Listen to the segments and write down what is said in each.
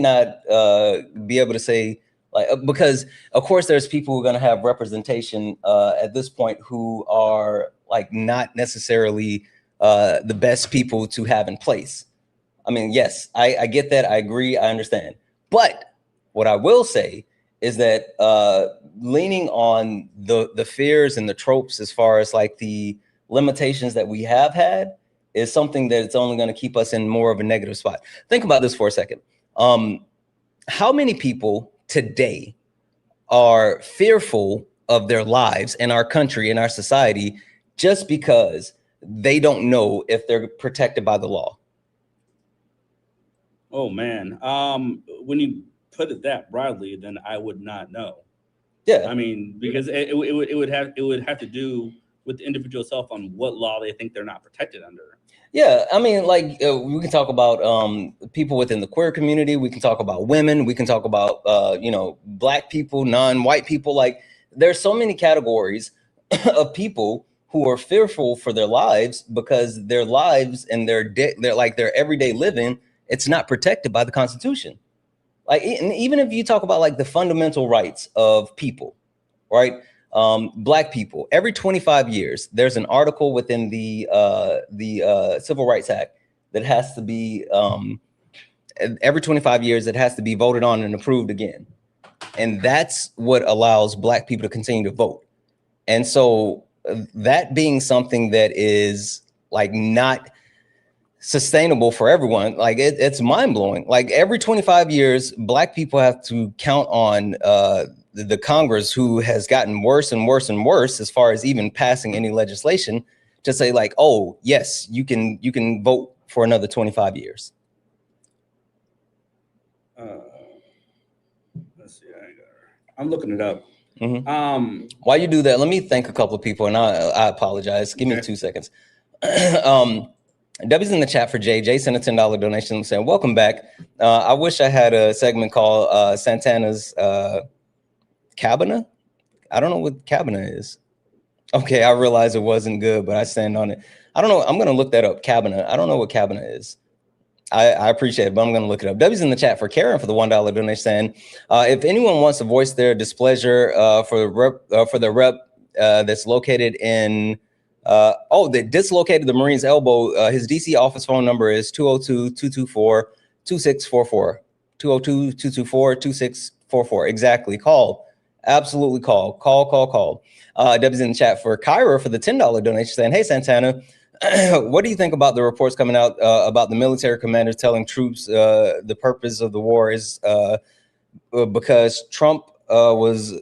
not be able to say, like, because of course there's people who are going to have representation at this point who are like not necessarily the best people to have in place. I mean, yes, I get that. I agree. I understand. But what I will say is that leaning on the fears and the tropes as far as like the limitations that we have had is something that it's only going to keep us in more of a negative spot. Think about this for a second. How many people today are fearful of their lives in our country, in our society, just because they don't know if they're protected by the law? Oh man, when you put it that broadly, then I would not know. Yeah, I mean, because it would have to do with the individual self on what law they think they're not protected under. yeah. I mean, like we can talk about people within the queer community. We can talk about women. We can talk about Black people, non-white people. Like there's so many categories of people who are fearful for their lives because their lives and their everyday living, it's not protected by the Constitution. Like, and even if you talk about like the fundamental rights of people, right? Black people, every 25 years, there's an article within the Civil Rights Act that has to be every 25 years it has to be voted on and approved again, and that's what allows Black people to continue to vote. And so that being something that is like not sustainable for everyone, like it's mind-blowing. Like every 25 years, Black people have to count on the Congress, who has gotten worse and worse and worse as far as even passing any legislation, to say like, oh yes, you can vote for another 25 years. Let's see, I'm looking it up. Mm-hmm. While you do that, let me thank a couple of people, and I apologize. Give me 2 seconds. W's in the chat for Jay. Jay sent a $10 donation saying, welcome back. I wish I had a segment called Santana's Cabana. I don't know what Cabana is. Okay, I realize it wasn't good, but I stand on it. I don't know. I'm going to look that up. Cabana. I don't know what Cabana is. I appreciate it, but I'm going to look it up. W's in the chat for Karen for the $1 donation saying, if anyone wants to voice their displeasure for the rep that's located in they dislocated the Marine's elbow. His DC office phone number is 202-224-2644. 202-224-2644. Exactly. Call. Absolutely call. Call. W's in the chat for Kyra for the $10 donation saying, hey, Santana, what do you think about the reports coming out about the military commanders telling troops the purpose of the war is because Trump was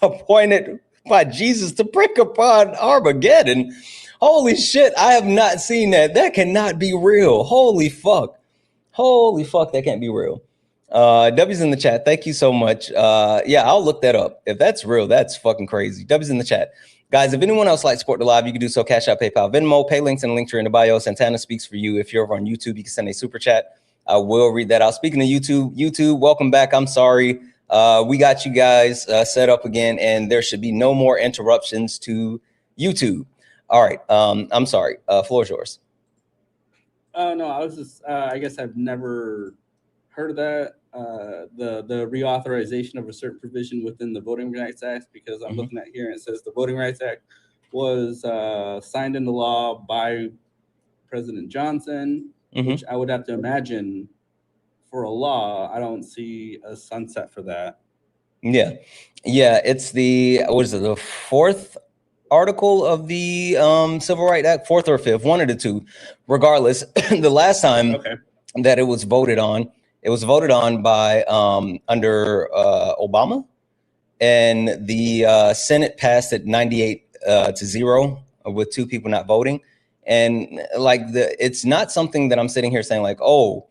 appointed by Jesus to prick upon Armageddon? Holy shit, I have not seen that. That cannot be real. Holy fuck, that can't be real. W's in the chat, thank you so much. Yeah, I'll look that up. If that's real, that's fucking crazy. W's in the chat. Guys, if anyone else likes to support the live, you can do so. Cash App, PayPal, Venmo, pay links, and link to in the bio. Santana speaks for you. If you're over on YouTube, you can send a super chat. I will read that out. Speaking of YouTube, welcome back. I'm sorry. We got you guys set up again, and there should be no more interruptions to YouTube. All right. I'm sorry. Floor is yours. No, I was just, I guess I've never heard of that. The reauthorization of a certain provision within the Voting Rights Act, because I'm looking at here and it says the Voting Rights Act was signed into law by President Johnson, which I would have to imagine for a law, I don't see a sunset for that. Yeah, it's the, what is it, the fourth article of the Civil Rights Act, fourth or fifth, one of the two. Regardless, the last time that it was voted on, it was voted on by under Obama, and the Senate passed it 98-0 with 2 people not voting. And like it's not something that I'm sitting here saying like, oh,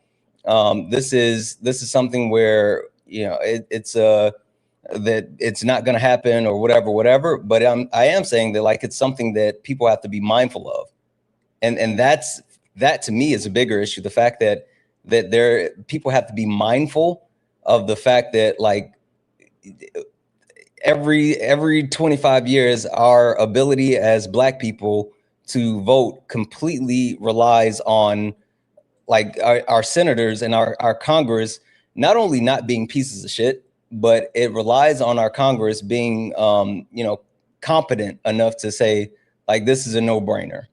this is something where, you know, it's that it's not going to happen or whatever. But I am saying that like it's something that people have to be mindful of, and that to me is a bigger issue. The fact that people have to be mindful of the fact that like every 25 years, our ability as Black people to vote completely relies on like our senators and our Congress not only not being pieces of shit, but it relies on our Congress being, you know, competent enough to say, like, this is a no-brainer.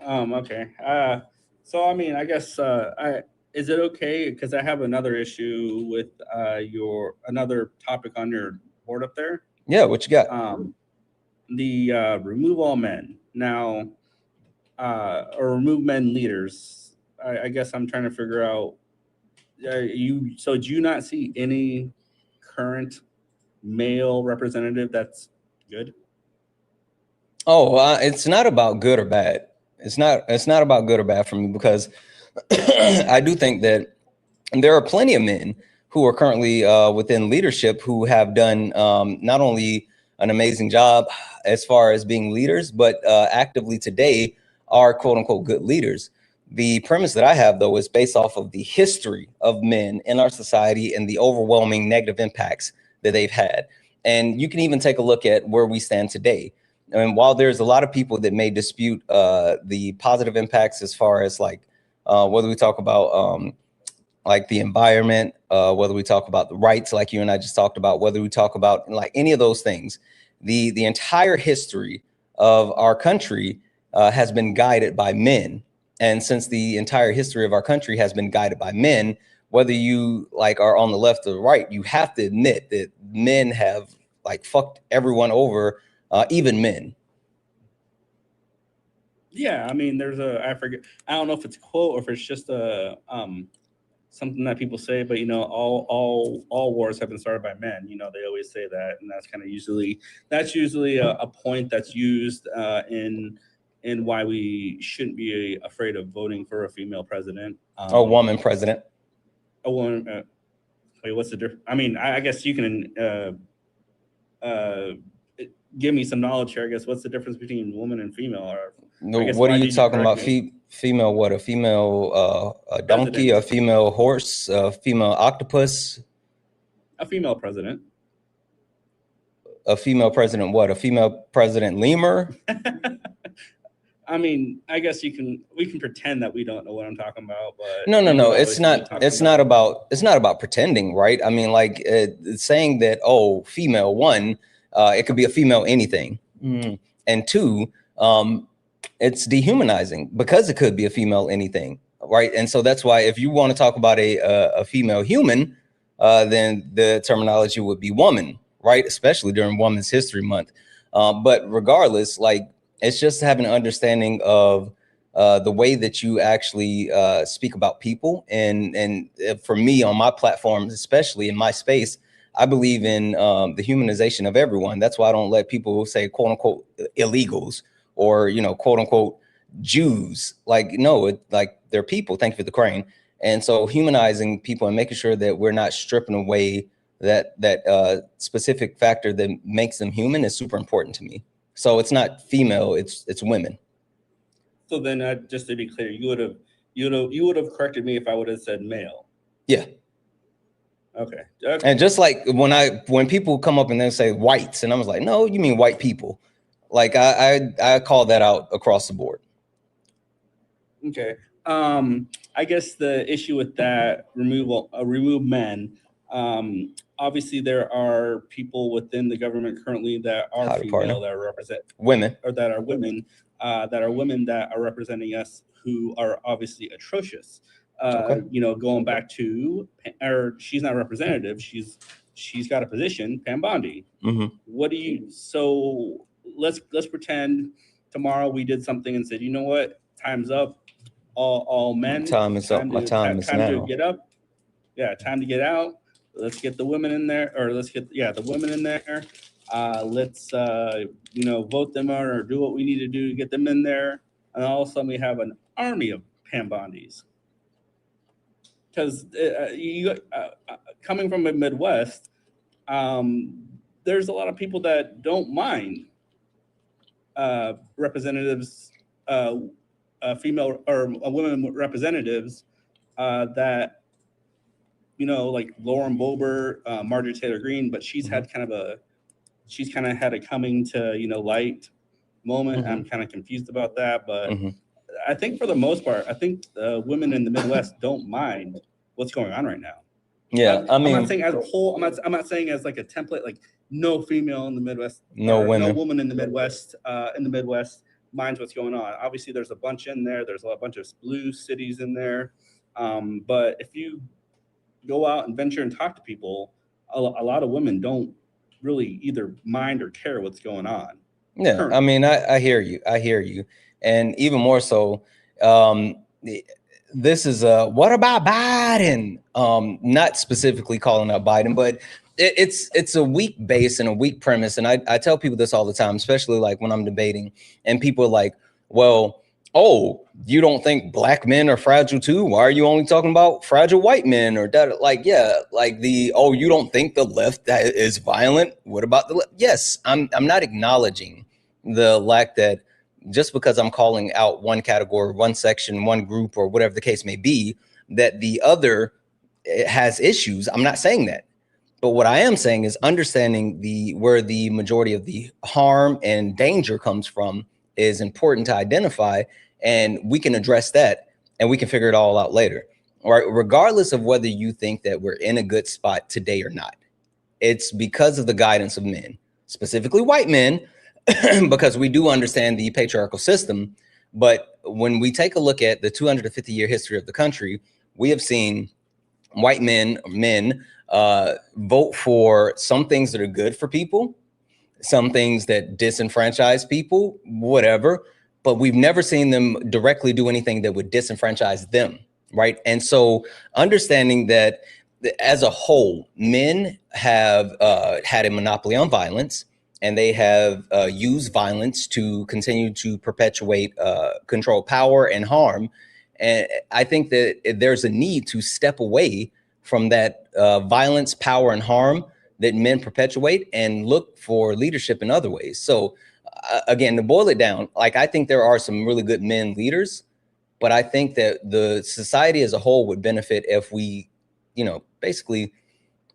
Okay. So I mean, I guess is it okay? Because I have another issue with another topic on your board up there. Yeah, what you got? The remove all men now, or remove men leaders. I guess I'm trying to figure out. So do you not see any current male representative that's good? Oh, it's not about good or bad. It's not about good or bad for me, because I do think that there are plenty of men who are currently within leadership who have done not only an amazing job as far as being leaders, but actively today are quote unquote good leaders. The premise that I have, though, is based off of the history of men in our society and the overwhelming negative impacts that they've had. And you can even take a look at where we stand today. And while there's a lot of people that may dispute the positive impacts as far as like whether we talk about like the environment, whether we talk about the rights, like you and I just talked about, whether we talk about like any of those things, the entire history of our country has been guided by men. And since the entire history of our country has been guided by men, whether you like are on the left or the right, you have to admit that men have like fucked everyone over, even men. Yeah, I mean, I forget, I don't know if it's a quote or if it's just a something that people say, but you know, all wars have been started by men. You know, they always say that, and that's kind of usually a point that's used in why we shouldn't be afraid of voting for a female president. A woman president. A woman. Wait, what's the difference? I mean, I guess you can give me some knowledge here. I guess what's the difference between woman and female? Or what are you talking about? Female what? A female a donkey, a female horse, a female octopus? A female president. A female president what? A female president lemur? I mean, I guess we can pretend that we don't know what I'm talking about, but no. It's not about pretending, right? I mean, like saying that, oh, female, one, it could be a female anything, and two, it's dehumanizing because it could be a female anything, right? And so that's why if you want to talk about a female human, then the terminology would be woman, right? Especially during Women's History Month. But regardless, like, it's just having an understanding of the way that you actually speak about people. And for me, on my platforms, especially in my space, I believe in the humanization of everyone. That's why I don't let people say, quote unquote, illegals or, you know, quote unquote, Jews. Like, no, like they're people. Thank you for the crane. And so humanizing people and making sure that we're not stripping away that specific factor that makes them human is super important to me. So it's not female, it's women. So then, just to be clear, you would have corrected me if I would have said male. Yeah. Okay. And just like when people come up and they say whites, and I was like, no, you mean white people. Like I call that out across the board. Okay. I guess the issue with that remove men. Obviously, there are people within the government currently that are female, that represent women, or that are women, that are representing us, who are obviously atrocious. Okay. You know, going back to, or she's not representative. She's got a position, Pam Bondi. Mm-hmm. So let's pretend tomorrow we did something and said, you know what, time's up. All men. My time is up. My time is now. Time to get up. Yeah, time to get out. Let's get the women in there, or let's get the women in there. Let's you know, vote them out or do what we need to do to get them in there. And all of a sudden we have an army of Pam Bondis. Because coming from the Midwest, there's a lot of people that don't mind representatives, female or women representatives that, you know, like Lauren Boebert, Marjorie Taylor Greene, but she's had kind of had a coming to, you know, light moment. I'm kind of confused about that, but I think for the most part, I think women in the Midwest don't mind what's going on right now. Yeah, I'm not saying as a whole. I'm not saying as like a template, like no female in the Midwest, no woman in the Midwest. Minds what's going on. Obviously, there's a bunch in there. There's a bunch of blue cities in there. But if you go out and venture and talk to people, a lot of women don't really either mind or care what's going on. Yeah, currently. I mean, I hear you, and even more so, this is what about Biden? Not specifically calling out Biden, but it's a weak base and a weak premise, and I tell people this all the time, especially like when I'm debating, and people are like, well, oh, you don't think black men are fragile too? Why are you only talking about fragile white men? Or that? Like, yeah, like oh, you don't think the left is violent? What about the left? Yes, I'm not acknowledging the lack that just because I'm calling out one category, one section, one group, or whatever the case may be, that the other has issues. I'm not saying that. But what I am saying is understanding where the majority of the harm and danger comes from is important to identify, and we can address that and we can figure it all out later. All right, regardless of whether you think that we're in a good spot today or not, it's because of the guidance of men, specifically white men, because we do understand the patriarchal system. But when we take a look at the 250-year history of the country, we have seen white men vote for some things that are good for people, some things that disenfranchise people, whatever, but we've never seen them directly do anything that would disenfranchise them, right? And so understanding that as a whole, men have had a monopoly on violence, and they have used violence to continue to perpetuate control, power, and harm. And I think that there's a need to step away from that violence, power, and harm that men perpetuate and look for leadership in other ways. So again, to boil it down, like I think there are some really good men leaders, but I think that the society as a whole would benefit if we, basically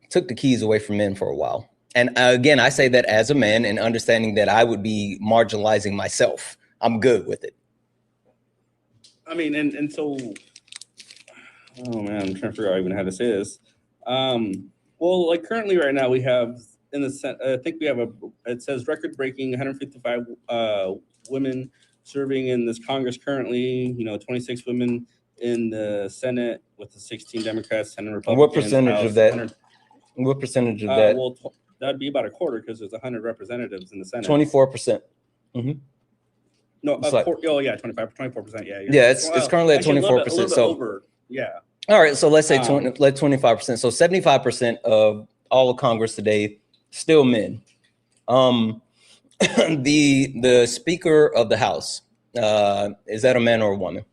took the keys away from men for a while. And again, I say that as a man and understanding that I would be marginalizing myself. I'm good with it. I mean, and so, oh man, I'm trying to figure out even how to say this. Well, like currently right now we have in the I think we have it says record-breaking 155 women serving in this Congress currently. 26 women in the Senate with the 16 Democrats, 10 Republicans. What percentage of that? What percentage of that? Well, that'd be about a quarter because there's 100 representatives in the Senate. 24%. Mm-hmm. No, oh yeah, 24%. Yeah. Yeah, it's currently at 24%. So over, yeah. All right, so let's say 25%. So 75% of all of Congress today still men. The Speaker of the House, is that a man or a woman?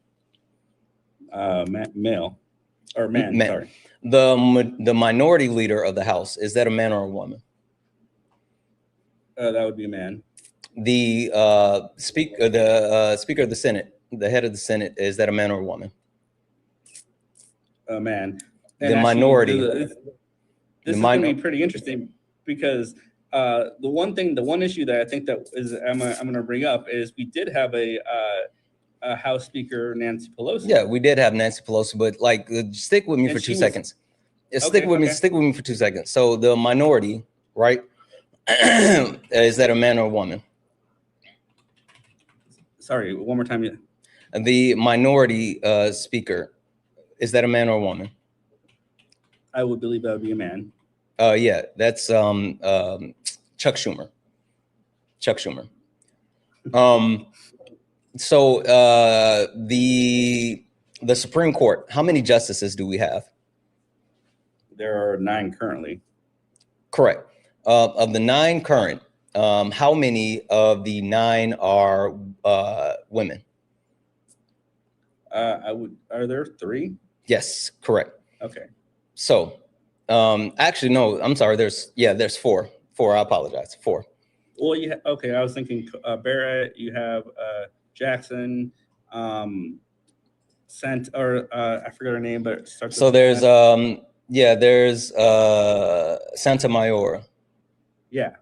Male or man. Sorry. The minority leader of the House, is that a man or a woman? That would be a man. The Speaker of the Senate, the head of the Senate, is that a man or a woman? A man. And the minority. This is going to be pretty interesting because the one issue that I think that is I'm going to bring up is we did have a House Speaker, Nancy Pelosi. Yeah, we did have Nancy Pelosi, but like, stick with me for 2 seconds. Stick with me for 2 seconds. So the minority, right? Is that a man or a woman? Sorry, one more time. The minority speaker, is that a man or a woman? I would believe that would be a man. Yeah, that's Chuck Schumer. Chuck Schumer. So the Supreme Court, how many justices do we have? There are 9 currently. Correct. Of the 9 current, how many of the 9 are women? Are there 3? Yes, correct. Okay. So, actually, no, I'm sorry. There's 4. 4. I apologize. 4. Well, okay. I was thinking Barrett. You have Jackson, I forget her name, but it starts. So there's there's Santa Mayora. Yeah.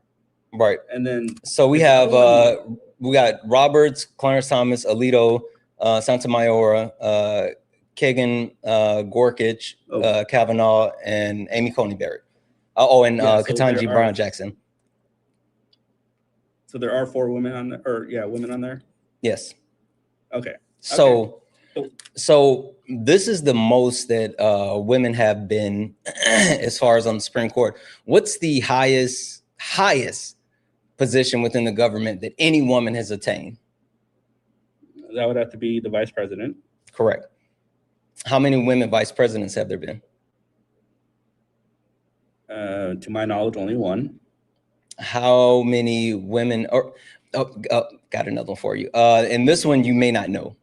Right. And then so we have we got Roberts, Clarence Thomas, Alito, Santa Mayora, Kagan, Gorsuch, Kavanaugh, and Amy Coney Barrett. And Ketanji Brown Jackson. So there are 4 women on there, women on there? Yes. Okay. So this is the most that women have been as far as on the Supreme Court. What's the highest position within the government that any woman has attained? That would have to be the vice president. Correct. How many women vice presidents have there been? To my knowledge, only 1. How many women got another one for you. And this one you may not know.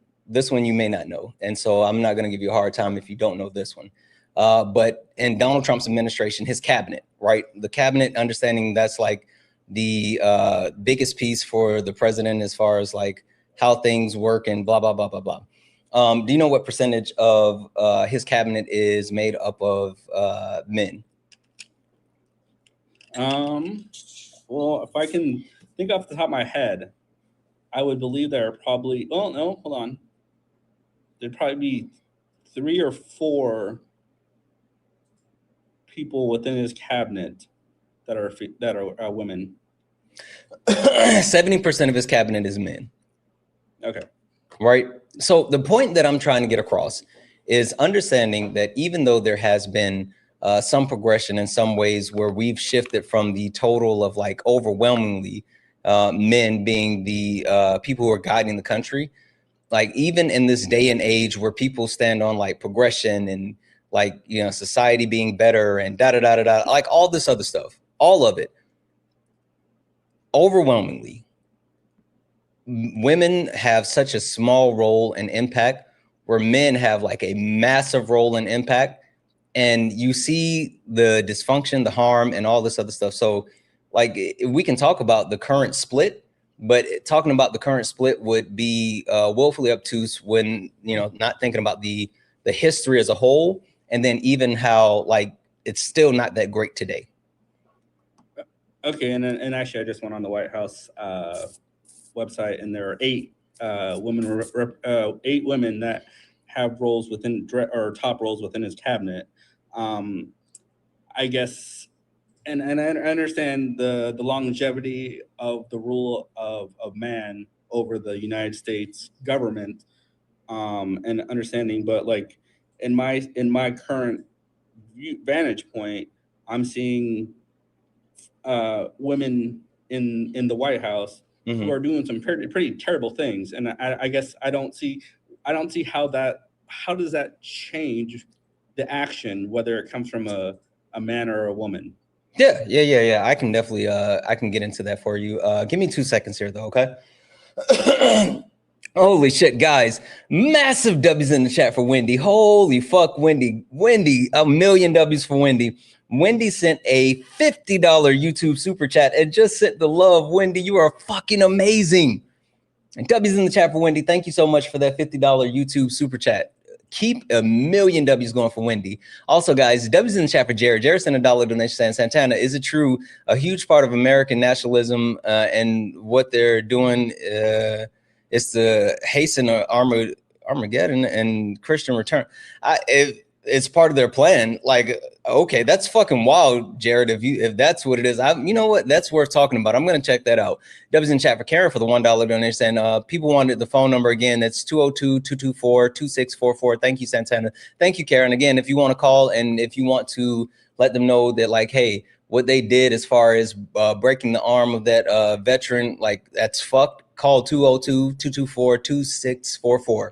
And so I'm not going to give you a hard time if you don't know this one. But in Donald Trump's administration, his cabinet, right? The cabinet, understanding that's like the biggest piece for the president as far as like how things work and blah, blah, blah, blah, blah. Do you know what percentage of his cabinet is made up of men? Well, if I can think off the top of my head, I would believe there are probably, hold on. There'd probably be 3 or 4 people within his cabinet that are women. 70% of his cabinet is men. Okay. Right. So the point that I'm trying to get across is understanding that even though there has been some progression in some ways where we've shifted from the total of like overwhelmingly men being the people who are guiding the country, like even in this day and age where people stand on like progression and like, you know, society being better and like all this other stuff, all of it, overwhelmingly, women have such a small role and impact where men have like a massive role and impact. And you see the dysfunction, the harm, and all this other stuff. So like we can talk about the current split, but talking about the current split would be woefully obtuse when, you know, not thinking about the history as a whole, and then even how like it's still not that great today. Okay, and actually I just went on the White House website, and there are 8 women that have roles within or top roles within his cabinet. I guess, and I understand the longevity of the rule of man over the United States government, and understanding, but like in my current vantage point, I'm seeing women in the White House who are doing some pretty terrible things, and I guess I don't see how does that change the action, whether it comes from a man or a woman. Yeah. I can definitely I can get into that for you. Give me 2 seconds here though, okay? Holy shit, guys. Massive W's in the chat for Wendy. Holy fuck, Wendy. Wendy, a million W's for Wendy. Wendy sent a $50 YouTube super chat and just sent the love. Wendy, you are fucking amazing. And W's in the chat for Wendy. Thank you so much for that $50 YouTube super chat. Keep a million W's going for Wendy. Also, guys, W's in the chat for Jared. Jared sent a $1 donation saying, Santana, is it true a huge part of American nationalism and what they're doing is to hasten Armageddon and Christian return? It's part of their plan. Like, okay, that's fucking wild, Jared. If that's what it is, you know what? That's worth talking about. I'm gonna check that out. W's in chat for Karen for the $1 donation. Saying, people wanted the phone number again. That's 202-224-2644. Thank you, Santana. Thank you, Karen. Again, if you want to call and if you want to let them know that, like, hey, what they did as far as breaking the arm of that veteran, like that's fucked. Call 202-224-2644.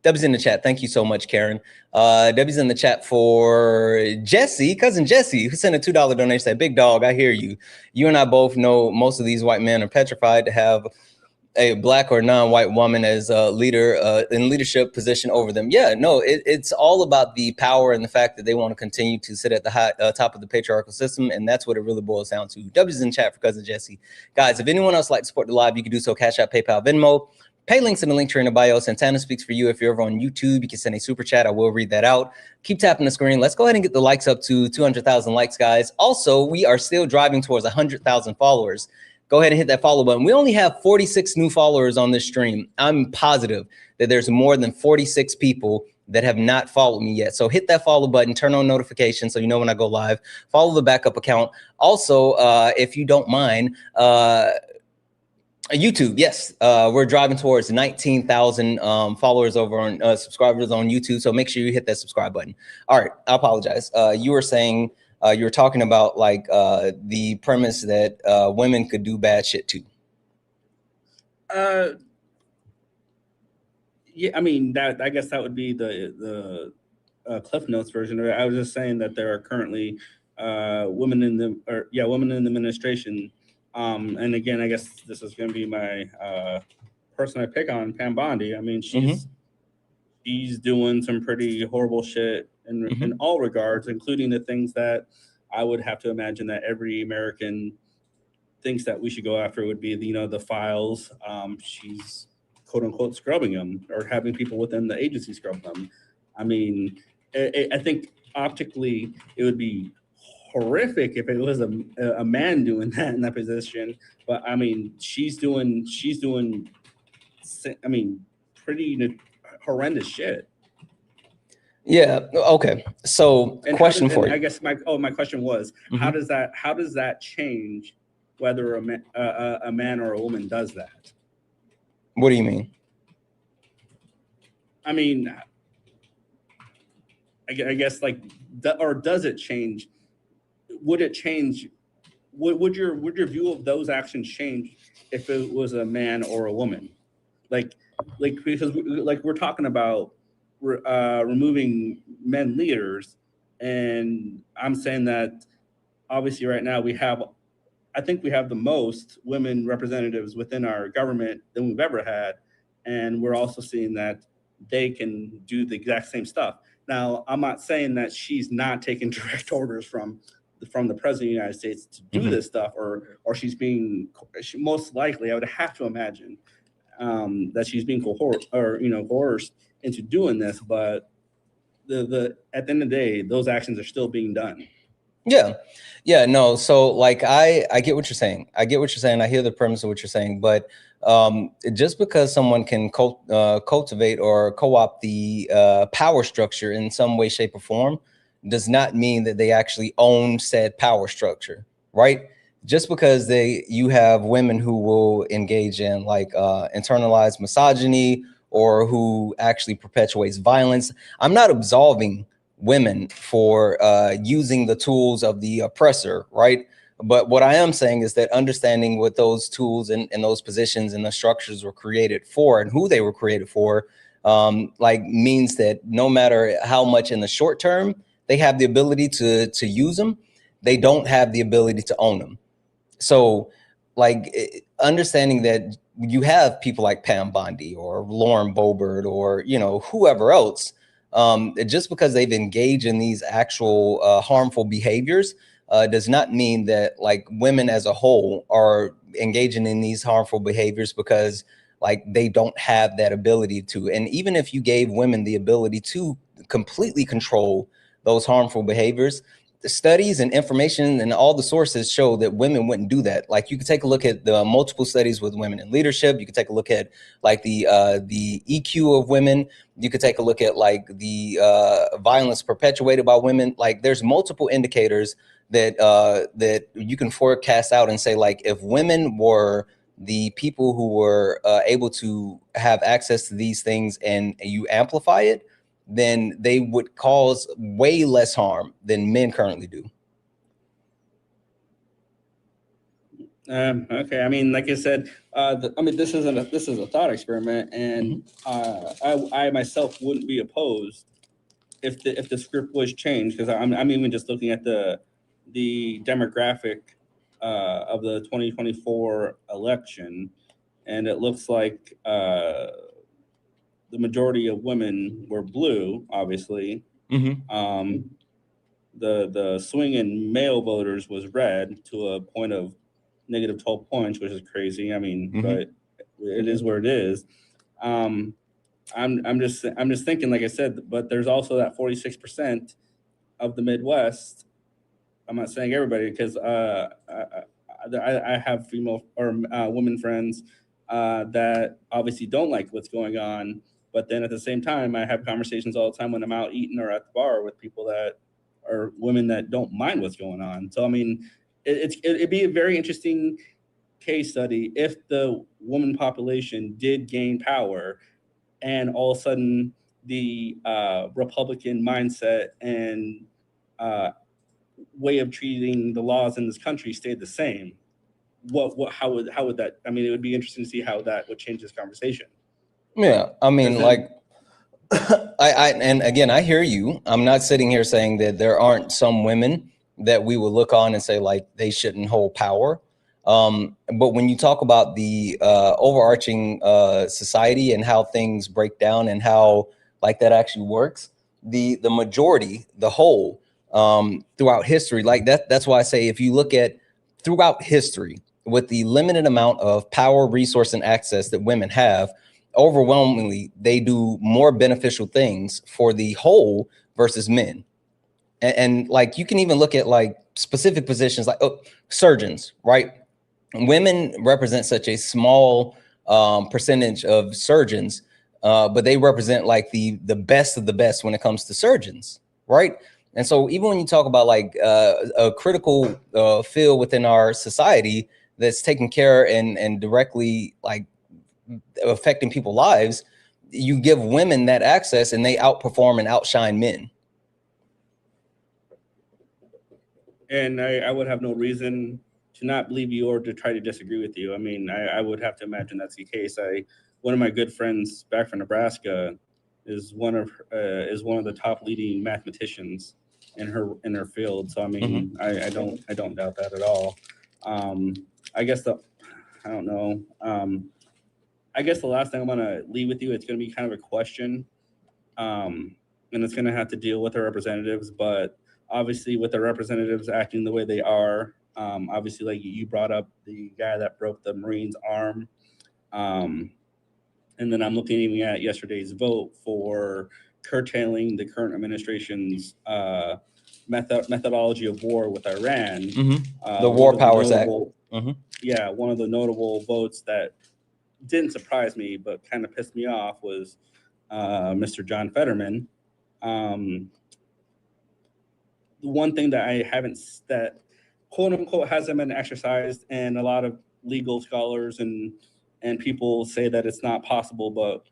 W's in the chat. Thank you so much, Karen. W's in the chat for Jesse, cousin Jesse, who sent a $2 donation. Said, big dog, I hear you. You and I both know most of these white men are petrified to have a black or non-white woman as a leader in leadership position over them. Yeah, no, it's all about the power and the fact that they want to continue to sit at the top of the patriarchal system, and that's what it really boils down to. W's in the chat for cousin Jesse. Guys, if anyone else would like to support the live, you can do so. Cash App, PayPal, Venmo. Pay links in the link tree in the bio. Santana speaks for you. If you're over on YouTube, you can send a super chat. I will read that out. Keep tapping the screen. Let's go ahead and get the likes up to 200,000 likes, guys. Also, we are still driving towards 100,000 followers. Go ahead and hit that follow button. We only have 46 new followers on this stream. I'm positive that there's more than 46 people that have not followed me yet. So hit that follow button, turn on notifications so you know when I go live. Follow the backup account. Also, if you don't mind, YouTube, yes, we're driving towards 19,000 followers over on subscribers on YouTube. So make sure you hit that subscribe button. All right, I apologize. You were saying you were talking about like the premise that women could do bad shit too. Yeah, I mean that. I guess that would be the Cliff Notes version of it. I was just saying that there are currently women in the administration. And again, I guess this is going to be my person I pick on, Pam Bondi. I mean, she's doing some pretty horrible shit in all regards, including the things that I would have to imagine that every American thinks that we should go after would be, the files. She's quote unquote scrubbing them or having people within the agency scrub them. I mean, I think optically it would be horrific if it was a man doing that in that position. But I mean, she's doing, I mean, pretty horrendous shit. Yeah. Okay. So, and question for you. I guess my question was, how does that change whether a man or a woman does that? What do you mean? I mean, I guess like, or does it change? Would it change? Would your view of those actions change if it was a man or a woman? Like because we're talking about removing men leaders, and I'm saying that obviously right now I think we have the most women representatives within our government than we've ever had, and we're also seeing that they can do the exact same stuff. Now, I'm not saying that she's not taking direct orders from the President of the United States to do this stuff, or most likely, I would have to imagine that she's being coerced into doing this. But the at the end of the day, those actions are still being done. Yeah, no. So like, I get what you're saying. I hear the premise of what you're saying, but just because someone can cultivate or co-opt the power structure in some way, shape, or form does not mean that they actually own said power structure, right? Just because you have women who will engage in like internalized misogyny or who actually perpetuates violence, I'm not absolving women for using the tools of the oppressor, right? But what I am saying is that understanding what those tools and those positions and the structures were created for and who they were created for, like, means that no matter how much in the short term they have the ability to use them, they don't have the ability to own them. So like, understanding that you have people like Pam Bondi or Lauren Boebert or, whoever else, just because they've engaged in these actual harmful behaviors does not mean that like women as a whole are engaging in these harmful behaviors because like they don't have that ability to. And even if you gave women the ability to completely control those harmful behaviors, the studies and information and all the sources show that women wouldn't do that. Like, you could take a look at the multiple studies with women in leadership. You could take a look at like the EQ of women. You could take a look at like the violence perpetuated by women. Like, there's multiple indicators that that you can forecast out and say, like, if women were the people who were able to have access to these things and you amplify it, then they would cause way less harm than men currently do. Okay, I mean, like I said, this is a thought experiment, and I myself wouldn't be opposed if the script was changed, because I'm even just looking at the demographic of the 2024 election, and it looks like the majority of women were blue, obviously. The swing in male voters was red to a point of negative 12 points, which is crazy. I mean, but it is where it is. I'm just thinking, like I said, but there's also that 46% of the Midwest. I'm not saying everybody, because I have female or women friends that obviously don't like what's going on But then at the same time, I have conversations all the time when I'm out eating or at the bar with people that are women that don't mind what's going on. So, I mean, it'd be a very interesting case study if the woman population did gain power and all of a sudden the Republican mindset and way of treating the laws in this country stayed the same. How would that? I mean, it would be interesting to see how that would change this conversation. Yeah, I mean, like, and again, I hear you. I'm not sitting here saying that there aren't some women that we would look on and say like they shouldn't hold power. But when you talk about the overarching society and how things break down and how like that actually works, the majority, the whole, throughout history, like that's why I say if you look at throughout history with the limited amount of power, resource, and access that women have, overwhelmingly they do more beneficial things for the whole versus men. And like you can even look at like specific positions like surgeons, right? Women represent such a small percentage of surgeons, but they represent like the best of the best when it comes to surgeons, right? And so even when you talk about like a critical field within our society that's taking care and directly like affecting people's lives, you give women that access and they outperform and outshine men. And I would have no reason to not believe you or to try to disagree with you. I mean, I would have to imagine that's the case. One of my good friends back from Nebraska is one of the top leading mathematicians in her field. So I mean, I don't doubt that at all. I guess I don't know. I guess the last thing I'm gonna leave with you, it's gonna be kind of a question, and it's gonna have to deal with our representatives. But obviously, with the representatives acting the way they are, obviously, like you brought up the guy that broke the Marine's arm, and then I'm looking even at yesterday's vote for curtailing the current administration's methodology of war with Iran. The War Powers Act. Yeah, one of the notable votes that didn't surprise me, but kind of pissed me off was Mr. John Fetterman. The one thing that that quote unquote hasn't been exercised, and a lot of legal scholars and people say that it's not possible, but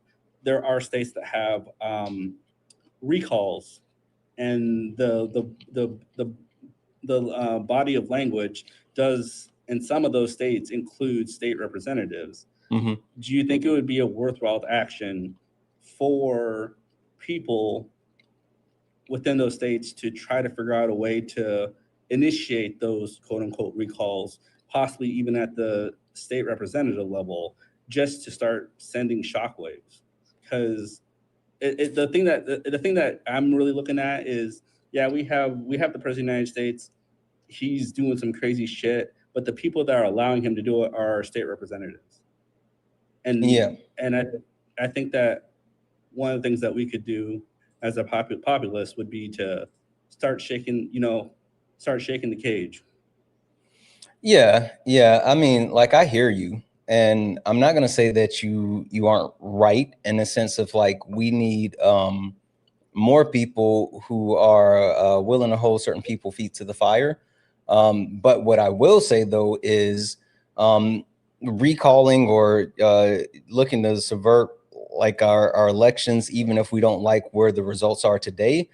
there are states that have recalls, and the body of language does in some of those states include state representatives. Do you think it would be a worthwhile action for people within those states to try to figure out a way to initiate those quote unquote recalls, possibly even at the state representative level, just to start sending shockwaves? Because the thing that I'm really looking at is, yeah, we have the president of the United States. He's doing some crazy shit, but the people that are allowing him to do it are state representatives. And I think that one of the things that we could do as a populace would be to start shaking the cage. Yeah. I mean, like I hear you, and I'm not gonna say that you aren't right in the sense of like we need more people who are willing to hold certain people feet to the fire. But what I will say though is recalling or looking to subvert like our elections, even if we don't like where the results are today,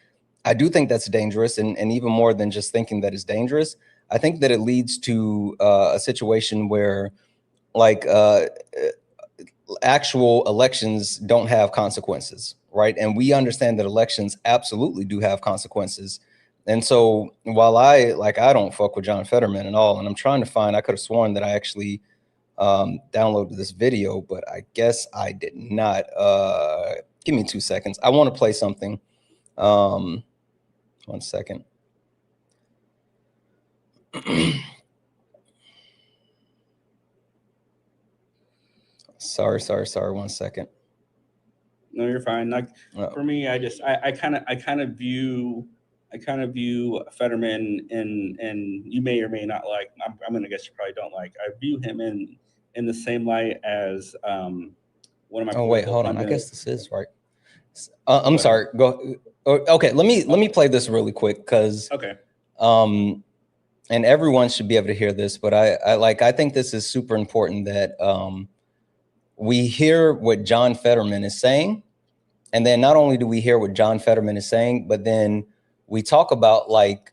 I do think that's dangerous. And even more than just thinking that it's dangerous, I think that it leads to a situation where like actual elections don't have consequences, right? And we understand that elections absolutely do have consequences. And so while I don't fuck with John Fetterman at all, and I'm trying to find, I could have sworn that I actually downloaded this video, but I guess I did not. Give me 2 seconds. I want to play something. 1 second. Sorry. 1 second. No, you're fine. Like for me, I kind of view Fetterman, and you may or may not like. I'm gonna guess you probably don't like. I view him in the same light as one of my. Oh wait, hold on. I guess this is right. I'm sorry. Go. Okay, let me play this really quick because and everyone should be able to hear this, but I think this is super important that we hear what John Fetterman is saying, and then not only do we hear what John Fetterman is saying, but then we talk about like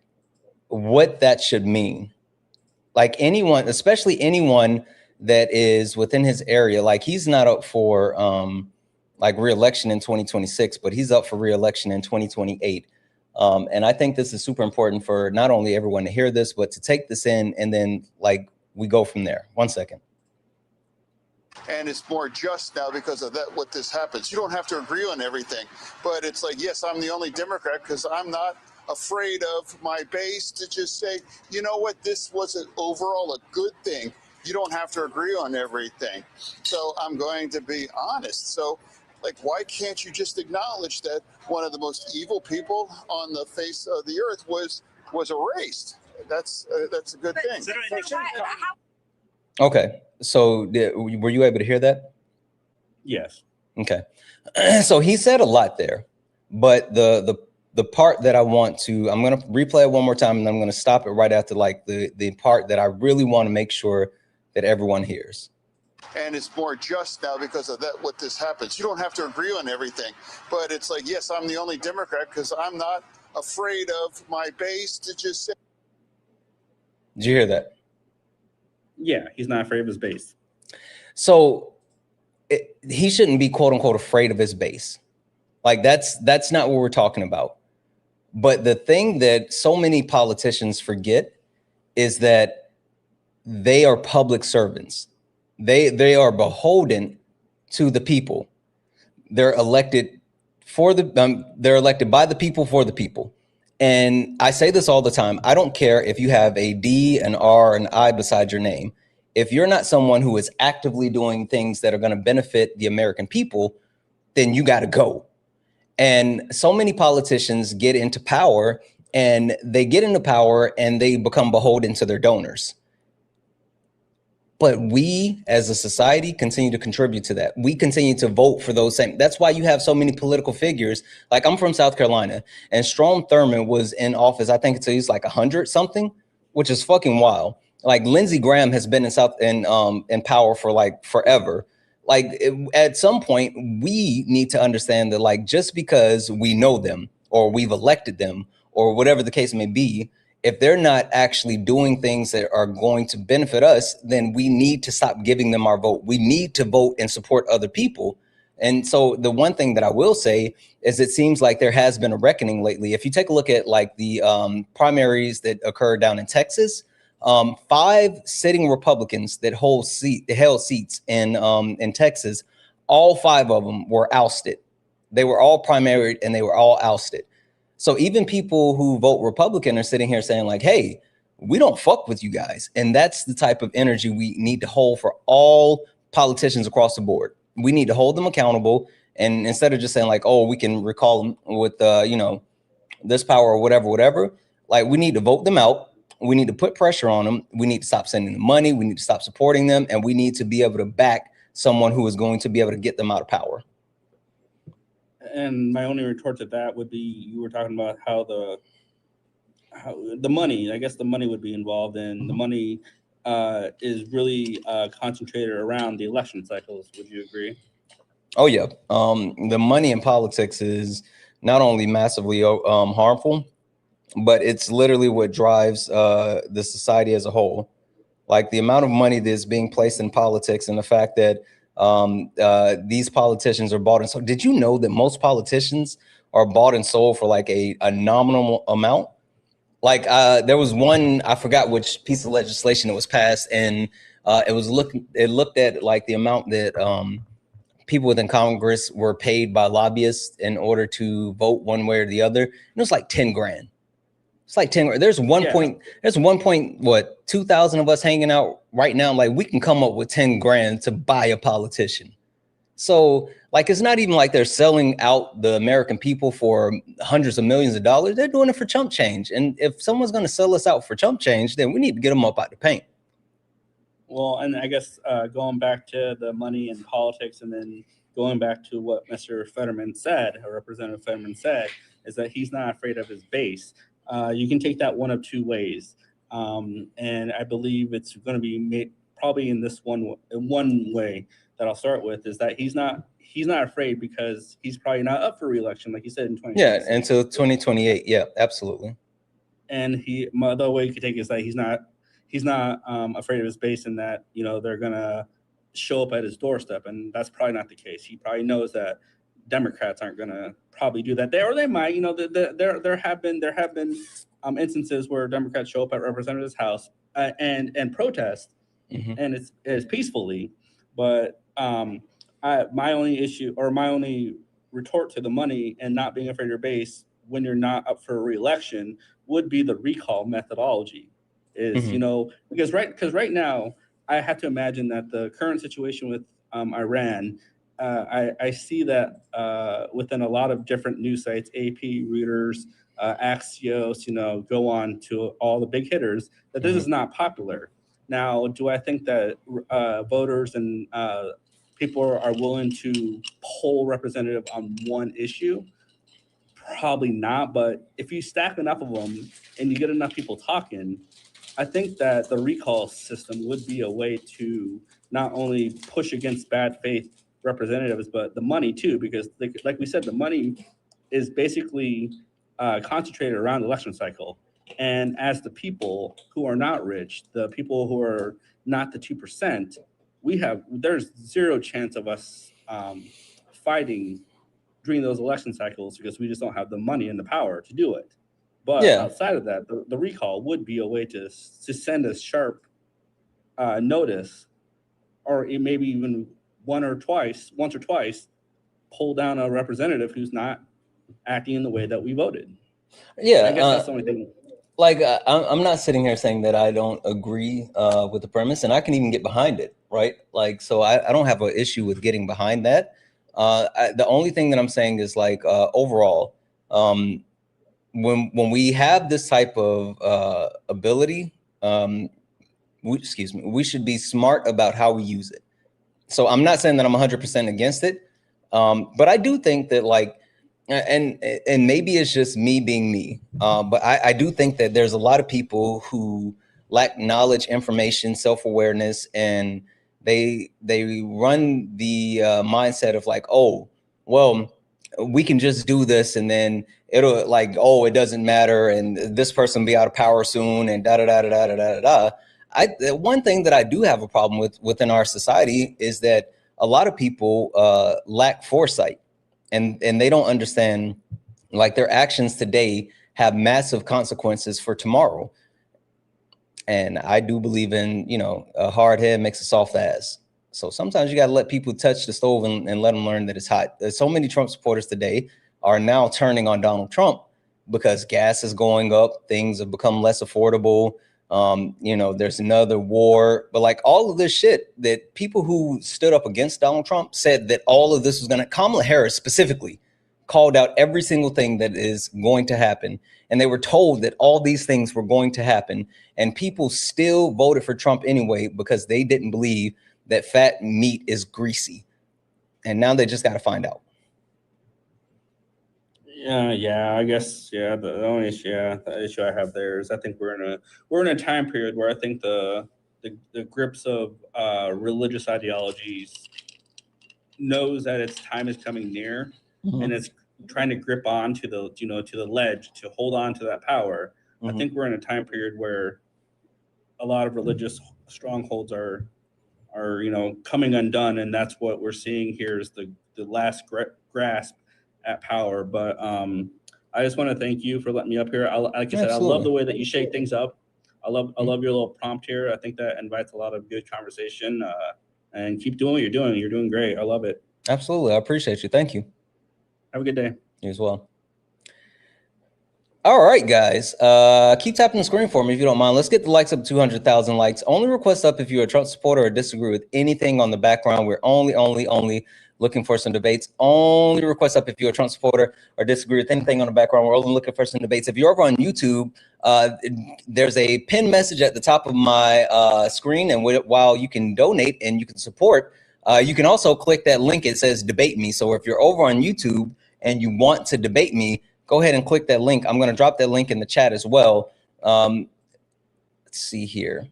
what that should mean. Like anyone, especially anyone that is within his area, like he's not up for like re-election in 2026, but he's up for re-election in 2028. And I think this is super important for not only everyone to hear this, but to take this in, and then like we go from there. 1 second. And it's more just now because of that, what this happens. You don't have to agree on everything, but it's like, yes, I'm the only Democrat because I'm not afraid of my base to just say, you know what, this was overall a good thing. You don't have to agree on everything. So I'm going to be honest. So like, why can't you just acknowledge that one of the most evil people on the face of the earth was erased? That's a good thing. Okay, so were you able to hear that? Yes. Okay, so he said a lot there, but the part that I want to, I'm going to replay it one more time, and I'm going to stop it right after like the part that I really want to make sure that everyone hears. And it's more just now because of that, what this happens. You don't have to agree on everything, but it's like, yes, I'm the only Democrat because I'm not afraid of my base to just say. Did you hear that? Yeah, he's not afraid of his base. So he shouldn't be quote unquote afraid of his base. Like that's not what we're talking about. But the thing that so many politicians forget is that they are public servants. They are beholden to the people. They're elected for the they're elected by the people for the people. And I say this all the time. I don't care if you have a D, an R, an I beside your name. If you're not someone who is actively doing things that are going to benefit the American people, then you got to go. And so many politicians get into power, and they become beholden to their donors. But we as a society continue to contribute to that. We continue to vote for those same. That's why you have so many political figures. Like I'm from South Carolina, and Strom Thurmond was in office, I think until he's like 100 something, which is fucking wild. Like Lindsey Graham has been in power for like forever. Like at some point, we need to understand that like just because we know them or we've elected them or whatever the case may be, if they're not actually doing things that are going to benefit us, then we need to stop giving them our vote. We need to vote and support other people. And so the one thing that I will say is it seems like there has been a reckoning lately. If you take a look at like the primaries that occurred down in Texas, 5 sitting Republicans that held seats in Texas, all 5 of them were ousted. They were all primaried and they were all ousted. So even people who vote Republican are sitting here saying like, hey, we don't fuck with you guys. And that's the type of energy we need to hold for all politicians across the board. We need to hold them accountable. And instead of just saying like, oh, we can recall them with, this power or whatever, like we need to vote them out. We need to put pressure on them. We need to stop sending them money. We need to stop supporting them. And we need to be able to back someone who is going to be able to get them out of power. And my only retort to that would be, you were talking about how the money, I guess the money would be involved, and the money is really concentrated around the election cycles. Would you agree? Oh, yeah. The money in politics is not only massively harmful, but it's literally what drives the society as a whole. Like the amount of money that's being placed in politics and the fact that these politicians are bought and sold. Did you know that most politicians are bought and sold for like a nominal amount? Like there was one, I forgot which piece of legislation that was passed, and it looked at like the amount that people within Congress were paid by lobbyists in order to vote one way or the other. And it was like 10 grand. It's like 10. There's 2,000 of us hanging out right now. Like we can come up with 10 grand to buy a politician. So like, it's not even like they're selling out the American people for hundreds of millions of dollars. They're doing it for chump change. And if someone's going to sell us out for chump change, then we need to get them up out the paint. Well, and I guess going back to the money and politics, and then going back to what Mr. Fetterman said, or Representative Fetterman said, is that he's not afraid of his base. You can take that one of two ways. And I believe it's going to be made probably in one way that I'll start with, is that he's not afraid because he's probably not up for re-election, like you said, in 2026. Yeah, until 2028. Yeah, absolutely. And the other way you could take it is that he's not afraid of his base, and that, you know, they're gonna show up at his doorstep, and that's probably not the case. He probably knows that Democrats aren't gonna probably do that. They might, you know, there have been instances where Democrats show up at Representatives' House and protest, and it's peacefully. But my only retort to the money and not being afraid of your base when you're not up for re-election would be the recall methodology. Is you know, because right now I have to imagine that the current situation with Iran, I see that within a lot of different news sites, AP, Reuters, Axios, you know, go on to all the big hitters, that this is not popular. Now, do I think that voters and people are willing to poll representative on one issue? Probably not. But if you stack enough of them and you get enough people talking, I think that the recall system would be a way to not only push against bad faith representatives, but the money too, because like we said, the money is basically concentrated around the election cycle. And as the people who are not rich, the people who are not the 2%, there's zero chance of us fighting during those election cycles because we just don't have the money and the power to do it. But outside of that, the recall would be a way to send a sharp notice, or maybe even once or twice, pull down a representative who's not acting in the way that we voted. Yeah, I guess that's the only thing. Like, I'm not sitting here saying that I don't agree with the premise, and I can even get behind it, right? Like, so I don't have an issue with getting behind that. The only thing that I'm saying is, like, overall, when we have this type of ability, we should be smart about how we use it. So I'm not saying that I'm 100% against it, but I do think that, like, and maybe it's just me being me, but I do think that there's a lot of people who lack knowledge, information, self-awareness, and they run the mindset of, like, oh, well, we can just do this, and then it'll, like, oh, it doesn't matter, and this person will be out of power soon, and da da da da da da da da. The one thing that I do have a problem with within our society is that a lot of people lack foresight, and they don't understand, like, their actions today have massive consequences for tomorrow. And I do believe in, you know, a hard head makes a soft ass. So sometimes you got to let people touch the stove and let them learn that it's hot. There's so many Trump supporters today are now turning on Donald Trump because gas is going up, things have become less affordable. You know, there's another war, but, like, all of this shit that people who stood up against Donald Trump said that all of this was going to, Kamala Harris specifically called out every single thing that is going to happen. And they were told that all these things were going to happen. And people still voted for Trump anyway, because they didn't believe that fat meat is greasy. And now they just got to find out. Yeah, I guess, yeah. The only issue I have there is I think we're in a time period where I think the grips of religious ideologies knows that its time is coming near, and it's trying to grip on to the ledge to hold on to that power. I think we're in a time period where a lot of religious strongholds are coming undone, and that's what we're seeing here is the last grasp at power. But I just want to thank you for letting me up here. Like I said, I love the way that you shake things up. I love your little prompt here. I think that invites a lot of good conversation. And keep doing what you're doing. You're doing great. I love it. Absolutely. I appreciate you. Thank you. Have a good day. You as well. All right, guys. Keep tapping the screen for me if you don't mind. Let's get the likes up to 200,000 likes. Only request up if you're a Trump supporter or disagree with anything on the background. We're only looking for some debates. Only request up if you're a Trump supporter or disagree with anything on the background. We're only looking for some debates. If you're over on YouTube, there's a pinned message at the top of my screen, and while you can donate and you can support You can also click that link. It says debate me. So if you're over on YouTube and you want to debate me, go ahead and click that link. I'm going to drop that link in the chat as well. Let's see here.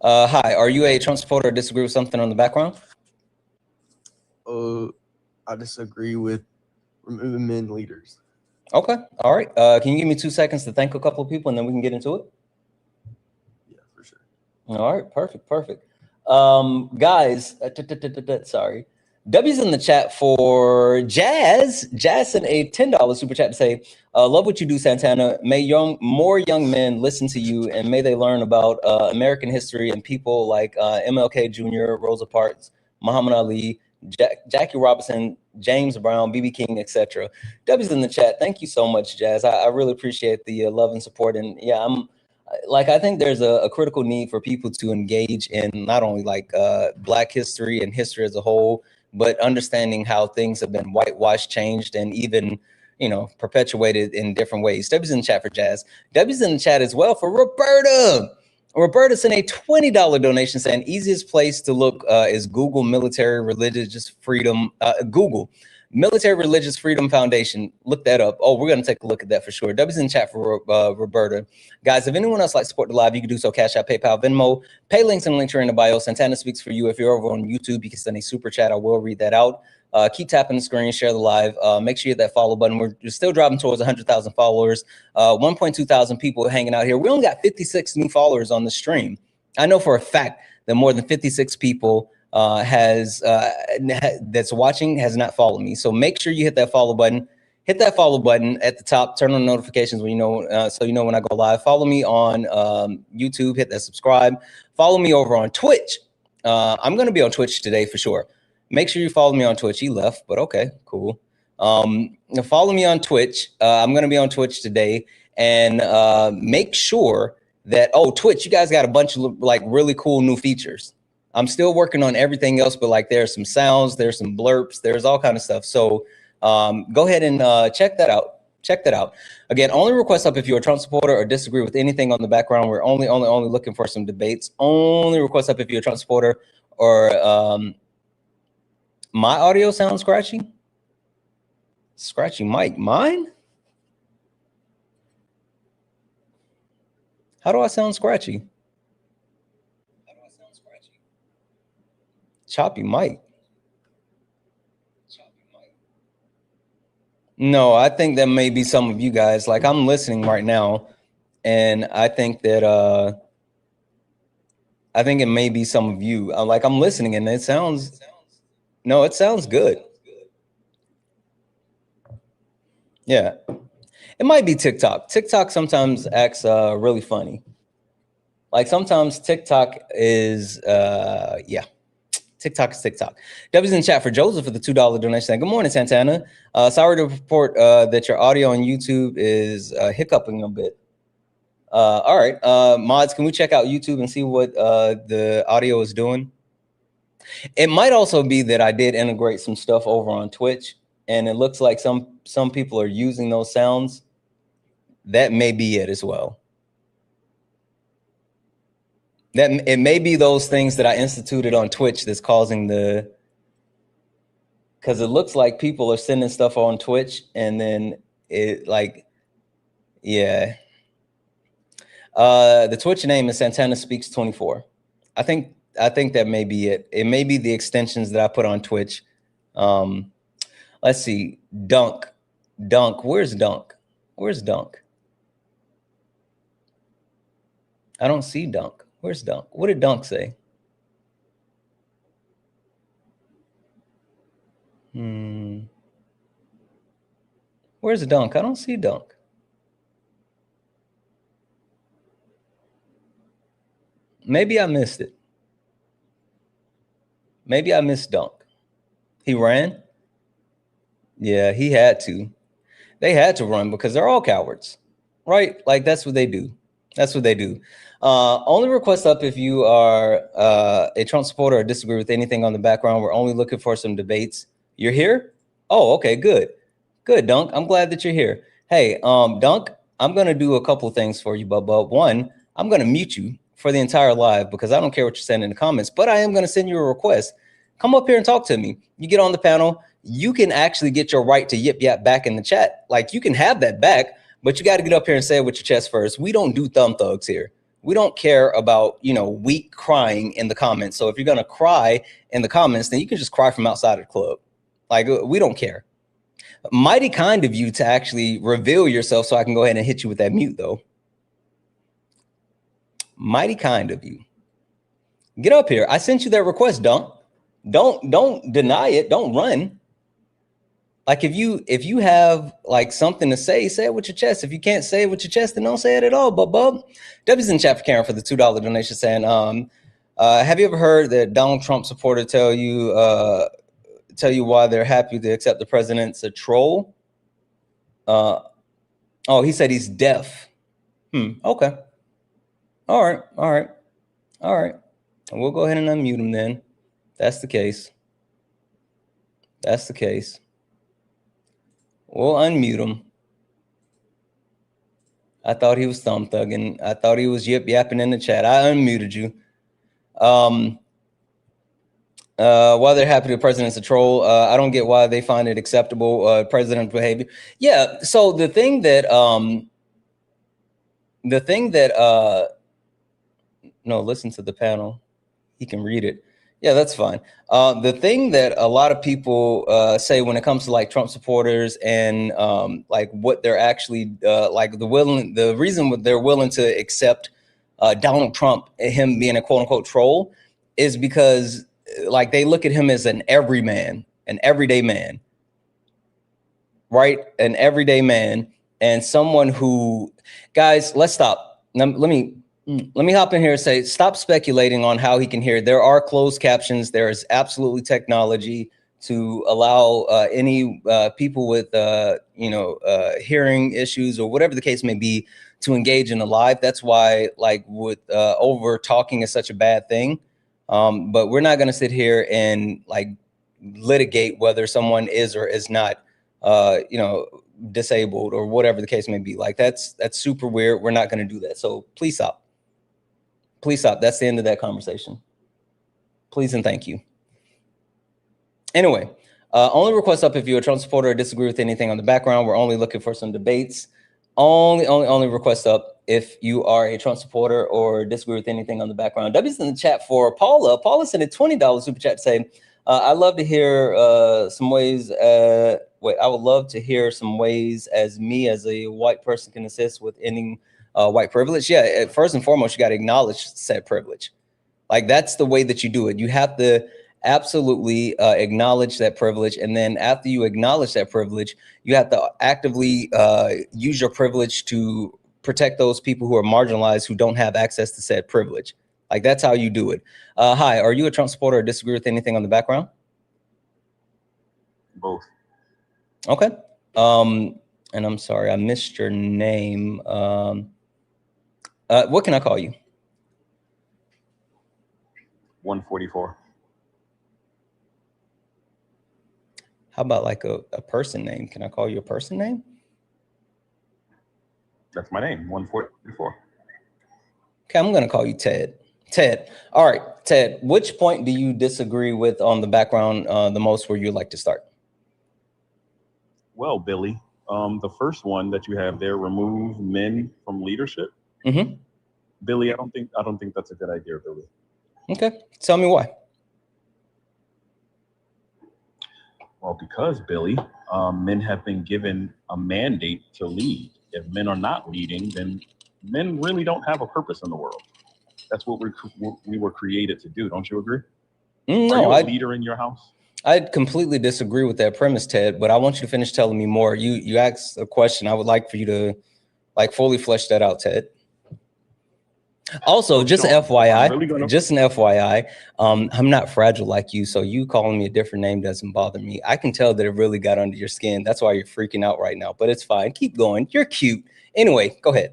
Hi, are you a Trump supporter or disagree with something on the background? I disagree with removing leaders. Okay, all right. Can you give me 2 seconds to thank a couple of people and then we can get into it? Yeah, for sure. All right, perfect. Guys, sorry. W's in the chat for Jazz. Jazz sent a $10 super chat to say, love what you do, Santana. May more young men listen to you and may they learn about American history and people like MLK Jr., Rosa Parks, Muhammad Ali, Jackie Robinson, James Brown, BB King, etc. W's in the chat. Thank you so much, Jazz. I really appreciate the love and support. And yeah, I think there's a critical need for people to engage in not only like Black history and history as a whole, but understanding how things have been whitewashed, changed, and even, you know, perpetuated in different ways. W's in the chat for Jazz. W's in the chat as well for Roberta. Roberta sent a $20 donation saying easiest place to look is Google Military Religious Freedom. Google Military Religious Freedom Foundation. Look that up. Oh, we're going to take a look at that for sure. W's in the chat for Roberta. Guys, if anyone else likes to support the live, you can do so. Cash App, PayPal, Venmo. Pay links and links are in the bio. Santana speaks for you. If you're over on YouTube, you can send a super chat. I will read that out. Keep tapping the screen, share the live. Make sure you hit that follow button. We're still driving towards 100,000 followers. 1.2 thousand people hanging out here. We only got 56 new followers on the stream. I know for a fact that more than 56 people that's watching has not followed me. So make sure you hit that follow button. Hit that follow button at the top. Turn on notifications when you know, so you know when I go live. Follow me on YouTube. Hit that subscribe. Follow me over on Twitch. I'm going to be on Twitch today for sure. Make sure you follow me on Twitch. He left, but okay, cool. Follow me on Twitch. I'm going to be on Twitch today, and make sure that, Twitch, you guys got a bunch of like really cool new features. I'm still working on everything else, but like there's some sounds, there's some blurps, there's all kind of stuff. So go ahead and check that out. Check that out. Again, only request up if you're a Trump supporter or disagree with anything on the background. We're only looking for some debates. Only request up if you're a Trump supporter or my audio sounds scratchy. Scratchy mic. Mine? How do I sound scratchy? Choppy mic. No, I think that may be some of you guys. Like I'm listening right now, and I think that I think it may be some of you. Like I'm listening, and it sounds. No, it sounds good. Yeah, it might be TikTok. TikTok sometimes acts really funny. Like sometimes TikTok is yeah. TikTok is TikTok. W's in chat for Joseph for the $2 donation saying, good morning, Santana. Sorry to report that your audio on YouTube is hiccuping a bit. All right, mods, can we check out YouTube and see what the audio is doing? It might also be that I did integrate some stuff over on Twitch, and it looks like some people are using those sounds. That may be it as well. That it may be those things that I instituted on Twitch that's causing the, because it looks like people are sending stuff on Twitch and then it like, yeah. The Twitch name is Santana Speaks 24. I think that may be it. It may be the extensions that I put on Twitch. Let's see. Dunk. Where's Dunk? Where's Dunk? I don't see Dunk. Where's Dunk? What did Dunk say? Where's Dunk? I don't see Dunk. Maybe I missed it. Maybe I missed Dunk. He ran? Yeah, he had to. They had to run because they're all cowards, right? Like that's what they do. That's what they do. Only request up if you are a Trump supporter or disagree with anything on the background. We're only looking for some debates. You're here? Oh, okay, good. Good, Dunk. I'm glad that you're here. Hey, Dunk, I'm going to do a couple things for you, Bubba. One, I'm going to mute you for the entire live because I don't care what you're saying in the comments, but I am going to send you a request. Come up here and talk to me. You get on the panel. You can actually get your right to yip yap back in the chat. Like, you can have that back, but you got to get up here and say it with your chest first. We don't do thumb thugs here. We don't care about, you know, weak crying in the comments. So if you're going to cry in the comments, then you can just cry from outside of the club. Like, we don't care. Mighty kind of you to actually reveal yourself so I can go ahead and hit you with that mute, though. Mighty kind of you. Get up here. I sent you that request, Dunk. Don't deny it. Don't run. Like, if you have like something to say it with your chest. If you can't say it with your chest, then don't say it at all. But Bub, W's in chat for Karen for the $2 donation saying, have you ever heard that Donald Trump supporter tell you why they're happy to accept the president's a troll? Oh, he said he's deaf. Okay. All right. We'll go ahead and unmute him then. That's the case. We'll unmute him. I thought he was thumb thugging. I thought he was yip yapping in the chat. I unmuted you. Why they're happy the president's a troll. I don't get why they find it acceptable, president behavior. Yeah. So the thing that no, listen to the panel. He can read it. Yeah, that's fine. The thing that a lot of people say when it comes to like Trump supporters and like what they're actually like the reason they're willing to accept Donald Trump, him being a quote unquote troll, is because like they look at him as an everyman, an everyday man, right? An everyday man, and someone who, guys, let's stop. Let me hop in here and say, stop speculating on how he can hear. There are closed captions. There is absolutely technology to allow any people with, hearing issues or whatever the case may be to engage in the live. That's why, like, with over talking is such a bad thing. But we're not going to sit here and like litigate whether someone is or is not, disabled or whatever the case may be. Like, that's super weird. We're not going to do that. So please stop. Please stop. That's the end of that conversation. Please and thank you. Anyway, only request up if you're a Trump supporter or disagree with anything on the background. We're only looking for some debates. Only request up if you are a Trump supporter or disagree with anything on the background. W's in the chat for Paula. Paula sent a $20 super chat saying, I'd love to hear some ways. I would love to hear some ways as me as a white person can assist with ending white privilege. Yeah, first and foremost, you got to acknowledge said privilege. Like, that's the way that you do it. You have to absolutely acknowledge that privilege. And then after you acknowledge that privilege, you have to actively use your privilege to protect those people who are marginalized, who don't have access to said privilege. Like, that's how you do it. Hi, are you a Trump supporter or disagree with anything on the background? Both. Okay. And I'm sorry, I missed your name. What can I call you? 144. How about like a person name? Can I call you a person name? That's my name, 144. Okay, I'm going to call you Ted. Ted. All right, Ted, which point do you disagree with on the background the most, where you'd like to start? Well, Billy, the first one that you have there, remove men from leadership. Mm-hmm. Billy, I don't think that's a good idea, Billy. Okay, tell me why. Well, because, Billy, men have been given a mandate to lead. If men are not leading, then men really don't have a purpose in the world. That's what we were created to do. Don't you agree? No, are you a leader in your house? I completely disagree with that premise, Ted, but I want you to finish telling me more. You asked a question. I would like for you to like fully flesh that out, Ted. Also, just an FYI, I'm not fragile like you, so you calling me a different name doesn't bother me. I can tell that it really got under your skin. That's why you're freaking out right now, but it's fine. Keep going. You're cute. Anyway, go ahead.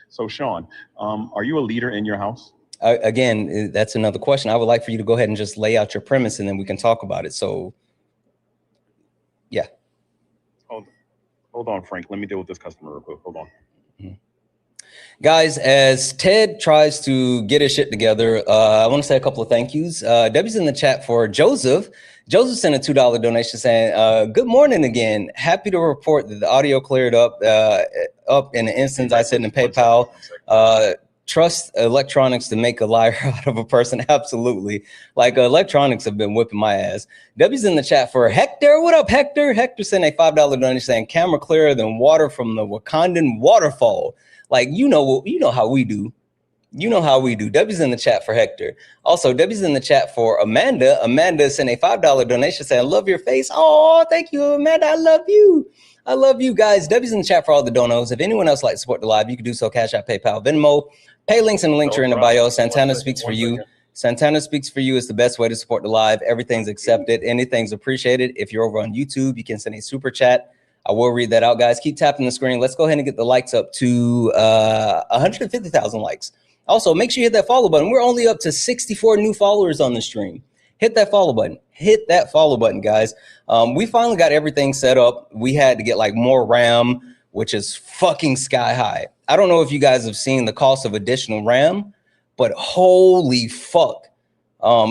So, Sean, are you a leader in your house? Again, that's another question. I would like for you to go ahead and just lay out your premise, and then we can talk about it. So, yeah. Hold on, Frank. Let me deal with this customer real quick. Hold on. Mm-hmm. Guys, as Ted tries to get his shit together, I want to say a couple of thank yous. Debbie's in the chat for Joseph. Joseph sent a $2 donation saying, good morning again. Happy to report that the audio cleared up in an instance. I said in PayPal, trust electronics to make a liar out of a person. Absolutely. Like electronics have been whipping my ass. Debbie's in the chat for Hector. What up, Hector? Hector sent a $5 donation saying, camera clearer than water from the Wakandan waterfall. Like, you know how we do. You know how we do. Debbie's in the chat for Hector. Also, Debbie's in the chat for Amanda. Amanda sent a $5 donation saying, I love your face. Oh, thank you, Amanda. I love you. I love you guys. Debbie's in the chat for all the donos. If anyone else like to support the live, you can do so. Cash App, PayPal, Venmo. Pay links in the link in the bio. Santana speaks for you. Santana speaks for you is the best way to support the live. Everything's accepted. Anything's appreciated. If you're over on YouTube, you can send a super chat. I will read that out, guys. Keep tapping the screen. Let's go ahead and get the likes up to 150,000 likes. Also, make sure you hit that follow button. We're only up to 64 new followers on the stream. Hit that follow button. Hit that follow button, guys. We finally got everything set up. We had to get like more RAM, which is fucking sky high. I don't know if you guys have seen the cost of additional RAM, but holy fuck.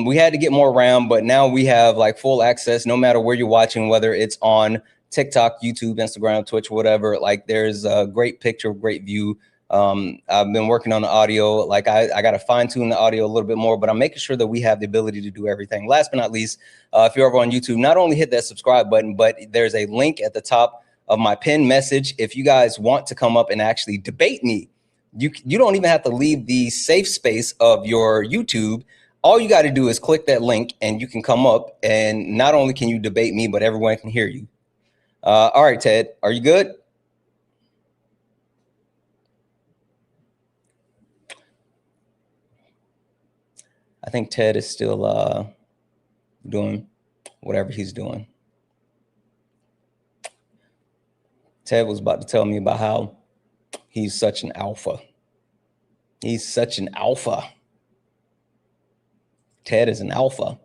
We had to get more RAM, but now we have like full access no matter where you're watching, whether it's on TikTok, YouTube, Instagram, Twitch, whatever. Like there's a great picture, great view. I've been working on the audio. Like I got to fine tune the audio a little bit more, but I'm making sure that we have the ability to do everything. Last but not least, if you're over on YouTube, not only hit that subscribe button, but there's a link at the top of my pinned message. If you guys want to come up and actually debate me, you don't even have to leave the safe space of your YouTube. All you got to do is click that link and you can come up, and not only can you debate me, but everyone can hear you. All right, Ted, are you good? I think Ted is still doing whatever he's doing. Ted was about to tell me about how he's such an alpha. He's such an alpha. Ted is an alpha.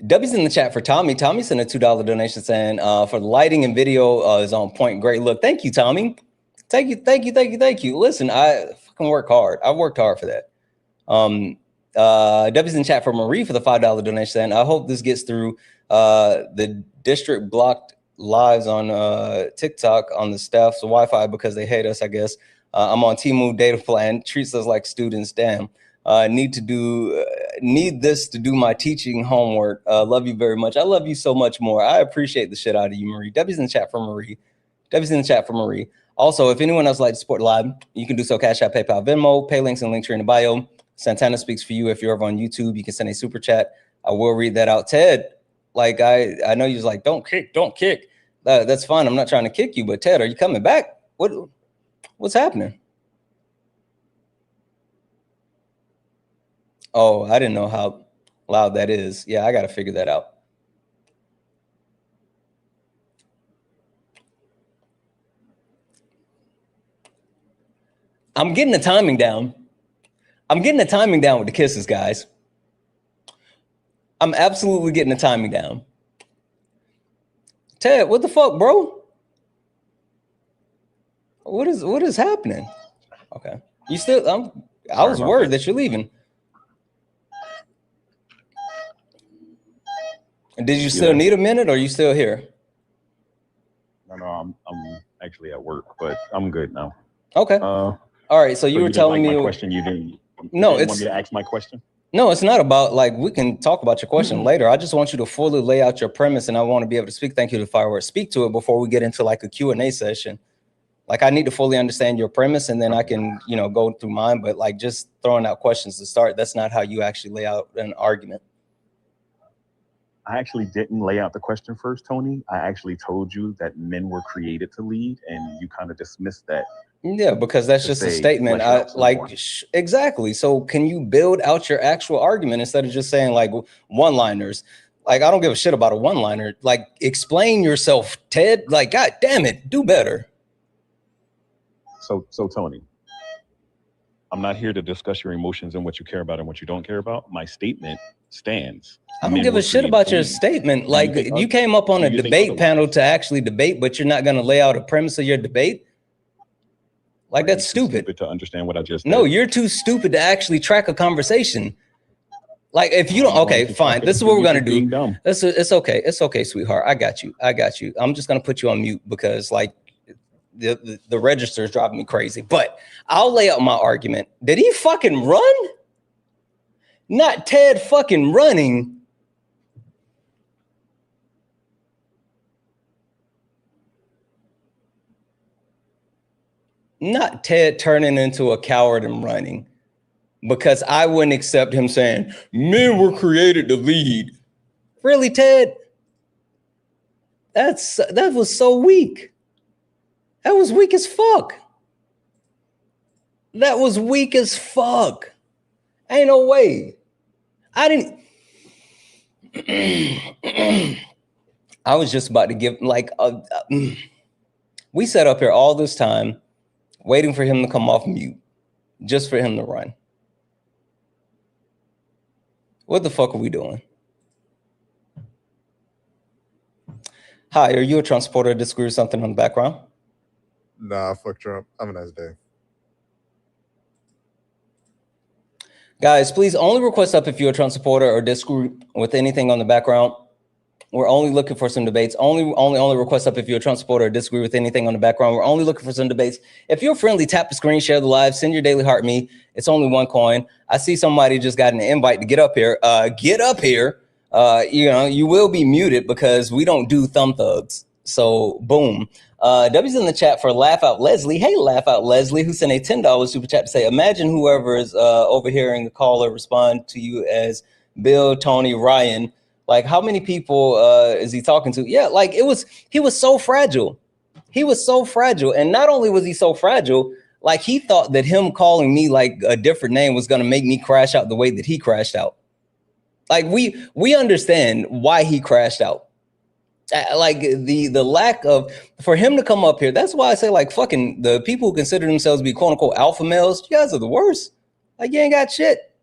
W's in the chat for Tommy. Tommy sent a $2 donation saying, for the lighting and video is on point. Great look. Thank you, Tommy. Thank you. Listen, I fucking work hard. I worked hard for that. W's in chat for Marie for the $5 donation saying, I hope this gets through. The district blocked lives on TikTok on the staff's Wi-Fi because they hate us, I guess. I'm on T-Move data plan, treats us like students. Damn. Need this to do my teaching homework. Love you very much. I love you so much more. I appreciate the shit out of you, Marie. W's in the chat for Marie. W's in the chat for Marie. Also, if anyone else would like to support live, you can do so. Cash App, PayPal, Venmo. Pay links and links are in the bio. Santana speaks for you. If you're over on YouTube, you can send a super chat. I will read that out. Ted, like I know you're like, don't kick. That's fine. I'm not trying to kick you, but Ted, are you coming back? What's happening? Oh, I didn't know how loud that is. Yeah, I got to figure that out. I'm getting the timing down. I'm getting the timing down with the kisses, guys. I'm absolutely getting the timing down. Ted, what the fuck, bro? What is happening? Okay. You still, I was worried that you're leaving. Did you still need a minute, or are you still here? No, I'm actually at work, but I'm good now. Okay. All right. So you were telling me my question. You didn't. No, want me to ask my question. No, it's not about, like, we can talk about your question later. I just want you to fully lay out your premise, and I want to be able to speak. Thank you to Fireworks. Speak to it before we get into like a Q&A session. Like, I need to fully understand your premise, and then I can, go through mine. But like, just throwing out questions to start, that's not how you actually lay out an argument. I actually didn't lay out the question first, Tony. I actually told you that men were created to lead, and you kind of dismissed that. Yeah, because that's just a statement. Exactly. So can you build out your actual argument instead of just saying like one-liners? Like, I don't give a shit about a one-liner. Like, explain yourself, Ted. Like, God damn it, do better. So Tony, I'm not here to discuss your emotions and what you care about and what you don't care about. My statement stands. I don't give a shit about your statement. Like, you came up on a debate panel to actually debate, but you're not going to lay out a premise of your debate. Like, that's stupid. To understand what I just No, said. you're too stupid to actually track a conversation. Like, if you don't, okay, fine. This is what we're gonna do. It's okay. It's okay, sweetheart. I got you. I'm just gonna put you on mute because like the register is driving me crazy. But I'll lay out my argument. Did he fucking run? Not Ted fucking running. Not Ted turning into a coward and running. Because I wouldn't accept him saying, men were created to lead. Really, Ted? That was so weak. That was weak as fuck. That was weak as fuck. Ain't no way. I didn't. I was just about to give, like, we sat up here all this time waiting for him to come off mute, just for him to run. What the fuck are we doing? Hi, are you a Trump supporter? Disagree with something on the background? Nah, fuck Trump. Have a nice day. Guys, please only request up if you're a Trump supporter or disagree with anything on the background. We're only looking for some debates. Only request up if you're a Trump supporter or disagree with anything on the background. We're only looking for some debates. If you're friendly, tap the screen, share the live, send your daily heart me. It's only one coin. I see somebody just got an invite to get up here. Get up here. You know, you will be muted because we don't do thumb thugs. So boom. W's in the chat for Laugh Out Leslie. Hey, Laugh Out Leslie, who sent a $10 super chat to say, imagine whoever is overhearing the caller respond to you as Bill, Tony, Ryan. Like, how many people is he talking to? Yeah, like he was so fragile. He was so fragile. And not only was he so fragile, like he thought that him calling me like a different name was going to make me crash out the way that he crashed out. Like we understand why he crashed out. Like the lack of, for him to come up here. That's why I say, like, fucking the people who consider themselves to be quote unquote alpha males, you guys are the worst. Like, you ain't got shit.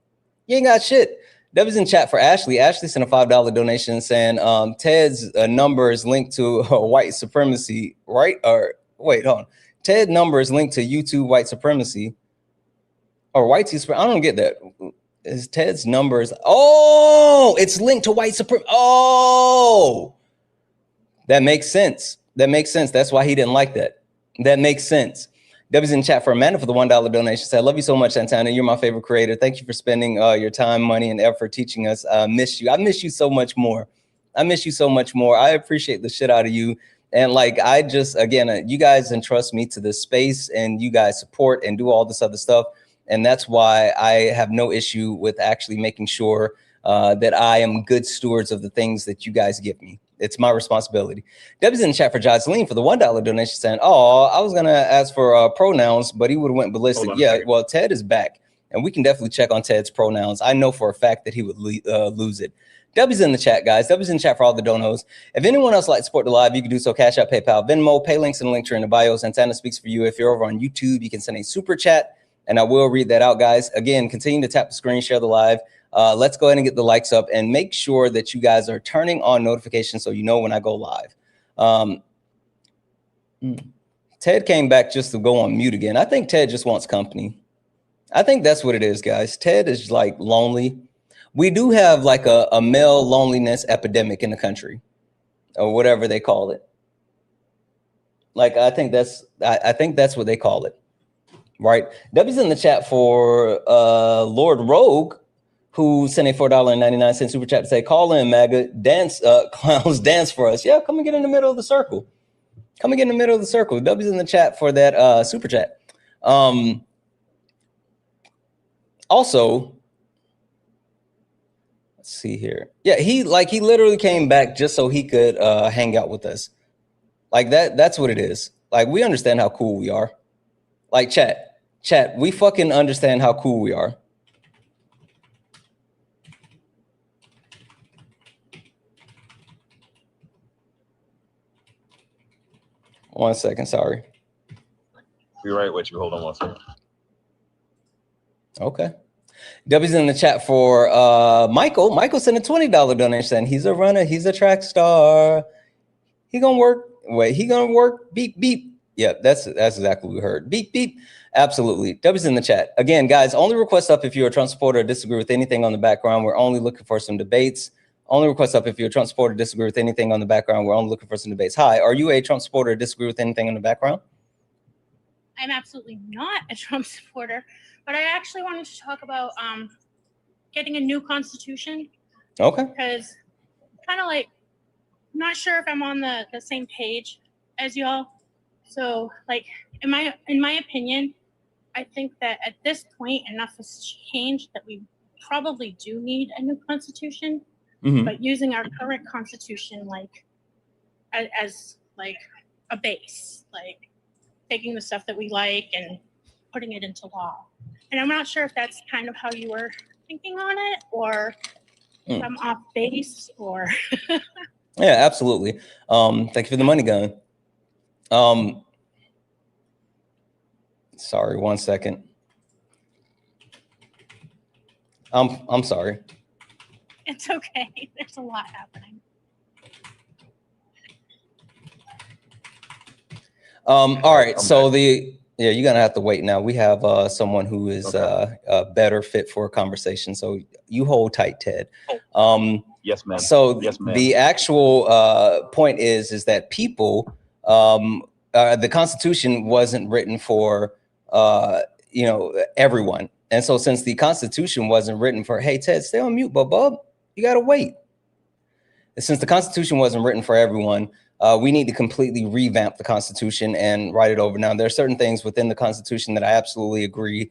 You ain't got shit. That was in chat for Ashley. Ashley sent a $5 donation saying Ted's number is linked to white supremacy, right? Or wait, hold on. Ted number is linked to YouTube white supremacy or white supremacy. I don't get that. Is Ted's numbers? Oh, it's linked to white supremacy. Oh, that makes sense. That makes sense. That's why he didn't like that. That makes sense. W's in chat for Amanda for the $1 donation. Said, I love you so much, Santana. You're my favorite creator. Thank you for spending your time, money, and effort teaching us. Miss you. I miss you so much more. I miss you so much more. I appreciate the shit out of you. And like, I just, again, you guys entrust me to this space and you guys support and do all this other stuff. And that's why I have no issue with actually making sure that I am good stewards of the things that you guys give me. It's my responsibility. Debbie's in the chat for Jocelyn for the $1 donation saying, oh, I was going to ask for pronouns, but he would have went ballistic. Yeah, well, Ted is back and we can definitely check on Ted's pronouns. I know for a fact that he would lose it. Debbie's in the chat, guys. Debbie's in the chat for all the donos. If anyone else would like to support the live, you can do so. Cash App, PayPal, Venmo, pay links and links are in the bio. Santana speaks for you. If you're over on YouTube, you can send a super chat and I will read that out, guys. Again, continue to tap the screen, share the live. Let's go ahead and get the likes up and make sure that you guys are turning on notifications so you know when I go live. Ted came back just to go on mute again. I think Ted just wants company. I think that's what it is, guys. Ted is like lonely. We do have like a male loneliness epidemic in the country or whatever they call it. Like, I think that's what they call it. Right. W's in the chat for Lord Rogue, who sent a $4.99 super chat to say, call in, MAGA, dance, clowns, dance for us. Yeah, come and get in the middle of the circle. Come and get in the middle of the circle. W's in the chat for that super chat. Also, let's see here. Yeah, he literally came back just so he could hang out with us. Like that's what it is. Like, we understand how cool we are. Like, chat, we fucking understand how cool we are. One second, sorry. Be right with you. Hold on one second. Okay. W's in the chat for Michael. Michael sent a $20 donation saying he's a runner, he's a track star. He gonna work. Wait, he gonna work. Beep, beep. Yeah, that's exactly what we heard. Beep, beep. Absolutely. W's in the chat. Again, guys, only request up if you're a Trump supporter or disagree with anything on the background. We're only looking for some debates. Only request up if you're a Trump supporter or disagree with anything on the background. We're only looking for some debates. Hi, are you a Trump supporter or disagree with anything in the background? I'm absolutely not a Trump supporter, but I actually wanted to talk about getting a new constitution. Okay. Because kind of like, not sure if I'm on the same page as y'all. So like, in my opinion, I think that at this point, enough has changed that we probably do need a new constitution. Mm-hmm. But using our current constitution like as like a base, like taking the stuff that we like and putting it into law. And I'm not sure if that's kind of how you were thinking on it, or if I'm off base, or Yeah, absolutely. Thank you for the money gun. Sorry, 1 second. I'm sorry. it's okay. There's a lot happening. All right, so you're gonna have to wait now. We have someone who is better fit for a conversation. So you hold tight, Ted. Yes, ma'am. So yes, ma'am. the actual point is that people, the Constitution wasn't written for everyone, and so since the Constitution wasn't written for, hey Ted, stay on mute, bub, you gotta wait. And since the Constitution wasn't written for everyone, we need to completely revamp the Constitution and write it over. Now, there are certain things within the Constitution that I absolutely agree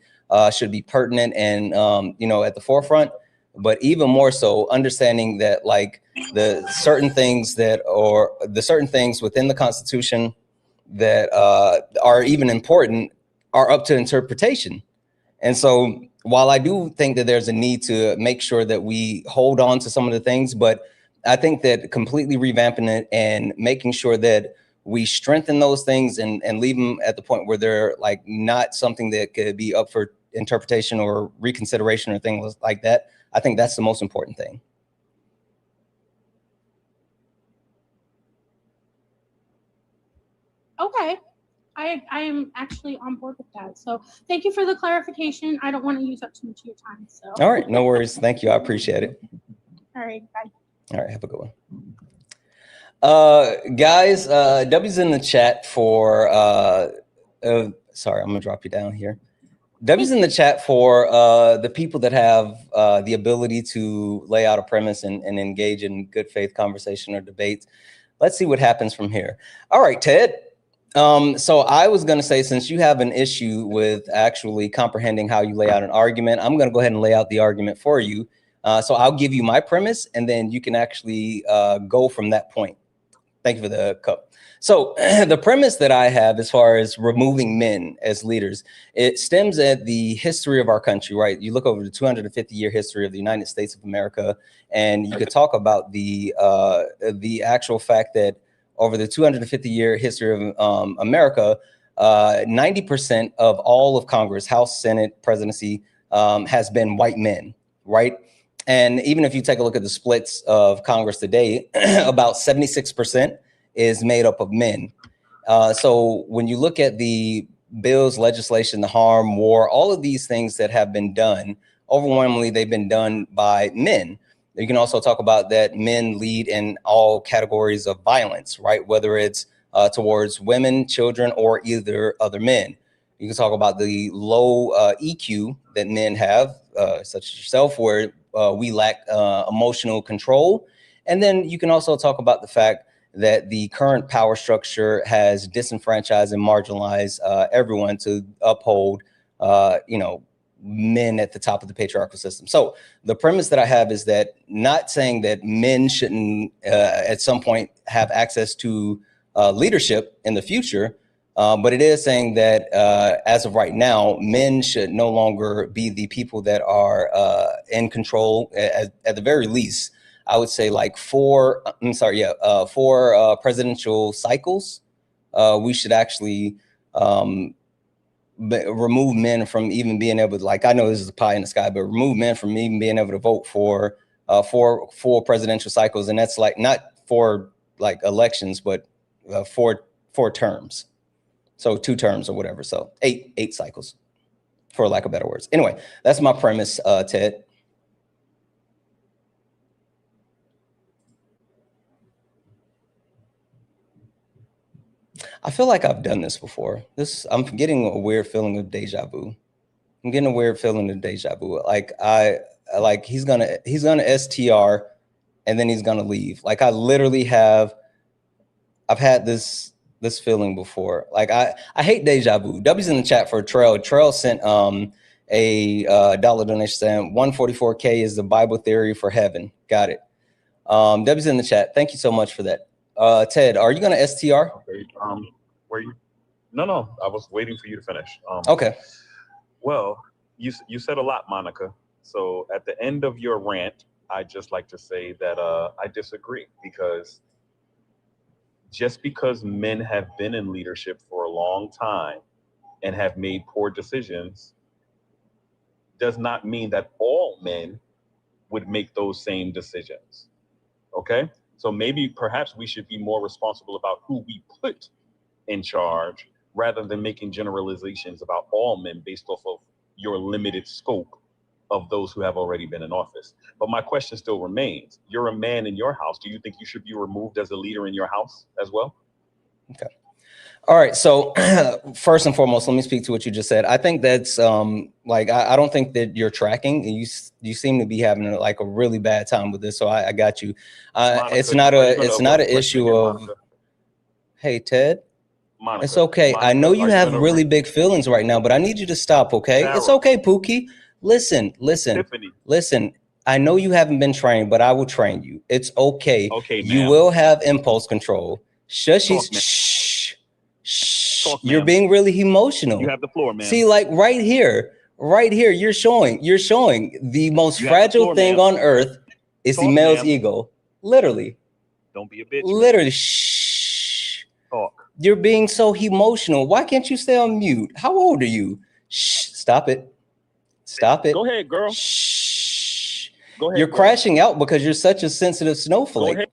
should be pertinent and at the forefront. But even more so, understanding that like the certain things within the Constitution that are even important are up to interpretation. And so while I do think that there's a need to make sure that we hold on to some of the things, but I think that completely revamping it and making sure that we strengthen those things and leave them at the point where they're like not something that could be up for interpretation or reconsideration or things like that. I think that's the most important thing. Okay. I am actually on board with that. So thank you for the clarification. I don't want to use up too much of your time. So. All right, no worries. Thank you. I appreciate it. All right, bye. All right, have a good one. Guys, W's in the chat for, sorry, I'm gonna drop you down here. W's in the chat for the people that have the ability to lay out a premise and engage in good faith conversation or debates. Let's see what happens from here. All right, Ted. So I was gonna say, since you have an issue with actually comprehending how you lay out an argument, I'm gonna go ahead and lay out the argument for you. So I'll give you my premise and then you can actually go from that point. Thank you for the cup. So the premise that I have as far as removing men as leaders, it stems at the history of our country, right? You look over the 250-year history of the United States of America, and you could talk about the actual fact that over the 250-year history of America, 90% of all of Congress, House, Senate, presidency has been white men, right? And even if you take a look at the splits of Congress today, about 76% is made up of men. So when you look at the bills, legislation, the harm, war, all of these things that have been done, overwhelmingly, they've been done by men. You can also talk about that men lead in all categories of violence, right? Whether it's towards women, children, or either other men. You can talk about the low EQ that men have, such as yourself, where we lack emotional control. And then you can also talk about the fact that the current power structure has disenfranchised and marginalized everyone to uphold, men at the top of the patriarchal system. So the premise that I have is that, not saying that men shouldn't at some point have access to leadership in the future, but it is saying that as of right now, men should no longer be the people that are in control. At the very least, I would say like four presidential cycles, we should actually remove men from even being able to, like, I know this is a pie in the sky, but remove men from even being able to vote for four presidential cycles. And that's like not for like elections, but for terms. So 2 terms or whatever. So 8 cycles, for lack of better words. Anyway, that's my premise, Ted. I feel like I've done this before. I'm getting a weird feeling of deja vu. I'm getting a weird feeling of deja vu. Like he's gonna STR and then he's gonna leave. Like I literally I've had this feeling before. Like I hate deja vu. W's in the chat for Trail. Trail sent a dollar donation saying 144K is the Bible theory for heaven. Got it. W's in the chat. Thank you so much for that. Ted, are you gonna STR? Okay. Were you? No. I was waiting for you to finish. Okay. Well, you said a lot, Monica. So at the end of your rant, I'd just like to say that I disagree, because just because men have been in leadership for a long time and have made poor decisions does not mean that all men would make those same decisions. Okay? So perhaps we should be more responsible about who we put in charge rather than making generalizations about all men based off of your limited scope of those who have already been in office. But my question still remains. You're a man in your house. Do you think you should be removed as a leader in your house as well? Okay. All right. So first and foremost, let me speak to what you just said. I think that's like, I don't think that you're tracking. You seem to be having like a really bad time with this. So I got you. Monica, it's not an issue of, Monica? Hey, Ted. Monica, It's okay. Monica, I know you have gonna really big feelings right now, but I need you to stop, okay? Sarah. It's okay, Pookie. Listen. Tiffany. Listen. I know you haven't been trained, but I will train you. It's okay. Okay, you ma'am. will have impulse control. Shh. Talk, You're ma'am. being really emotional. You have the floor, ma'am. See, like right here, you're showing the most fragile thing on earth is the male's ego. Literally. Don't be a bitch. Literally. Shh. Talk. You're being so emotional. Why can't you stay on mute? How old are you? Shh. Stop it. Go ahead, girl. Shh. Go ahead. You're girl. crashing out because you're such a sensitive snowflake. Go ahead.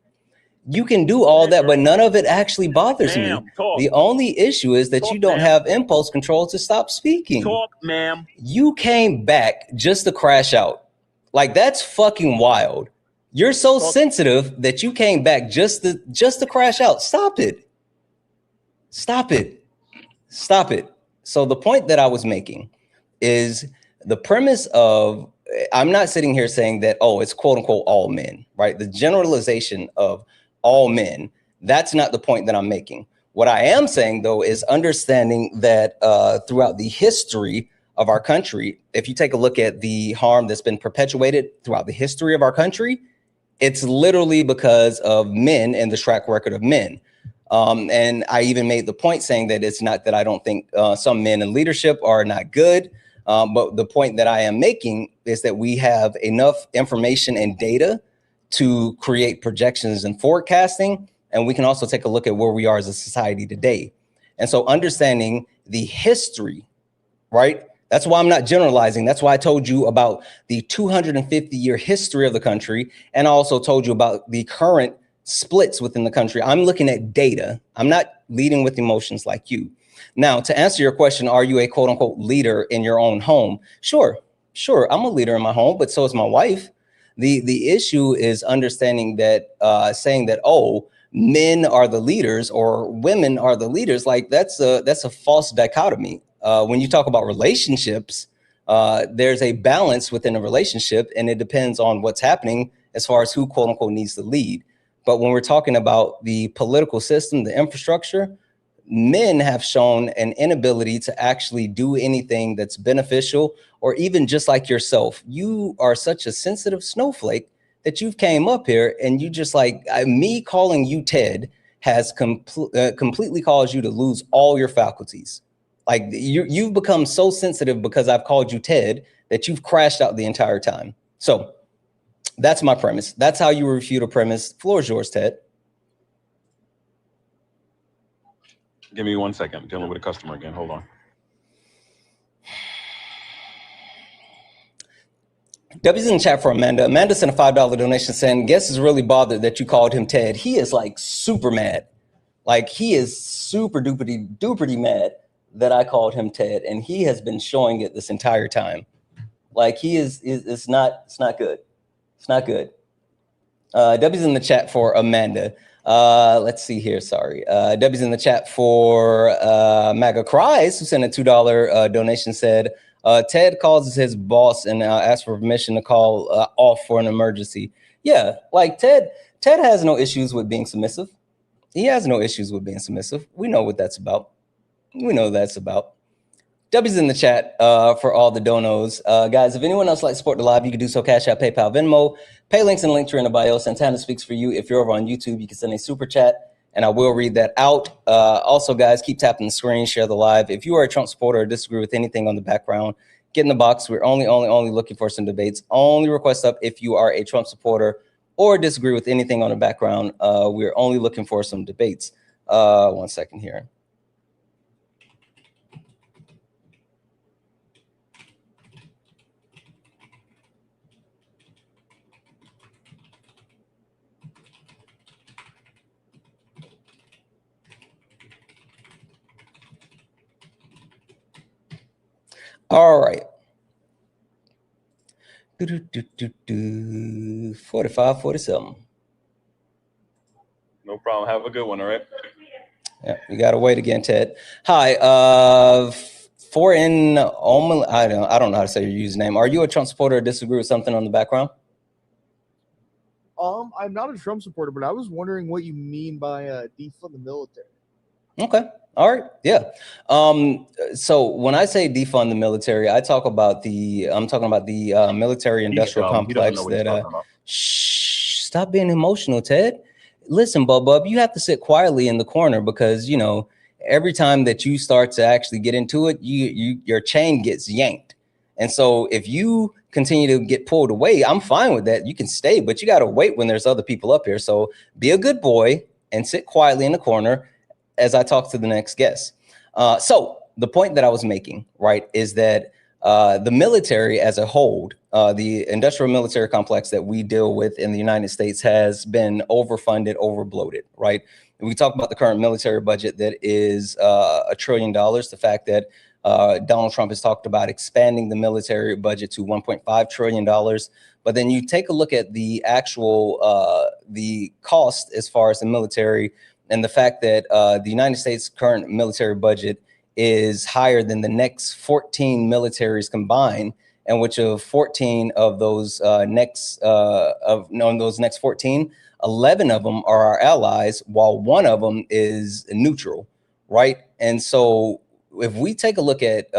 You can do all that, girl. but none of it actually bothers me. Talk. The only issue is that Talk, you don't ma'am. have impulse control to stop speaking. Talk, ma'am. You came back just to crash out. Like, that's fucking wild. You're so sensitive that you came back just to crash out. Stop it. Stop it. Stop it. So the point that I was making is the premise of, I'm not sitting here saying that, oh, it's quote unquote all men, right? The generalization of all men, that's not the point that I'm making. What I am saying, though, is understanding that throughout the history of our country, if you take a look at the harm that's been perpetuated throughout the history of our country, it's literally because of men and the track record of men. And I even made the point saying that it's not that I don't think some men in leadership are not good. But the point that I am making is that we have enough information and data to create projections and forecasting. And we can also take a look at where we are as a society today. And so understanding the history, right? That's why I'm not generalizing. That's why I told you about the 250-year history of the country. And I also told you about the current splits within the country. I'm looking at data. I'm not leading with emotions like you. Now, to answer your question, are you a quote unquote leader in your own home? Sure. I'm a leader in my home, but so is my wife. The issue is understanding that, saying that, oh, men are the leaders or women are the leaders. Like that's a false dichotomy. When you talk about relationships, there's a balance within a relationship, and it depends on what's happening as far as who quote unquote needs to lead. But when we're talking about the political system, the infrastructure, men have shown an inability to actually do anything that's beneficial, or even just like yourself. You are such a sensitive snowflake that you've came up here and you just like, me calling you Ted has completely caused you to lose all your faculties. Like you've become so sensitive because I've called you Ted that you've crashed out the entire time. So that's my premise. That's how you refute a premise. Floor is yours, Ted. Give me 1 second. I'm dealing with a customer again. Hold on. W's in the chat for Amanda. Amanda sent a $5 donation saying, guess is really bothered that you called him Ted. He is like super mad. Like, he is super duperty mad that I called him Ted, and he has been showing it this entire time. Like, he is it's not good. It's not good. W's in the chat for Amanda. Let's see here. Sorry. W's in the chat for MAGA Cries, who sent a $2 donation, said, Ted calls his boss and asks for permission to call off for an emergency. Yeah, like Ted has no issues with being submissive. He has no issues with being submissive. We know what that's about. We know what that's about. W's in the chat for all the donos. Guys, if anyone else likes to support the live, you can do so. Cash App, PayPal, Venmo. Pay links and links are in the bio. Santana speaks for you. If you're over on YouTube, you can send a super chat, and I will read that out. Also, guys, keep tapping the screen, share the live. If you are a Trump supporter or disagree with anything on the background, get in the box. We're only looking for some debates. Only request up if you are a Trump supporter or disagree with anything on the background. We're only looking for some debates. 1 second here. All right. 45, 47. No problem. Have a good one, all right? Yeah, you gotta wait again, Ted. Hi, I don't know how to say your username. Are you a Trump supporter or disagree with something on the background? I'm not a Trump supporter, but I was wondering what you mean by defund the military. Okay. All right. Yeah. So when I say defund the military, I'm talking about the military industrial complex that shh, stop being emotional, Ted. Listen, Bub, you have to sit quietly in the corner because, you know, every time that you start to actually get into it, your chain gets yanked. And so if you continue to get pulled away, I'm fine with that. You can stay, but you got to wait when there's other people up here. So be a good boy and sit quietly in the corner as I talk to the next guest. So the point that I was making, right, is that the military as a whole, the industrial military complex that we deal with in the United States has been overfunded, overbloated, right? And we talk about the current military budget that is $1 trillion. The fact that Donald Trump has talked about expanding the military budget to $1.5 trillion. But then you take a look at the actual the cost as far as the military, and the fact that the United States' current military budget is higher than the next 14 militaries combined, and which of 14 of those next 14, 11 of them are our allies, while one of them is neutral, right? And so if we take a look at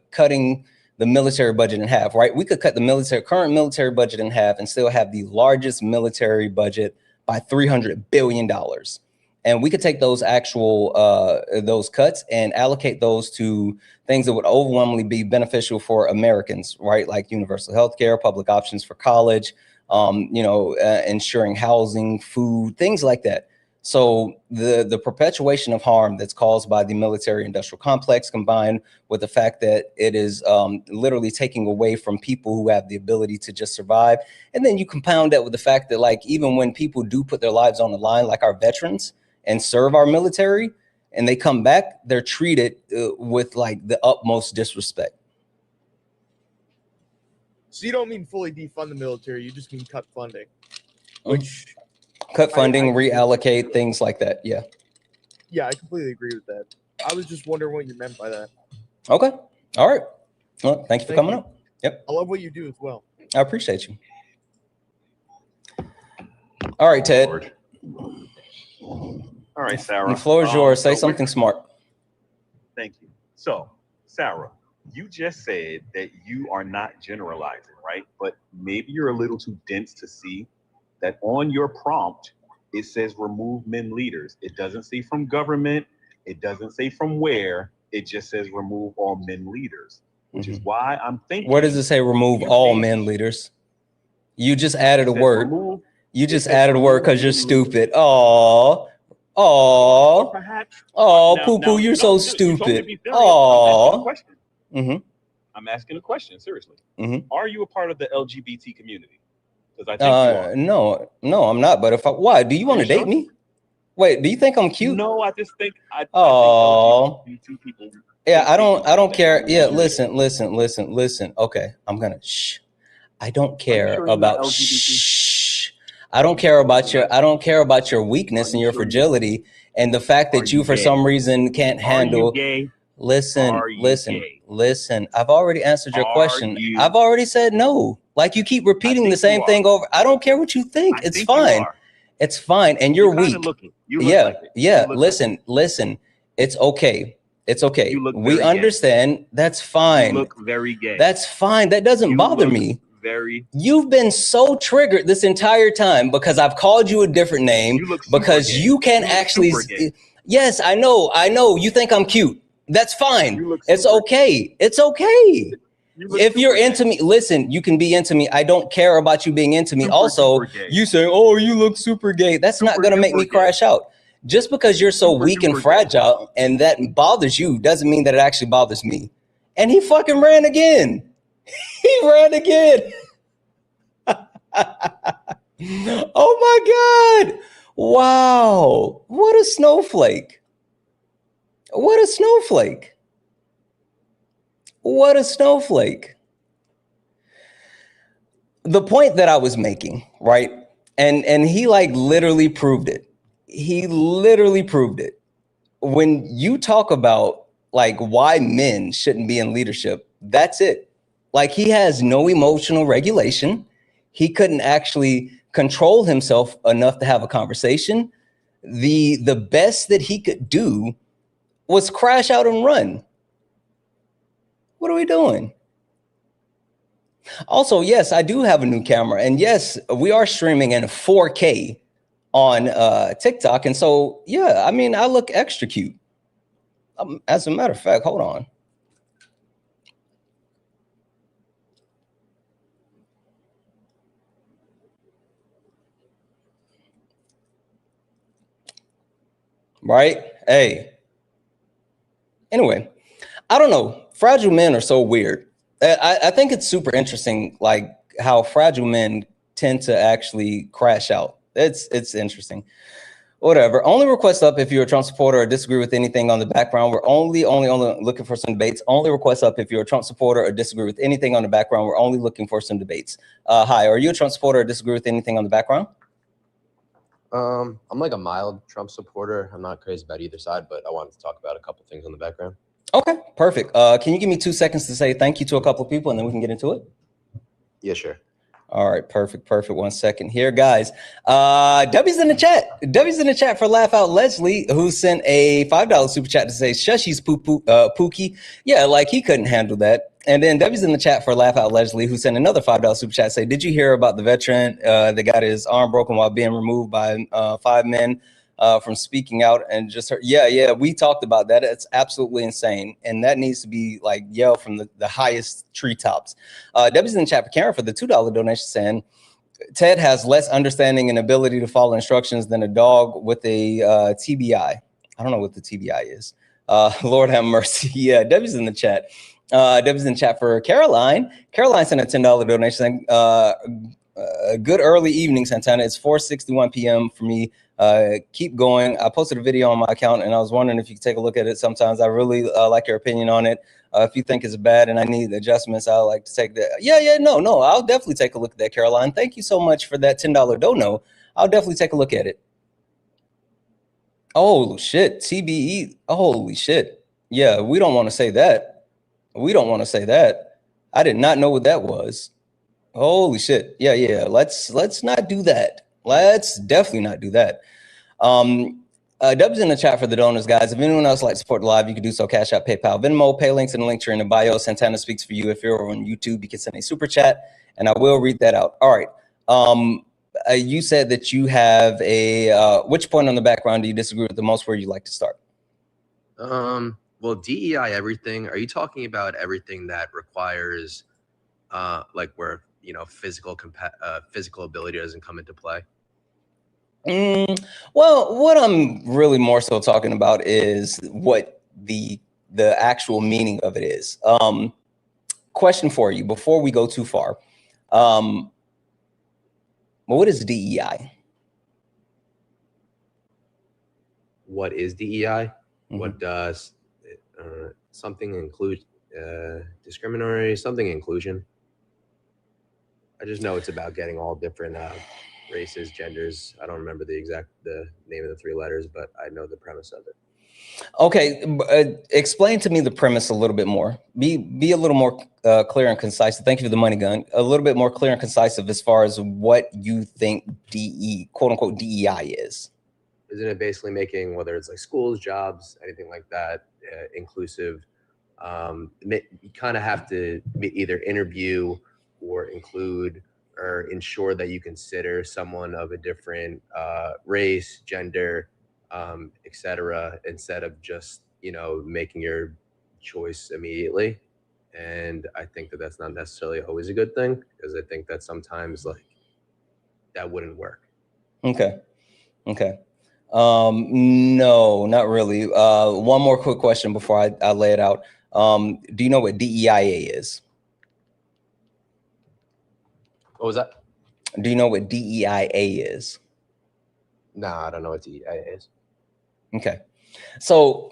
cutting the military budget in half, right, we could cut the current military budget in half and still have the largest military budget by $300 billion. And we could take those actual those cuts and allocate those to things that would overwhelmingly be beneficial for Americans, right? Like universal health care, public options for college, ensuring housing, food, things like that. So the perpetuation of harm that's caused by the military industrial complex, combined with the fact that it is literally taking away from people who have the ability to just survive. And then you compound that with the fact that, like, even when people do put their lives on the line, like our veterans, and serve our military, and they come back, they're treated with like the utmost disrespect. So you don't mean fully defund the military, you just mean cut funding, which cut funding, reallocate, things like that. Yeah. Yeah, I completely agree with that. I was just wondering what you meant by that. Okay. All right. Well, thank you for coming up. Yep. I love what you do as well. I appreciate you. All right, Ted. All right, Sarah. The floor is yours. Say something smart. Thank you. So, Sarah, you just said that you are not generalizing, right? But maybe you're a little too dense to see that on your prompt, it says remove men leaders. It doesn't say from government. It doesn't say from where. It just says remove all men leaders, which is why I'm thinking. Where does it say remove all men leaders? You just added a word. You just added a word because you're stupid. Oh. Oh, poo-poo, you're so stupid. Oh, I'm asking a question, seriously. Are you a part of the LGBT community? Because I think you are. No, I'm not. But why? Do you want to date me? Wait, do you think I'm cute? No, I just think I Oh. think LGBT people. Yeah, I don't care. Yeah, listen. Okay, I'm gonna shh. I don't care sure you're not about LGBT? shh. I don't care about your weakness and your fragility and the fact that you for some reason can't handle. Are you gay? Listen. I've already answered your question. I've already said no. Like you keep repeating the same thing over. I don't care what you think. It's fine. It's fine. And you're weak. Yeah. Listen. It's okay. It's okay. We understand. That's fine. You look very gay. That's fine. That doesn't bother me. You've been so triggered this entire time because I've called you a different name because you can't actually. Yes, I know. You think I'm cute. That's fine. It's okay. It's okay. If you're into me, listen, you can be into me. I don't care about you being into me. Also, you say, oh, you look super gay. That's not going to make me crash out. Just because you're so weak and fragile and that bothers you doesn't mean that it actually bothers me. And he fucking ran again. He ran again. Oh my God. Wow. What a snowflake. What a snowflake. What a snowflake. The point that I was making, right? And he like literally proved it. He literally proved it. When you talk about like why men shouldn't be in leadership, that's it. Like he has no emotional regulation. He couldn't actually control himself enough to have a conversation. The best that he could do was crash out and run. What are we doing? Also, yes, I do have a new camera. And yes, we are streaming in 4K on TikTok. And so, yeah, I mean, I look extra cute. As a matter of fact, hold on. Right? Hey. Anyway, I don't know. Fragile men are so weird. I think it's super interesting, like how fragile men tend to actually crash out. It's interesting. Whatever. Only request up if you're a Trump supporter or disagree with anything on the background. We're only looking for some debates. Only request up if you're a Trump supporter or disagree with anything on the background. We're only looking for some debates. Hi, are you a Trump supporter or disagree with anything on the background? I'm like a mild Trump supporter. I'm not crazy about either side, but I wanted to talk about a couple things on the background. Okay, perfect. Can you give me 2 seconds to say thank you to a couple of people and then we can get into it? Yeah, sure. All right, perfect. 1 second here, guys. W's in the chat. W's in the chat for Laugh Out Leslie, who sent a $5 super chat to say shushy's pookie. Yeah, like he couldn't handle that. And then W's in the chat for Laugh Out Leslie, who sent another $5 super chat to say, did you hear about the veteran that got his arm broken while being removed by 5 men from speaking out and just heard? Yeah, we talked about that. It's absolutely insane. And that needs to be like yelled from the highest treetops. W's in the chat for Karen for the $2 donation saying, Ted has less understanding and ability to follow instructions than a dog with a TBI. I don't know what the TBI is. Lord have mercy. Yeah, W's in the chat. W's in the chat for Caroline. Caroline sent a $10 donation saying, good early evening, Santana. It's 4:61 p.m. for me. Keep going. I posted a video on my account and I was wondering if you could take a look at it. Sometimes I really like your opinion on it. If you think it's bad and I need adjustments, I'd like to take that. Yeah, no, I'll definitely take a look at that, Caroline. Thank you so much for that $10 dono. I'll definitely take a look at it. Oh, shit. TBE. Holy shit. Yeah, we don't want to say that. We don't want to say that. I did not know what that was. Holy shit. Yeah. Let's not do that. Let's definitely not do that. Dub's in the chat for the donors, guys. If anyone else would like to support the live, you can do so. Cash App, PayPal, Venmo, pay links in the link tree in the bio. Santana speaks for you. If you're on YouTube, you can send a super chat and I will read that out. All right. You said that you have a, which point on the background do you disagree with the most? Where you like to start? Well, DEI everything. Are you talking about everything that requires, like where, you know, physical ability doesn't come into play? Well, what I'm really more so talking about is what the actual meaning of it is. Question for you before we go too far. What is DEI? what is DEI? Mm-hmm. What does something include discriminatory, something inclusion? I just know it's about getting all different races, genders. I don't remember the name of the 3 letters, but I know the premise of it. Okay, explain to me the premise a little bit more. Be a little more clear and concise. Thank you for the money gun. A little bit more clear and concise as far as what you think quote unquote DEI is. Isn't it basically making, whether it's like schools, jobs, anything like that, inclusive? You kind of have to either interview or include or ensure that you consider someone of a different race, gender, etc., instead of just, you know, making your choice immediately. And I think that that's not necessarily always a good thing, because I think that sometimes like that wouldn't work. Okay. No, not really. One more quick question before I lay it out. Do you know what DEIA is? What was that? Do you know what DEIA is? No, I don't know what DEIA is. Okay. So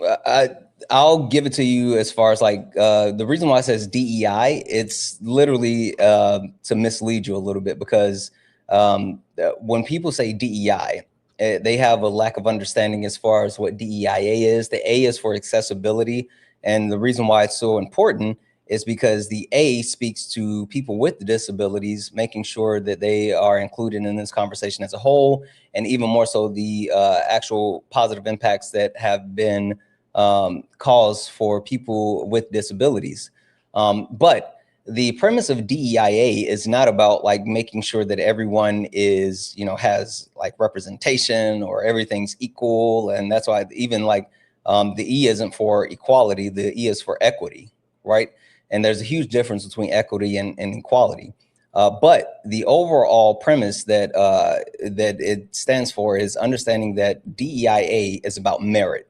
I'll give it to you as far as like the reason why it says DEI, it's literally to mislead you a little bit, because when people say DEI, they have a lack of understanding as far as what DEIA is. The A is for accessibility. And the reason why it's so important is because the A speaks to people with disabilities, making sure that they are included in this conversation as a whole, and even more so the actual positive impacts that have been caused for people with disabilities. But the premise of DEIA is not about like making sure that everyone is, you know, has like representation or everything's equal. And that's why even like the E isn't for equality, the E is for equity, right? And there's a huge difference between equity and equality. But the overall premise that that it stands for is understanding that DEIA is about merit.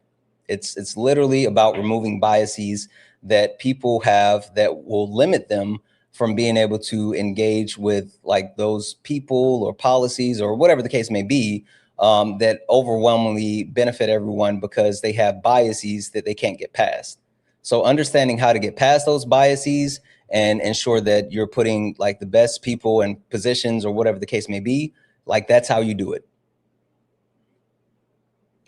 It's literally about removing biases that people have that will limit them from being able to engage with like those people or policies or whatever the case may be, that overwhelmingly benefit everyone because they have biases that they can't get past. So understanding how to get past those biases and ensure that you're putting like the best people in positions or whatever the case may be, like that's how you do it.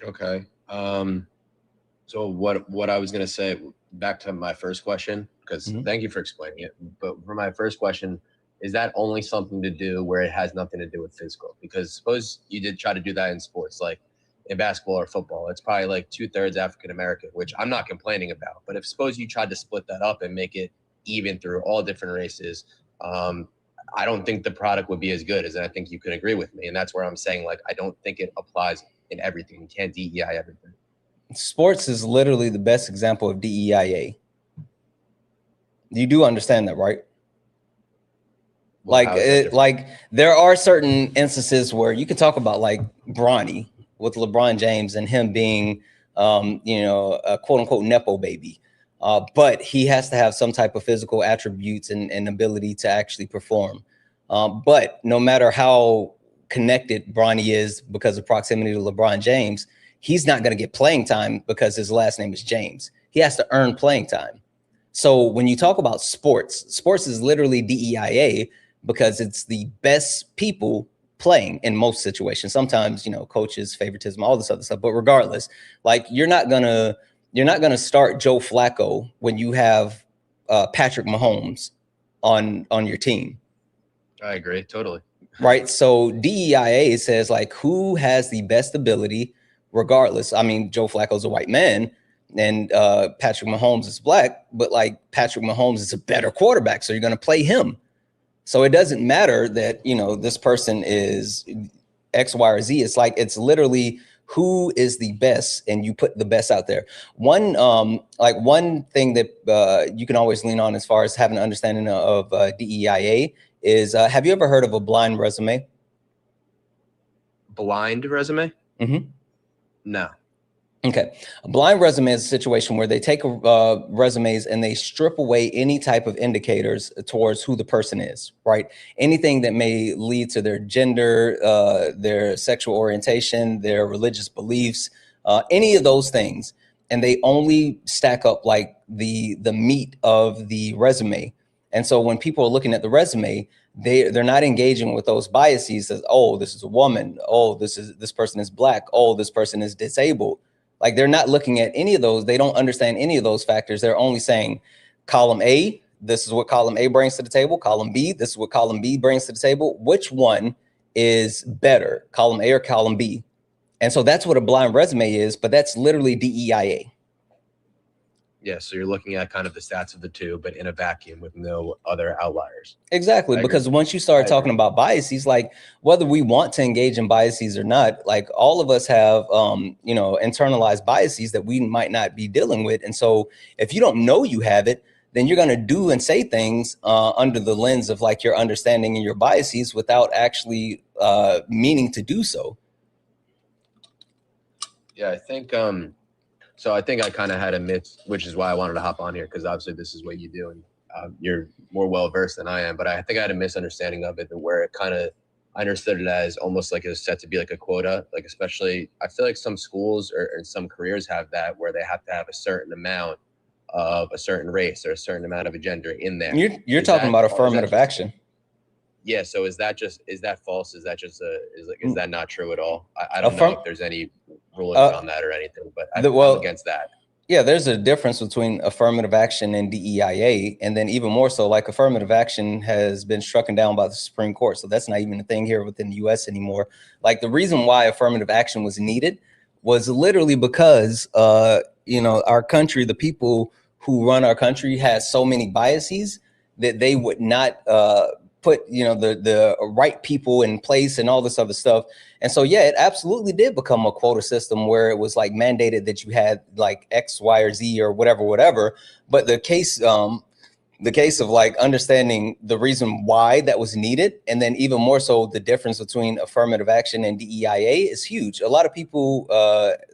Okay. So what I was going to say, back to my first question, because thank you for explaining it. But for my first question, is that only something to do where it has nothing to do with physical? Because suppose you did try to do that in sports, like in basketball or football, it's probably like 2/3 African-American, which I'm not complaining about. But if suppose you tried to split that up and make it even through all different races, I don't think the product would be as good as I think you could agree with me. And that's where I'm saying, like, I don't think it applies in everything. You can't DEI everything. Sports is literally the best example of DEIA. You do understand that, right? Well, like there are certain instances where you could talk about like Bronny with LeBron James and him being, you know, a quote unquote Nepo baby. But he has to have some type of physical attributes and ability to actually perform. But no matter how connected Bronny is because of proximity to LeBron James, he's not going to get playing time because his last name is James. He has to earn playing time. So when you talk about sports is literally DEIA because it's the best people playing in most situations. Sometimes, you know, coaches, favoritism, all this other stuff. But regardless, like you're not gonna start Joe Flacco when you have Patrick Mahomes on your team. I agree, totally. Right. So DEIA says like who has the best ability, regardless. I mean, Joe Flacco's a white man and Patrick Mahomes is black, but like Patrick Mahomes is a better quarterback, so you're going to play him. So it doesn't matter that, you know, this person is X, Y, or Z. It's like it's literally who is the best, and you put the best out there. One thing that you can always lean on as far as having an understanding of DEIA is have you ever heard of a blind resume? Blind resume? Mm-hmm. No. Okay. A blind resume is a situation where they take resumes and they strip away any type of indicators towards who the person is, right? Anything that may lead to their gender, their sexual orientation, their religious beliefs, any of those things, and they only stack up like the meat of the resume. And so when people are looking at the resume, they're not engaging with those biases as, oh, this is a woman, oh, this person is black, oh, this person is disabled. Like, they're not looking at any of those. They don't understand any of those factors. They're only saying column A, this is what column A brings to the table. Column B, this is what column B brings to the table. Which one is better, column A or column B? And so that's what a blind resume is, but that's literally DEIA. Yeah, so you're looking at kind of the stats of the two, but in a vacuum with no other outliers. Exactly, because once you start talking about biases, like whether we want to engage in biases or not, like all of us have, you know, internalized biases that we might not be dealing with. And so if you don't know you have it, then you're going to do and say things under the lens of like your understanding and your biases without actually meaning to do so. Yeah, I think so I think I kind of had a myth, which is why I wanted to hop on here, because obviously this is what you do, and you're more well-versed than I am, but I think I had a misunderstanding of it, where it kind of, I understood it as almost like it was set to be like a quota, like especially, I feel like some schools or some careers have that, where they have to have a certain amount of a certain race or a certain amount of a gender in there. You're talking about affirmative action. Yeah, so is that false? Is that just is that not true at all? I don't know if there's any rulings on that or anything, but I'm against that. Yeah, there's a difference between affirmative action and DEIA, and then even more so, like affirmative action has been struck down by the Supreme Court, so that's not even a thing here within the U.S. anymore. Like, the reason why affirmative action was needed was literally because you know, our country, the people who run our country, has so many biases that they would not put, you know, the right people in place and all this other stuff. And so, yeah, it absolutely did become a quota system where it was like mandated that you had like X, Y, or Z or whatever. But the case of like understanding the reason why that was needed, and then even more so the difference between affirmative action and DEIA is huge. A lot of people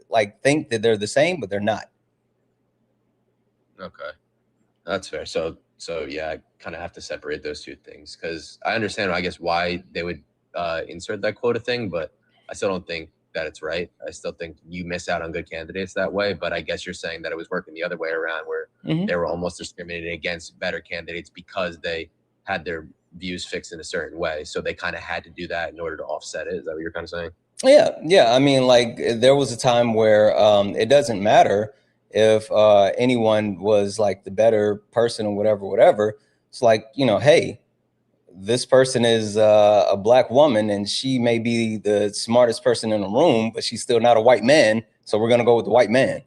like think that they're the same, but they're not. Okay, that's fair. So yeah, I kind of have to separate those two things, because I understand, I guess, why they would insert that quota thing, but I still don't think that it's right. I still think you miss out on good candidates that way. But I guess you're saying that it was working the other way around, where they were almost discriminating against better candidates because they had their views fixed in a certain way. So they kind of had to do that in order to offset it. Is that what you're kind of saying? Yeah. I mean, like, there was a time where it doesn't matter if anyone was like the better person or whatever. It's like, you know, hey, this person is a black woman and she may be the smartest person in the room, but she's still not a white man. So we're going to go with the white man.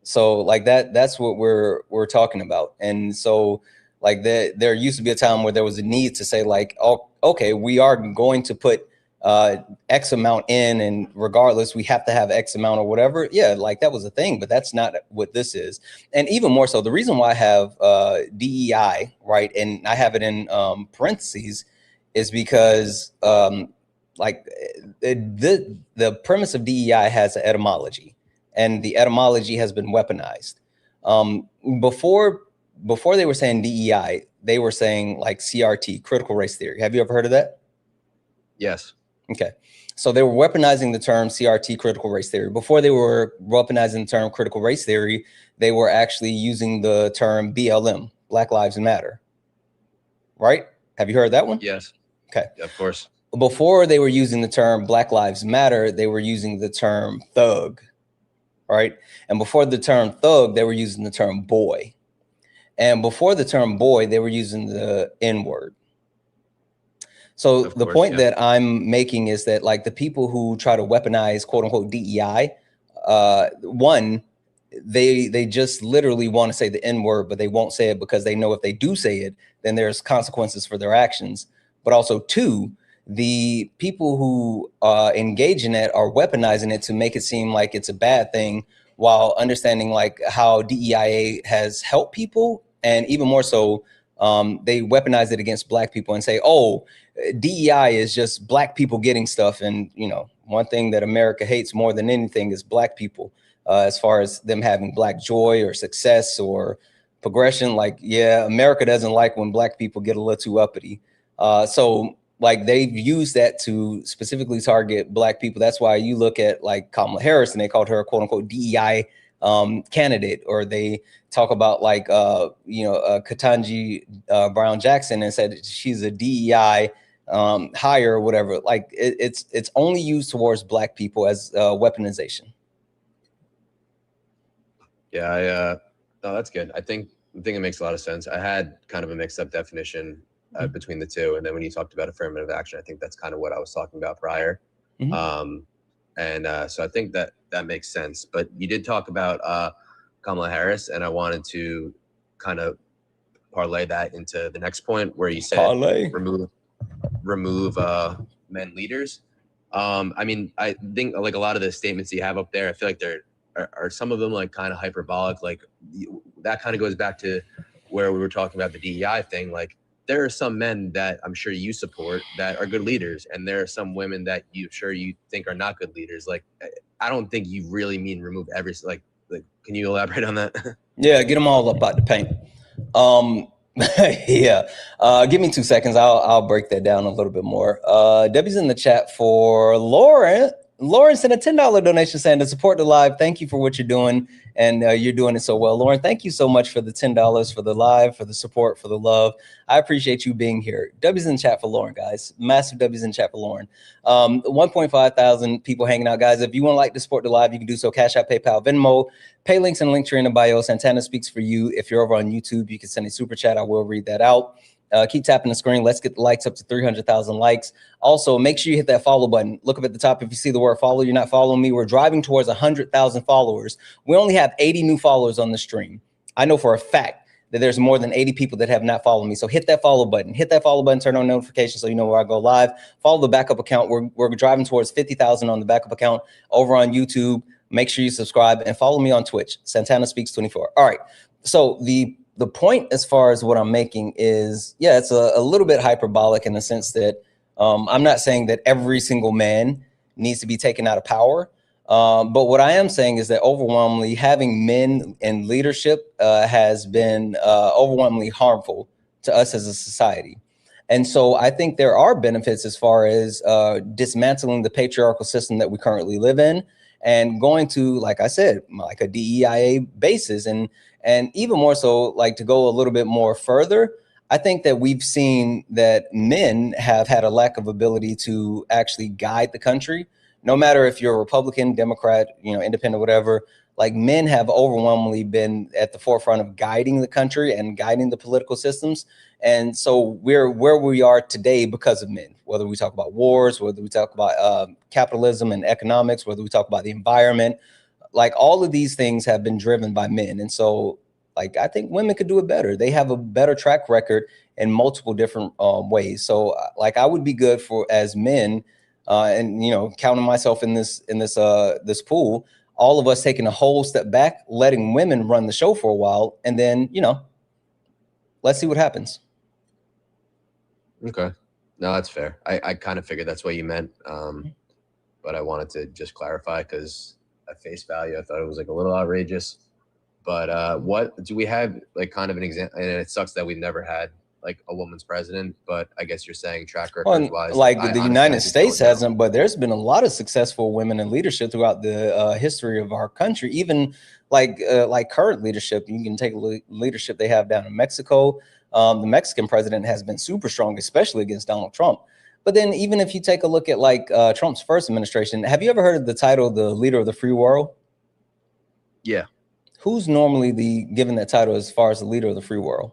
So like that's what we're talking about. And so like there used to be a time where there was a need to say like, oh, okay, we are going to put X amount in, and regardless, we have to have X amount or whatever. Yeah, like that was a thing, but that's not what this is. And even more so, the reason why I have DEI, right, and I have it in parentheses, is because like the premise of DEI has an etymology, and the etymology has been weaponized. Before they were saying DEI, they were saying like CRT, critical race theory. Have you ever heard of that? Yes. Okay, so they were weaponizing the term CRT, critical race theory. Before they were weaponizing the term critical race theory, they were actually using the term BLM, Black Lives Matter. Right? Have you heard that one? Yes. Okay. Of course. Before they were using the term Black Lives Matter, they were using the term thug. Right? And before the term thug, they were using the term boy. And before the term boy, they were using the N-word. So the point that I'm making is that like the people who try to weaponize quote unquote DEI, one, they just literally want to say the N-word, but they won't say it because they know if they do say it, then there's consequences for their actions. But also two, the people who engage in it are weaponizing it to make it seem like it's a bad thing, while understanding like how DEIA has helped people, and even more so, they weaponize it against black people and say, oh, DEI is just black people getting stuff. And, you know, one thing that America hates more than anything is black people, as far as them having black joy or success or progression. Like, yeah, America doesn't like when black people get a little too uppity. So like they've used that to specifically target Black people. That's why you look at like Kamala Harris and they called her a quote unquote DEI candidate, or they talk about like Ketanji Brown Jackson and said she's a DEI hire or whatever. Like it's only used towards Black people as weaponization. Yeah, no, that's good. I think it makes a lot of sense. I had kind of a mixed up definition between the two, and then when you talked about affirmative action, I think that's kind of what I was talking about prior. So I think that makes sense. But you did talk about Kamala Harris, and I wanted to kind of parlay that into the next point where you said remove men leaders. I mean, I think like a lot of the statements you have up there, I feel like are some of them like kind of hyperbolic. Like that kind of goes back to where we were talking about the DEI thing. Like there are some men that I'm sure you support that are good leaders, and there are some women that you think are not good leaders. Like I don't think you really mean remove every like. Can you elaborate on that? Yeah, get them all up out the paint. Yeah, give me 2 seconds. I'll break that down a little bit more. Debbie's in the chat for Lauren. Lauren sent a $10 donation saying to support the live. Thank you for what you're doing, and you're doing it so well. Lauren, thank you so much for the $10 for the live, for the support, for the love. I appreciate you being here. W's in the chat for Lauren, guys. Massive W's in the chat for Lauren. 1.5 thousand people hanging out, guys. If you want to support the live, you can do so. Cash App, PayPal, Venmo. Pay links and link tree in the bio. Santana speaks for you. If you're over on YouTube, you can send a super chat. I will read that out. Keep tapping the screen. Let's get the likes up to 300,000 likes. Also, make sure you hit that follow button. Look up at the top. If you see the word follow, you're not following me. We're driving towards 100,000 followers. We only have 80 new followers on the stream. I know for a fact that there's more than 80 people that have not followed me. So hit that follow button. Hit that follow button. Turn on notifications so you know where I go live. Follow the backup account. We're driving towards 50,000 on the backup account over on YouTube. Make sure you subscribe and follow me on Twitch. Santana Speaks 24. All right. So the point as far as what I'm making is, yeah, it's a little bit hyperbolic in the sense that I'm not saying that every single man needs to be taken out of power. But what I am saying is that overwhelmingly having men in leadership has been overwhelmingly harmful to us as a society. And so I think there are benefits as far as dismantling the patriarchal system that we currently live in and going to, like I said, like a DEIA basis. And even more so, like to go a little bit more further, I think that we've seen that men have had a lack of ability to actually guide the country. No matter if you're a Republican, Democrat, independent, whatever, like men have overwhelmingly been at the forefront of guiding the country and guiding the political systems. And so we're where we are today because of men, whether we talk about wars, whether we talk about capitalism and economics, whether we talk about the environment, like all of these things have been driven by men. And so like, I think women could do it better. They have a better track record in multiple different ways. So like I would be good for as men and, counting myself in this pool, all of us taking a whole step back, letting women run the show for a while. And then, let's see what happens. Okay. No, that's fair. I kind of figured that's what you meant. But I wanted to just clarify because at face value, I thought it was like a little outrageous. But what do we have like kind of an example? And it sucks that we've never had like a woman's president, but I guess you're saying track record wise, like the United States hasn't, but there's been a lot of successful women in leadership throughout the history of our country. Even like current leadership, you can take leadership they have down in Mexico. The Mexican president has been super strong, especially against Donald Trump. But then even if you take a look at like Trump's first administration, have you ever heard of the title, the leader of the free world? Yeah. Who's normally given that title as far as the leader of the free world?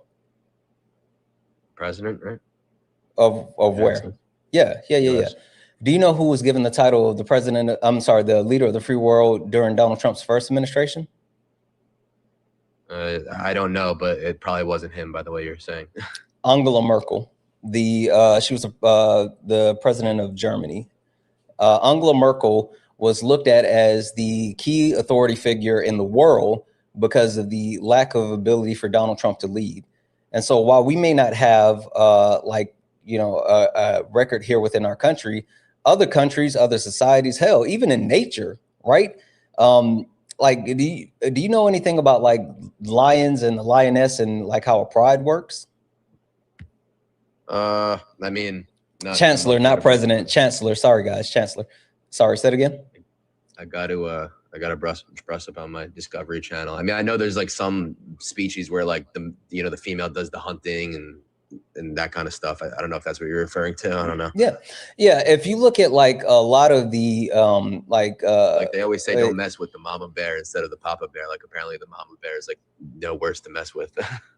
President, right? Of where? Yeah. Do you know who was given the title of the president? I'm sorry, the leader of the free world during Donald Trump's first administration? I don't know, but it probably wasn't him by the way you're saying. Angela Merkel. She was the president of Germany. Angela Merkel was looked at as the key authority figure in the world because of the lack of ability for Donald Trump to lead. And so while we may not have a record here within our country, other countries, other societies, hell, even in nature, right? Like, do you know anything about like lions and the lioness and like how a pride works? I mean, Chancellor, not president. Chancellor. Sorry, guys. Chancellor. Sorry. Say it again. I got to brush up on my Discovery Channel. I mean, I know there's like some species where like the female does the hunting and that kind of stuff. I don't know if that's what you're referring to. I don't know. Yeah. If you look at like a lot of the like they always say, don't mess with the mama bear instead of the papa bear. Like apparently the mama bear is like no worse to mess with.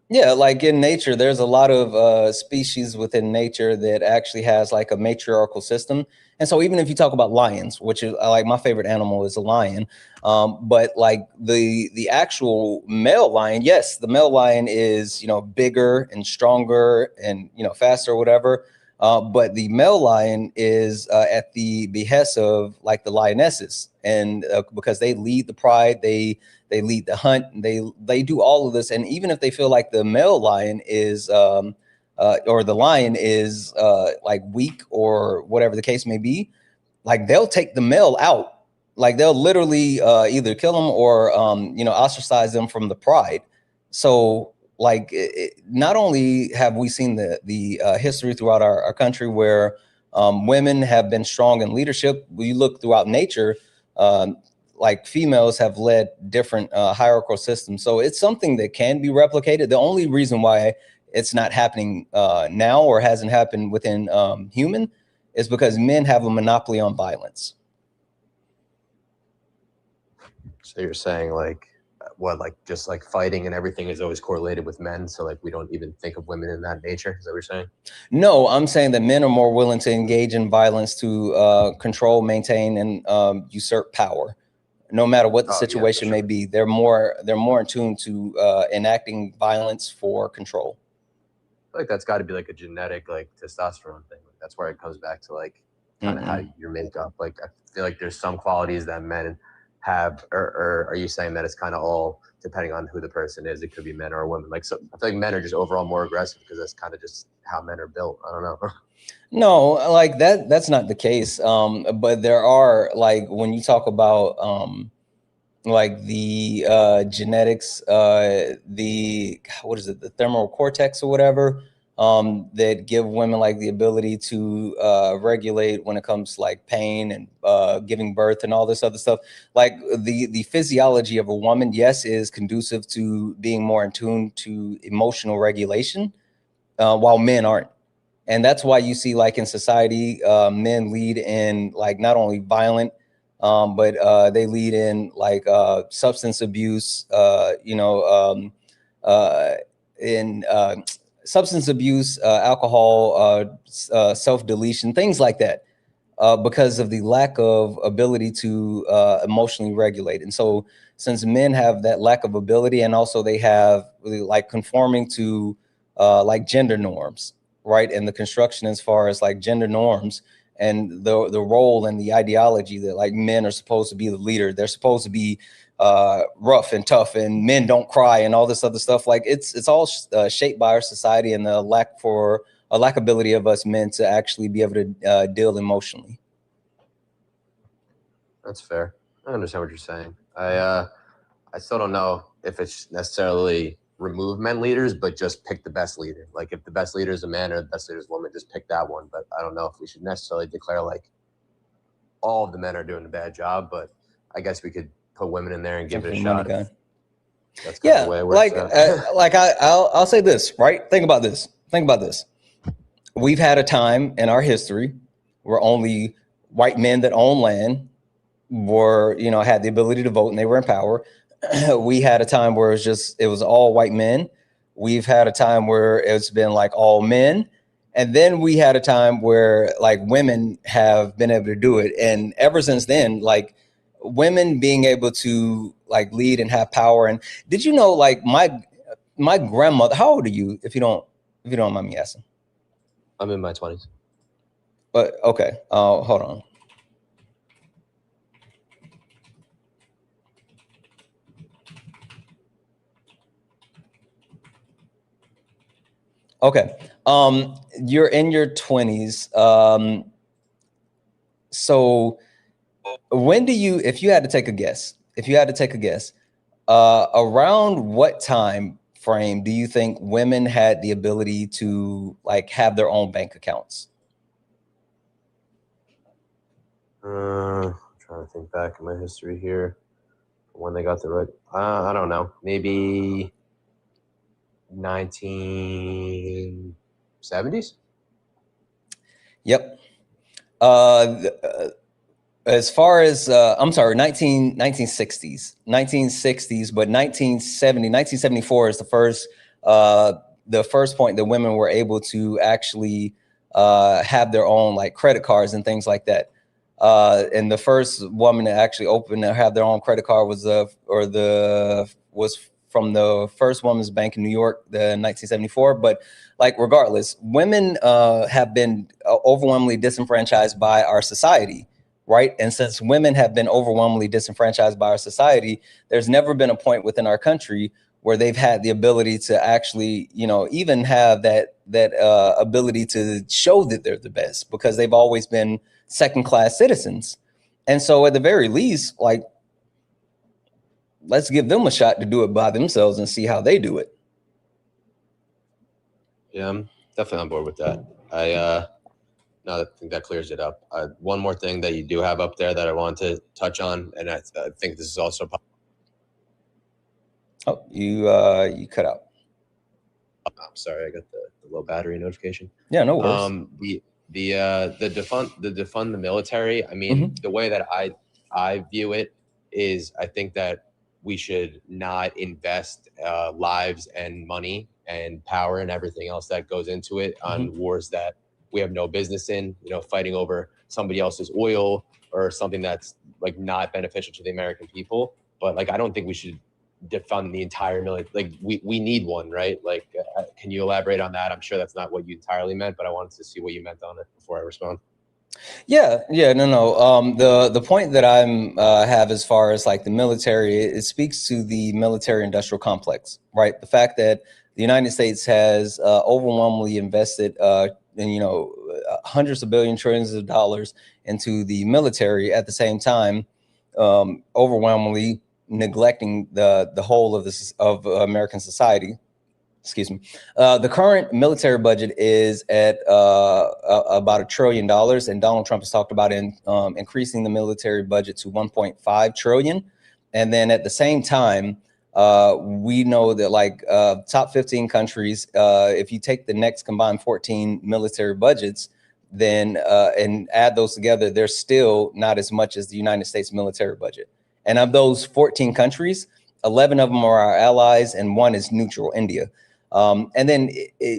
Yeah, like in nature, there's a lot of species within nature that actually has like a matriarchal system. And so even if you talk about lions, which is like my favorite animal is a lion, but like the actual male lion, yes, the male lion is, bigger and stronger and, faster or whatever. But the male lion is at the behest of like the lionesses, and because they lead the pride, they lead the hunt, they do all of this. And even if they feel like the male lion is or the lion is like weak or whatever the case may be, like they'll take the male out. Like they'll literally either kill them or ostracize them from the pride. So like not only have we seen the history throughout our country where women have been strong in leadership, we look throughout nature, like females have led different hierarchical systems. So it's something that can be replicated. The only reason why it's not happening now or hasn't happened within human is because men have a monopoly on violence. So you're saying like what, like just like fighting and everything is always correlated with men, so like we don't even think of women in that nature? Is that what you're saying? No, I'm saying that men are more willing to engage in violence to control, maintain, and usurp power, no matter what the situation may be. They're more in tune to enacting violence for control. I feel like that's got to be like a genetic like testosterone thing. That's where it comes back to like kind of how your makeup. Like I feel like there's some qualities that men have, or are you saying that it's kind of all depending on who the person is? It could be men or women. Like, so I feel like men are just overall more aggressive because that's kind of just how men are built. I don't know. No, like that's not the case. But there are, like, when you talk about like the genetics, the what is it, the thermal cortex or whatever, that give women like the ability to regulate when it comes to like pain and giving birth and all this other stuff. Like the physiology of a woman, yes, is conducive to being more in tune to emotional regulation, while men aren't. And that's why you see like in society, men lead in like not only violent, but they lead in like substance abuse, in substance abuse, alcohol, self-deletion, things like that, because of the lack of ability to emotionally regulate. And so since men have that lack of ability, and also they have really like conforming to like gender norms, right? And the construction as far as like gender norms and the role and the ideology that like men are supposed to be the leader. They're supposed to be rough and tough, and men don't cry and all this other stuff. Like it's all shaped by our society and the lackability of us men to actually be able to deal emotionally. That's fair. I understand what you're saying. I still don't know if it's necessarily remove men leaders, but just pick the best leader. Like if the best leader is a man or the best leader is a woman, just pick that one. But I don't know if we should necessarily declare like all of the men are doing a bad job, but I guess we could put women in there and give it a shot. That's kind of the way it works. Like I'll say this, right? Think about this. We've had a time in our history where only white men that own land were, had the ability to vote and they were in power. We had a time where it was all white men. We've had a time where it's been like all men. And then we had a time where like women have been able to do it. And ever since then, like women being able to like lead and have power. And did you know, like my grandmother, how old are you, if you don't mind me asking? I'm in my 20s. But okay, hold on. Okay, you're in your 20s. So when do you, if you had to take a guess, around what time frame do you think women had the ability to like have their own bank accounts? Trying to think back in my history here when they got the right. I don't know. Maybe 1970s. Yep. As far as I'm sorry, 1960s, but 1974 is the first point that women were able to actually have their own like credit cards and things like that. And the first woman to actually open and have their own credit card was from the First Women's Bank in New York, the 1974. But like, regardless, women have been overwhelmingly disenfranchised by our society, right? And since women have been overwhelmingly disenfranchised by our society, there's never been a point within our country where they've had the ability to actually, you know, even have that ability to show that they're the best, because they've always been second-class citizens. And so at the very least, like, let's give them a shot to do it by themselves and see how they do it. Yeah, I'm definitely on board with that. I think that clears it up. One more thing that you do have up there that I want to touch on, and I think this is also. Oh, you cut out. I'm sorry, I got the low battery notification. Yeah, no worries. The defund the military. I mean, the way that I view it is, I think that we should not invest lives and money and power and everything else that goes into it on wars that we have no business in, you know, fighting over somebody else's oil or something that's like not beneficial to the American people. But like, I don't think we should defund the entire military. Like, we need one, right? Like, can you elaborate on that? I'm sure that's not what you entirely meant, but I wanted to see what you meant on it before I respond. No. The point that I'm have as far as like the military, it speaks to the military industrial complex, right? The fact that the United States has overwhelmingly invested in, you know, hundreds of billions, trillions of dollars into the military, at the same time, overwhelmingly neglecting the whole of American society. Excuse me. The current military budget is at about $1 trillion, and Donald Trump has talked about increasing the military budget to 1.5 trillion. And then at the same time, we know that like top 15 countries, if you take the next combined 14 military budgets, then and add those together, there's still not as much as the United States military budget. And of those 14 countries, 11 of them are our allies, and one is neutral, India. And then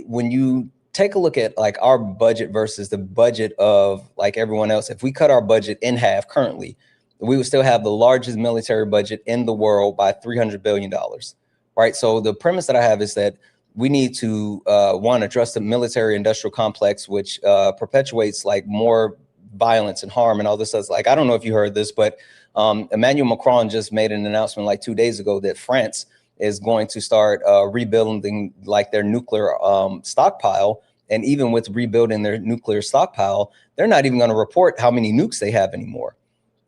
when you take a look at like our budget versus the budget of like everyone else, if we cut our budget in half currently, we would still have the largest military budget in the world by $300 billion, right? So the premise that I have is that we need to, one, address the military industrial complex, which perpetuates like more violence and harm and all this stuff. Like, I don't know if you heard this, but Emmanuel Macron just made an announcement like 2 days ago that France is going to start rebuilding like their nuclear stockpile. And even with rebuilding their nuclear stockpile, they're not even going to report how many nukes they have anymore.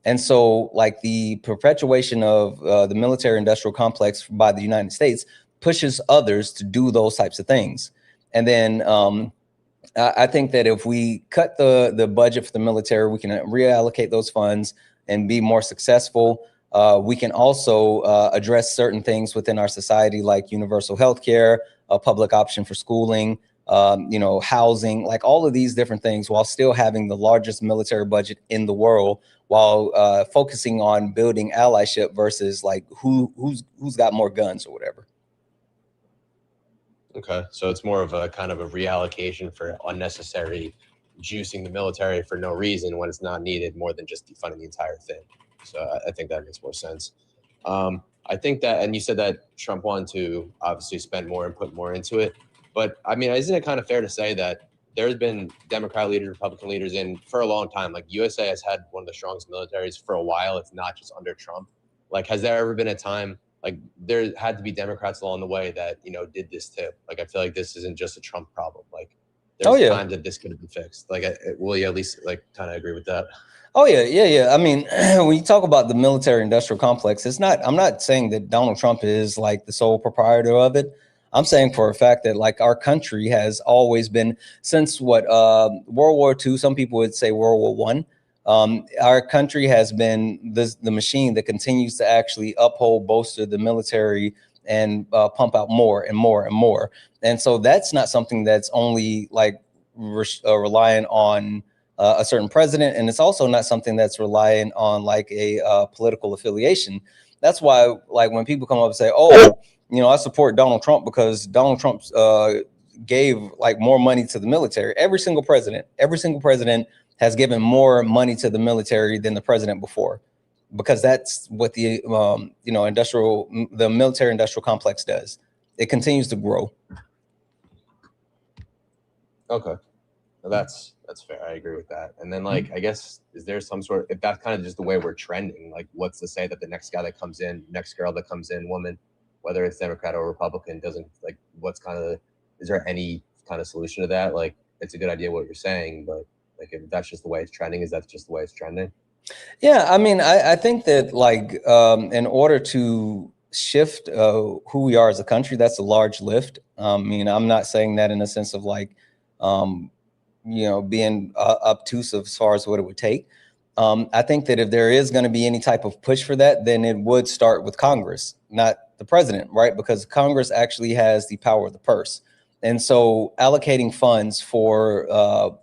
And so like the perpetuation of the military industrial complex by the United States pushes others to do those types of things. And then I think that if we cut the budget for the military, we can reallocate those funds and be more successful. We can also address certain things within our society, like universal health care, a public option for schooling, you know, housing, like all of these different things, while still having the largest military budget in the world, while focusing on building allyship versus like who's got more guns or whatever. Okay, so it's more of a kind of a reallocation for unnecessary juicing the military for no reason when it's not needed, more than just defunding the entire thing. So I think that makes more sense. I think that, and you said that Trump wanted to obviously spend more and put more into it. But I mean, isn't it kind of fair to say that there's been Democrat leaders, Republican leaders in for a long time? Like, USA has had one of the strongest militaries for a while. It's not just under Trump. Like, has there ever been a time, like, there had to be Democrats along the way that, you know, did this too? Like, I feel like this isn't just a Trump problem. Like, there's times that this could have been fixed. Like, will you at least like kind of agree with that? Oh yeah. I mean, when you talk about the military industrial complex, I'm not saying that Donald Trump is like the sole proprietor of it. I'm saying for a fact that like our country has always been, since World War II, some people would say World War I, Our country has been the machine that continues to actually uphold, bolster the military and pump out more and more and more. And so that's not something that's only like relying on a certain president. And it's also not something that's relying on like a political affiliation. That's why, like, when people come up and say, oh, you know, I support Donald Trump because Donald Trump gave like more money to the military. Every single president has given more money to the military than the president before, because that's what the you know, the military industrial complex does. It continues to grow. Okay, well, that's fair. I agree with that. And then, like, I guess, is there some sort, if that's kind of just the way we're trending, like, what's to say that the next guy that comes in, next girl that comes in, woman, whether it's Democrat or Republican, doesn't, like, what's kind of, is there any kind of solution to that? Like, it's a good idea what you're saying, but like, if that's just the way it's trending, is that just the way it's trending? Yeah, I mean, I think that, like, in order to shift who we are as a country, that's a large lift. I mean, I'm not saying that in a sense of like, you know, being obtuse as far as what it would take. I think that if there is going to be any type of push for that, then it would start with Congress, not the president, right? Because Congress actually has the power of the purse. And so allocating funds for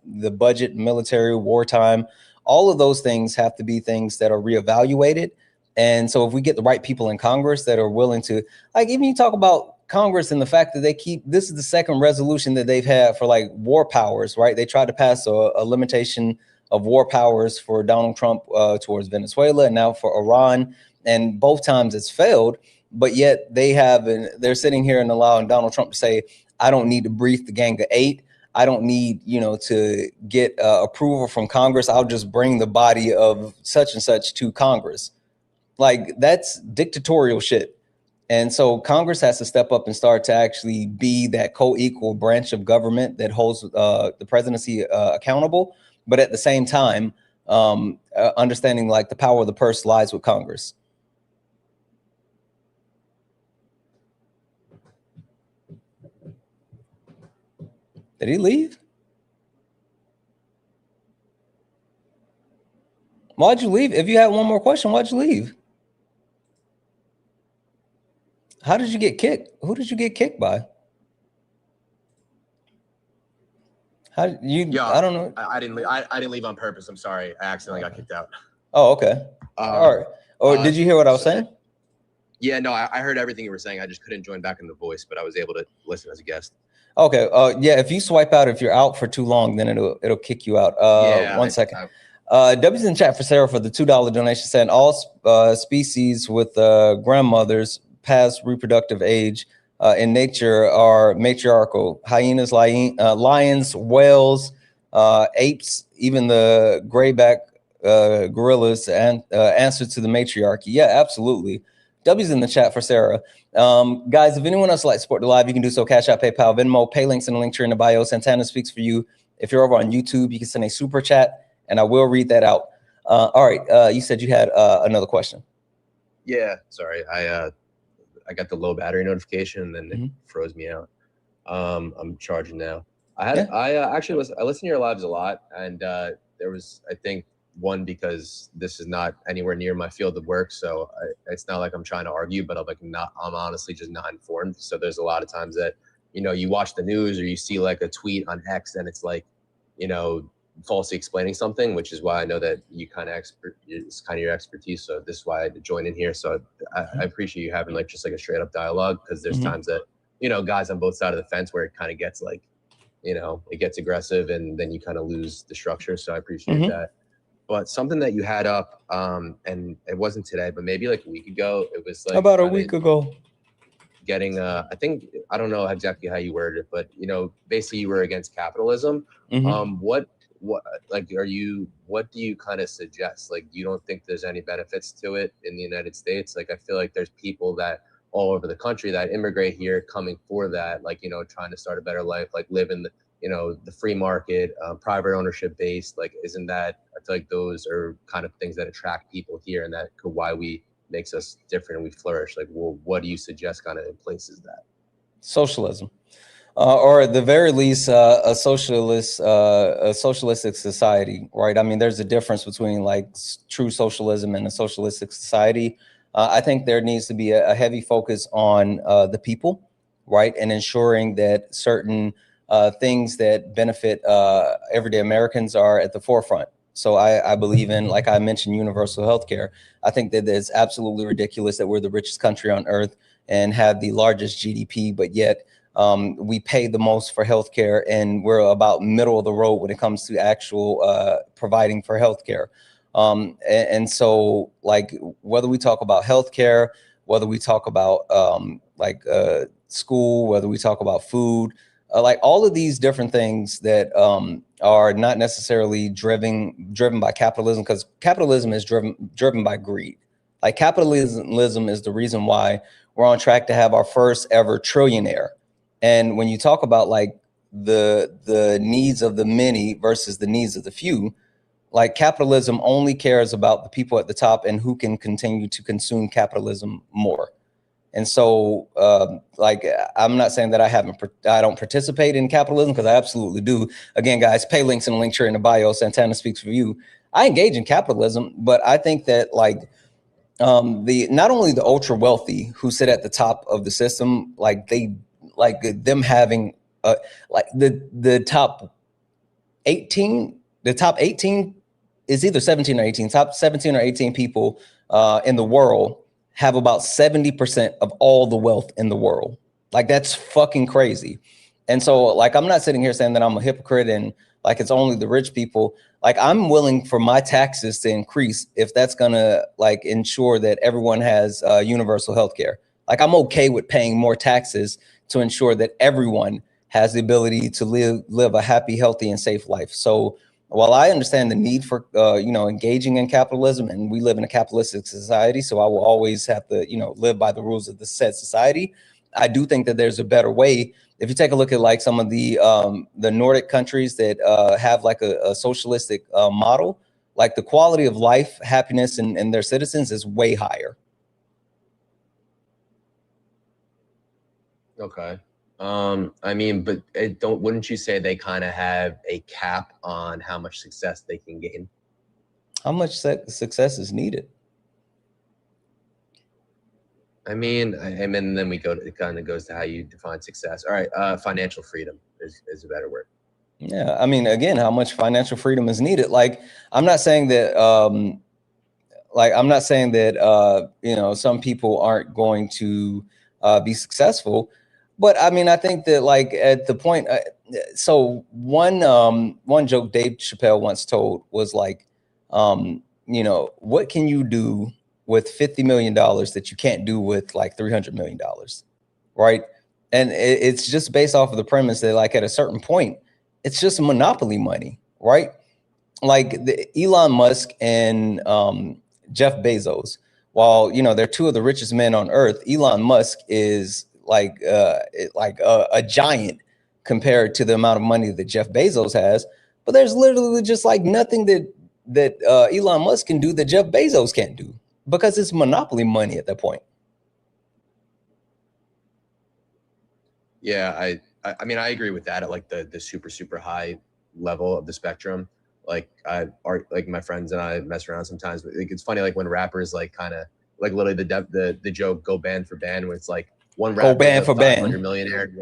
the budget, military, wartime, all of those things have to be things that are reevaluated. And so if we get the right people in Congress that are willing to, like, even you talk about Congress and the fact that they keep, this is the second resolution that they've had for like war powers, right? They tried to pass a limitation of war powers for Donald Trump towards Venezuela and now for Iran. And both times it's failed, but yet they're sitting here and allowing Donald Trump to say, I don't need to brief the Gang of Eight. I don't need, you know, to get approval from Congress. I'll just bring the body of such and such to Congress. Like, that's dictatorial shit. And so Congress has to step up and start to actually be that co-equal branch of government that holds the presidency accountable. But at the same time, understanding like the power of the purse lies with Congress. Did he leave? Why'd you leave? If you had one more question, why'd you leave? How did you get kicked? Who did you get kicked by? How did you? Yeah, I don't know. I didn't leave. I didn't leave on purpose. I'm sorry. I accidentally got kicked out. Oh, okay. All right. Or did you hear what I was saying? Yeah, no, I heard everything you were saying. I just couldn't join back in the voice, but I was able to listen as a guest. Okay. Yeah. If you swipe out, if you're out for too long, then it'll kick you out. Yeah, 1 second. W's in chat for Sarah for the $2 donation, saying all species with grandmothers past reproductive age in nature are matriarchal. Hyenas, lions, whales, apes, even the grayback gorillas, and answer to the matriarchy. Yeah, absolutely. W's in the chat for Sarah. Guys, if anyone else would like to support the live, you can do so. Cash App, PayPal, Venmo, pay links in the link tree in the bio. Santana speaks for you. If you're over on YouTube, you can send a super chat and I will read that out. All right. You said you had another question. Yeah, sorry. I got the low battery notification and then it froze me out. I'm charging now. I listen to your lives a lot, and there was, I think, one, because this is not anywhere near my field of work, so it's not like I'm trying to argue, but I'm honestly just not informed. So there's a lot of times that, you know, you watch the news or you see like a tweet on X and it's like, you know, falsely explaining something, which is why I know that you it's kind of your expertise. So this is why I had to join in here. So I appreciate you having like just like a straight up dialogue, because there's times that, you know, guys on both sides of the fence where it kind of gets like, you know, it gets aggressive and then you kind of lose the structure. So I appreciate that. But something that you had up, and it wasn't today, but maybe like a week ago, it was like about a week ago. Getting, I think, I don't know exactly how you worded it, but, you know, basically you were against capitalism. What like, what do you kind of suggest? Like, you don't think there's any benefits to it in the United States? Like, I feel like there's people that all over the country that immigrate here coming for that, like, you know, trying to start a better life, like live in the, you know, the free market, private ownership based. Like, isn't that, I feel like those are kind of things that attract people here, and that could why we makes us different and we flourish. Like, well, what do you suggest kind of in places that? Socialism. or at the very least, a socialistic society, right? I mean, there's a difference between like true socialism and a socialistic society. I think there needs to be a heavy focus on the people, right? And ensuring that certain things that benefit everyday Americans are at the forefront. So I believe in, like I mentioned, universal healthcare. I think that it's absolutely ridiculous that we're the richest country on earth and have the largest GDP, but yet we pay the most for healthcare, and we're about middle of the road when it comes to actual providing for healthcare. And so, like, whether we talk about healthcare, whether we talk about school, whether we talk about food, like all of these different things that are not necessarily driven by capitalism, because capitalism is driven by greed. Like capitalism is the reason why we're on track to have our first ever trillionaire. And when you talk about like the needs of the many versus the needs of the few, like capitalism only cares about the people at the top and who can continue to consume capitalism more. And so, like, I'm not saying that I don't participate in capitalism, because I absolutely do. Again, guys, pay links in the link tree in the bio. Santana speaks for you. I engage in capitalism, but I think that like not only the ultra wealthy who sit at the top of the system, like them having like the top 18 is either 17 or 18, top 17 or 18 people in the world have about 70% of all the wealth in the world. Like, that's fucking crazy. And so, like, I'm not sitting here saying that I'm a hypocrite and like it's only the rich people. Like, I'm willing for my taxes to increase if that's gonna like ensure that everyone has universal healthcare. Like, I'm okay with paying more taxes to ensure that everyone has the ability to live a happy, healthy, and safe life. So while I understand the need for, engaging in capitalism, and we live in a capitalistic society, so I will always have to, live by the rules of the said society, I do think that there's a better way. If you take a look at like some of the Nordic countries that have like a socialistic model, like the quality of life, happiness, and their citizens is way higher. Okay. I mean, but wouldn't you say they kind of have a cap on how much success they can gain? How much success is needed? I mean, and then it kind of goes to how you define success. All right, financial freedom is a better word. Yeah, I mean, again, how much financial freedom is needed? Like, I'm not saying that, some people aren't going to be successful. But I mean, I think that like at the point, so one joke Dave Chappelle once told was like, what can you do with $50 million that you can't do with like $300 million, right? And it's just based off of the premise that like at a certain point, it's just monopoly money, right? Like Elon Musk and Jeff Bezos, while they're two of the richest men on earth, Elon Musk is like a giant compared to the amount of money that Jeff Bezos has. But there's literally just like nothing that Elon Musk can do that Jeff Bezos can't do, because it's monopoly money at that point. Yeah, I mean, I agree with that at like the super high level of the spectrum. Like like my friends and I mess around sometimes. But like, it's funny, like when rappers like kind of like literally the joke go band for band, when it's like one rapper go band for band, 500 millionaire,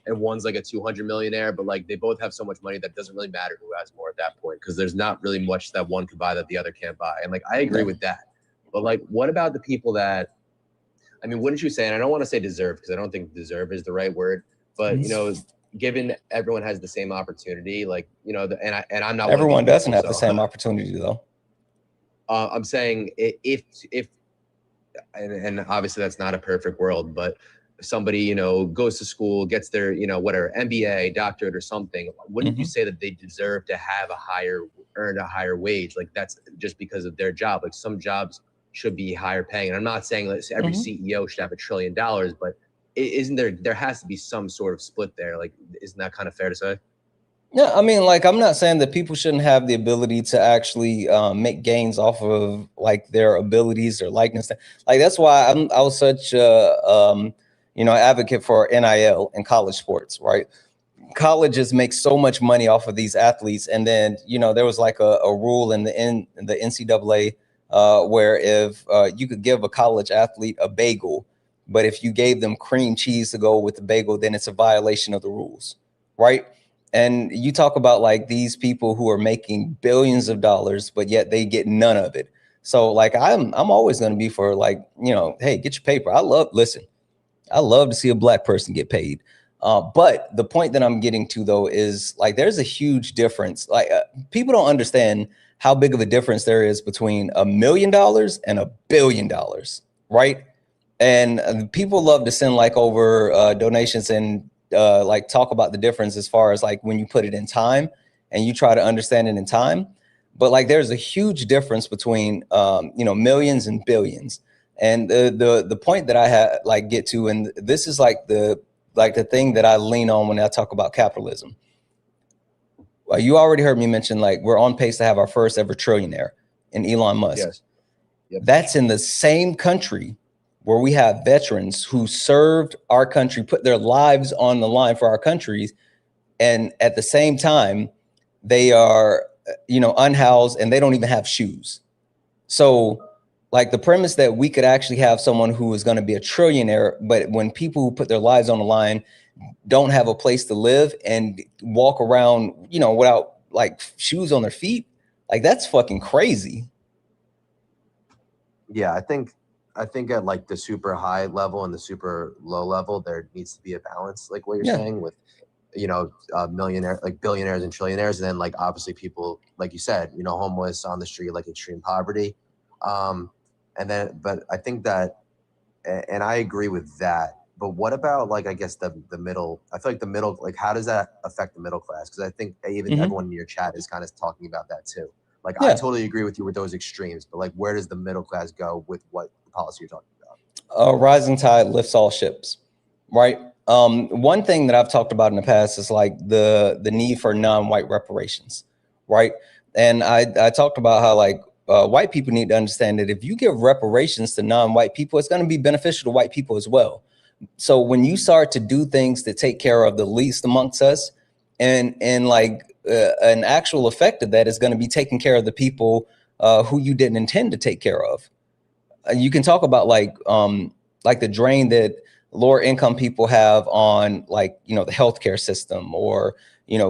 and one's like a 200 millionaire, but like they both have so much money that doesn't really matter who has more at that point, because there's not really much that one could buy that the other can't buy. And like I agree with that. But like, what about the people that, I mean, wouldn't you say, and I don't want to say deserve, because I don't think deserve is the right word, but given everyone has the same opportunity, like, and I'm not, everyone doesn't have the same opportunity though. I'm saying if and obviously that's not a perfect world, but if somebody, goes to school, gets their, whatever, MBA, doctorate or something, wouldn't you say that they deserve to have earn a higher wage? Like, that's just because of their job. Like, some jobs should be higher paying. And I'm not saying that every CEO should have $1 trillion, but isn't there has to be some sort of split there? Like, isn't that kind of fair to say? Yeah, I mean, like, I'm not saying that people shouldn't have the ability to actually make gains off of like their abilities or likeness. Like, that's why I was such advocate for NIL in college sports, right? Colleges make so much money off of these athletes, and then there was like a rule in the NCAA where if you could give a college athlete a bagel, but if you gave them cream cheese to go with the bagel, then it's a violation of the rules, right? And you talk about like these people who are making billions of dollars, but yet they get none of it. So like I'm always going to be for like, hey, get your paper. I love to see a black person get paid. But the point that I'm getting to, though, is like there's a huge difference. Like people don't understand how big of a difference there is between $1 million and $1 billion, right? And people love to send like over donations and like talk about the difference as far as like when you put it in time and you try to understand it in time. But like there's a huge difference between millions and billions. And the point that I had like get to, and this is like the thing that I lean on when I talk about capitalism. Well, you already heard me mention like we're on pace to have our first ever trillionaire in Elon Musk. Yes. Yep. That's in the same country where we have veterans who served our country, put their lives on the line for our countries, and at the same time, they are unhoused and they don't even have shoes. So like the premise that we could actually have someone who is going to be a trillionaire, but when people who put their lives on the line don't have a place to live and walk around, without like shoes on their feet, like that's fucking crazy. Yeah, I think at like the super high level and the super low level, there needs to be a balance, like what you're saying, with millionaire, like billionaires and trillionaires, and then like obviously people like you said, homeless on the street, like extreme poverty. But I think that, and I agree with that. But what about like, I guess the middle? I feel like the middle, like how does that affect the middle class? Because I think even everyone in your chat is kind of talking about that too. Like I totally agree with you with those extremes, but like where does the middle class go with what policy you're talking about? Rising tide lifts all ships, right? One thing that I've talked about in the past is like the need for non-white reparations, right? And I talked about how like white people need to understand that if you give reparations to non-white people, it's going to be beneficial to white people as well. So when you start to do things to take care of the least amongst us, and like an actual effect of that is going to be taking care of the people who you didn't intend to take care of. You can talk about like the drain that lower income people have on like, the healthcare system or,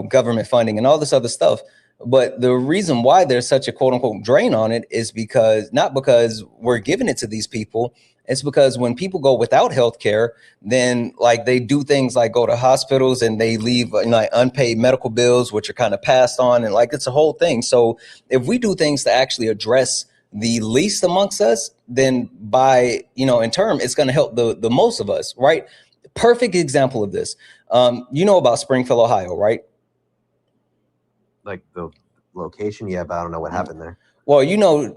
government funding and all this other stuff. But the reason why there's such a quote unquote drain on it is not because we're giving it to these people. It's because when people go without healthcare, then like they do things like go to hospitals and they leave like unpaid medical bills, which are kind of passed on. And like, it's a whole thing. So if we do things to actually address the least amongst us, then by, in turn, it's going to help the most of us, right? Perfect example of this. About Springfield, Ohio, right? Like the location, yeah, but I don't know what happened there. Well,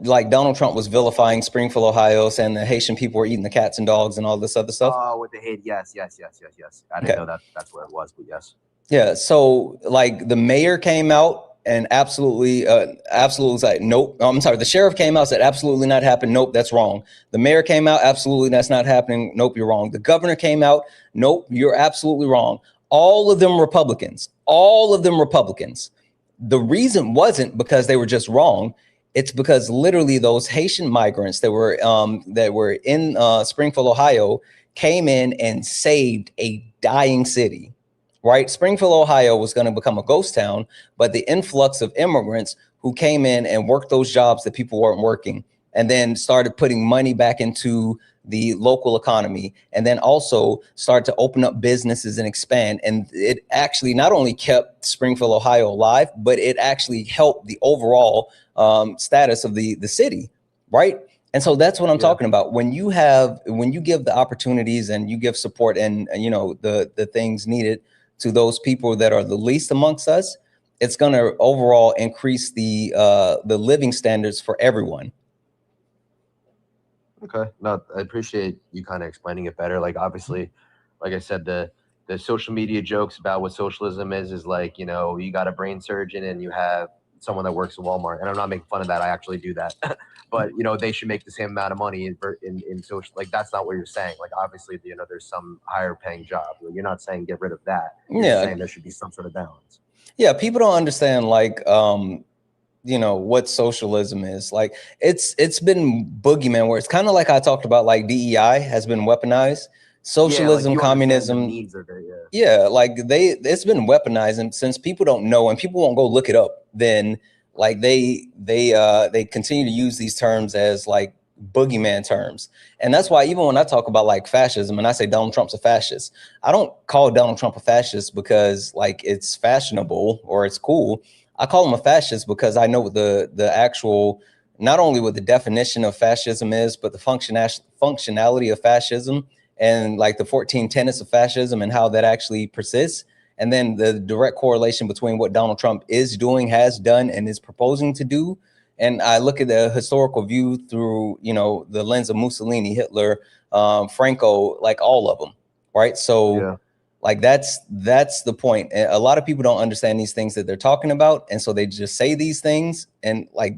like Donald Trump was vilifying Springfield, Ohio, saying the Haitian people were eating the cats and dogs and all this other stuff. Oh, with the hate, yes. I didn't know that's where it was, but yes. Yeah, so like the mayor came out and absolutely was like, nope. I'm sorry, the sheriff came out and said, absolutely not happening. Nope, that's wrong. The mayor came out, absolutely, that's not happening. Nope, you're wrong. The governor came out, nope, you're absolutely wrong. All of them Republicans. The reason wasn't because they were just wrong. It's because literally those Haitian migrants that were in Springfield, Ohio, came in and saved a dying city, right? Springfield, Ohio was going to become a ghost town, but the influx of immigrants who came in and worked those jobs that people weren't working, and then started putting money back into the local economy, and then also start to open up businesses and expand. And it actually not only kept Springfield, Ohio alive, but it actually helped the overall status of the city, right? And so that's what I'm talking about. When you give the opportunities and you give support and the things needed to those people that are the least amongst us, it's going to overall increase the living standards for everyone. Okay, no, I appreciate you kind of explaining it better. Like, obviously, like I said, the social media jokes about what socialism is like, you got a brain surgeon and you have someone that works at Walmart, and I'm not making fun of that. I actually do that. But, you know, they should make the same amount of money in social, like, that's not what you're saying. Like, obviously, you know, there's some higher paying job. You're not saying get rid of that. You're saying there should be some sort of balance. Yeah, people don't understand, like, you know, what socialism is. Like, it's been boogeyman, where it's kind of like I talked about, like DEI has been weaponized. Socialism, like communism, like it's been weaponized, and since people don't know and people won't go look it up, then like they continue to use these terms as like boogeyman terms. And that's why even when I talk about like fascism and I say Donald Trump's a fascist, I don't call Donald Trump a fascist because like it's fashionable or it's cool. I call him a fascist because I know what the actual, not only what the definition of fascism is, but the functionality of fascism and like the 14 tenets of fascism and how that actually persists. And then the direct correlation between what Donald Trump is doing, has done, and is proposing to do. And I look at the historical view through, you know, the lens of Mussolini, Hitler, Franco, like all of them, right? So like that's the point. A lot of people don't understand these things that they're talking about, and so they just say these things and like,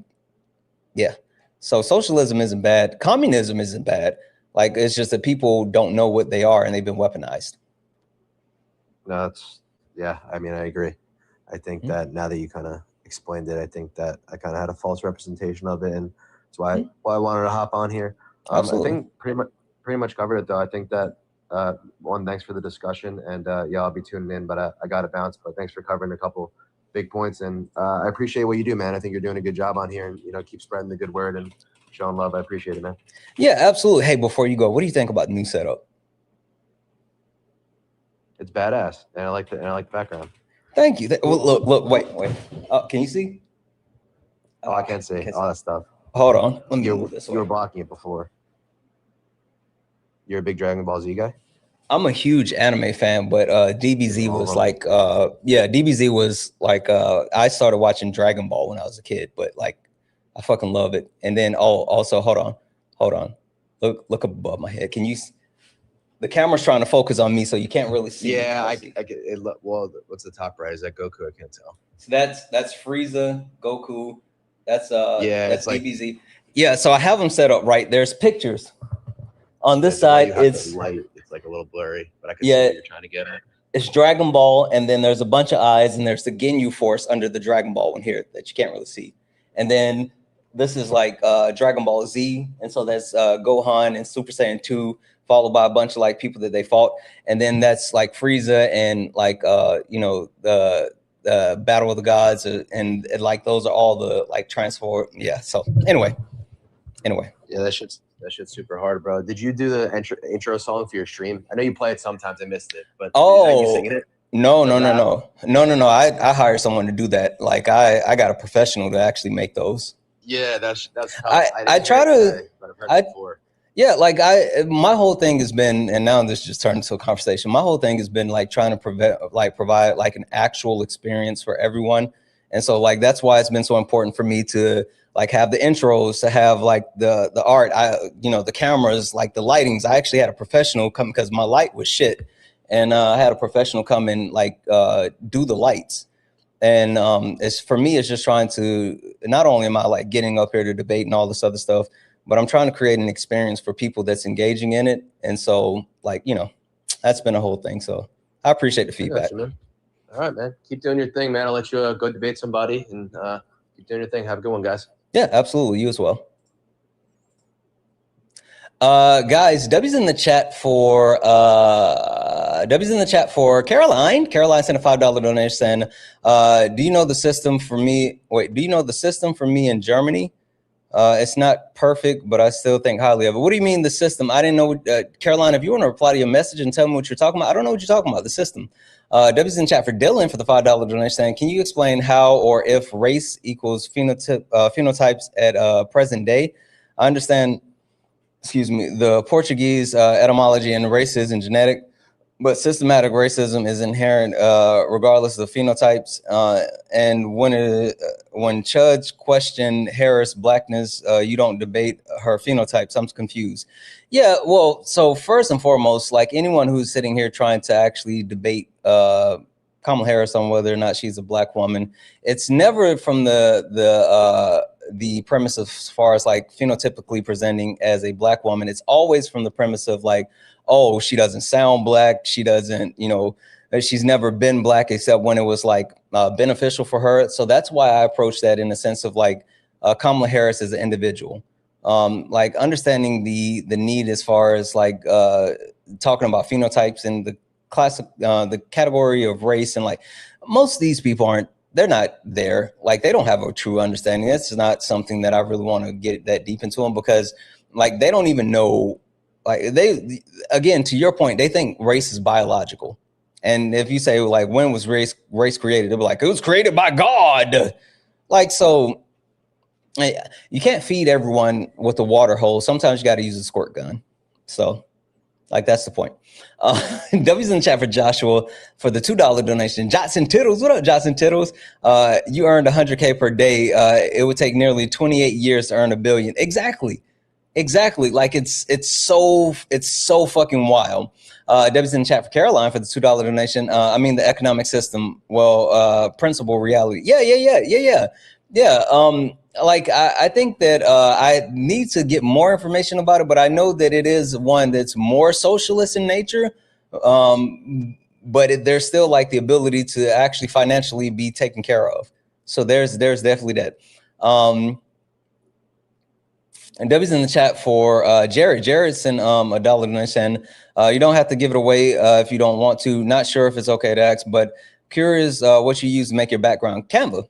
yeah. So socialism isn't bad. Communism isn't bad. Like, it's just that people don't know what they are and they've been weaponized. No, that's, yeah, I mean, I agree. I think that now that you kind of explained it, I think that I kind of had a false representation of it, and that's why I wanted to hop on here. I think pretty much covered it, though. I think that one, thanks for the discussion, and yeah, I'll be tuning in, but I got to bounce. But thanks for covering a couple big points, and I appreciate what you do, man. I think you're doing a good job on here, and you know, keep spreading the good word and showing love. I appreciate it, man. Yeah, absolutely. Hey, before you go, what do you think about the new setup? It's badass, and I like the background. Thank you. Look, wait. Can you see? Oh, I can't see all that stuff. Hold on. Let me move this way. You were blocking it before. You're a big Dragon Ball Z guy? I'm a huge anime fan, but DBZ was like, DBZ was like, I started watching Dragon Ball when I was a kid, but like, I fucking love it. And then, also, hold on. Look up above my head. Can you? The camera's trying to focus on me, so you can't really see. Yeah, I get it. Well, what's the top right? Is that Goku? I can't tell. So that's Frieza, Goku. That's that's like, DBZ. Yeah, so I have them set up right. There's pictures on this side. It's light. It's like a little blurry, but I can see what you're trying to get at. It's Dragon Ball, and then there's a bunch of eyes, and there's the Ginyu Force under the Dragon Ball one here that you can't really see. And then this is like Dragon Ball Z, and so that's Gohan and Super Saiyan 2, followed by a bunch of like people that they fought, and then that's like Frieza and like you know, the Battle of the Gods, and like those are all the like transform. Yeah. So anyway. Yeah, that shit's super hard, bro. Did you do the intro song for your stream? I know you play it sometimes. I missed it, but are you singing it? No. I hired someone to do that. Like I got a professional to actually make those. Yeah, that's tough. I try to. Yeah, like my whole thing has been, and now this just turned into a conversation. My whole thing has been like trying to provide like an actual experience for everyone. And so like, that's why it's been so important for me to like have the intros, to have like the art, you know, the cameras, like the lightings. I actually had a professional come because my light was shit. And I had a professional come and like do the lights. And it's for me, it's just trying to, not only am I like getting up here to debate and all this other stuff, but I'm trying to create an experience for people that's engaging in it. And so like, you know, that's been a whole thing. So I appreciate the feedback. All right, man. Keep doing your thing, man. I'll let you go debate somebody, and keep doing your thing. Have a good one, guys. Yeah, absolutely. You as well. Guys, W's in the chat for Caroline. Caroline sent a $5 donation saying, do you know the system for me? Wait, do you know the system for me in Germany? It's not perfect, but I still think highly of it. What do you mean the system? I didn't know. Caroline, if you want to reply to your message and tell me what you're talking about, I don't know what you're talking about, the system. W's in chat for Dylan for the $5 donation saying, can you explain how or if race equals phenotypes at present day? I understand, excuse me, the Portuguese etymology and race is in genetic, but systematic racism is inherent regardless of the phenotypes. And when Chudge questioned Harris' blackness, you don't debate her phenotypes. I'm confused. Yeah, well, so first and foremost, like anyone who's sitting here trying to actually debate Kamala Harris on whether or not she's a black woman, it's never from the premise of as far as like phenotypically presenting as a black woman. It's always from the premise of like, oh, she doesn't sound black. She doesn't, you know, she's never been black except when it was like beneficial for her. So that's why I approach that in the sense of like Kamala Harris as an individual, like understanding the need as far as like talking about phenotypes and the classic, the category of race. And like most of these people they're not there. Like they don't have a true understanding. That's not something that I really want to get that deep into them, because like they don't even know, like again, to your point, they think race is biological. And if you say like, when was race created? They'll be like, it was created by God. Like, so you can't feed everyone with a water hose. Sometimes you got to use a squirt gun. So like, that's the point. W's in the chat for Joshua for the $2 donation. Johnson Tittles, what up, Johnson Tittles? You earned 100K per day. It would take nearly 28 years to earn $1 billion. Exactly. Like it's so fucking wild. W's in the chat for Caroline for the $2 donation. I mean, the economic system, well, principle reality. Yeah. Like I think that I need to get more information about it, but I know that it is one that's more socialist in nature. But there's still like the ability to actually financially be taken care of. So there's definitely that. And W's in the chat for Jared. Jared sent $1 donation. You don't have to give it away if you don't want to. Not sure if it's okay to ask, but curious what you use to make your background. Canva.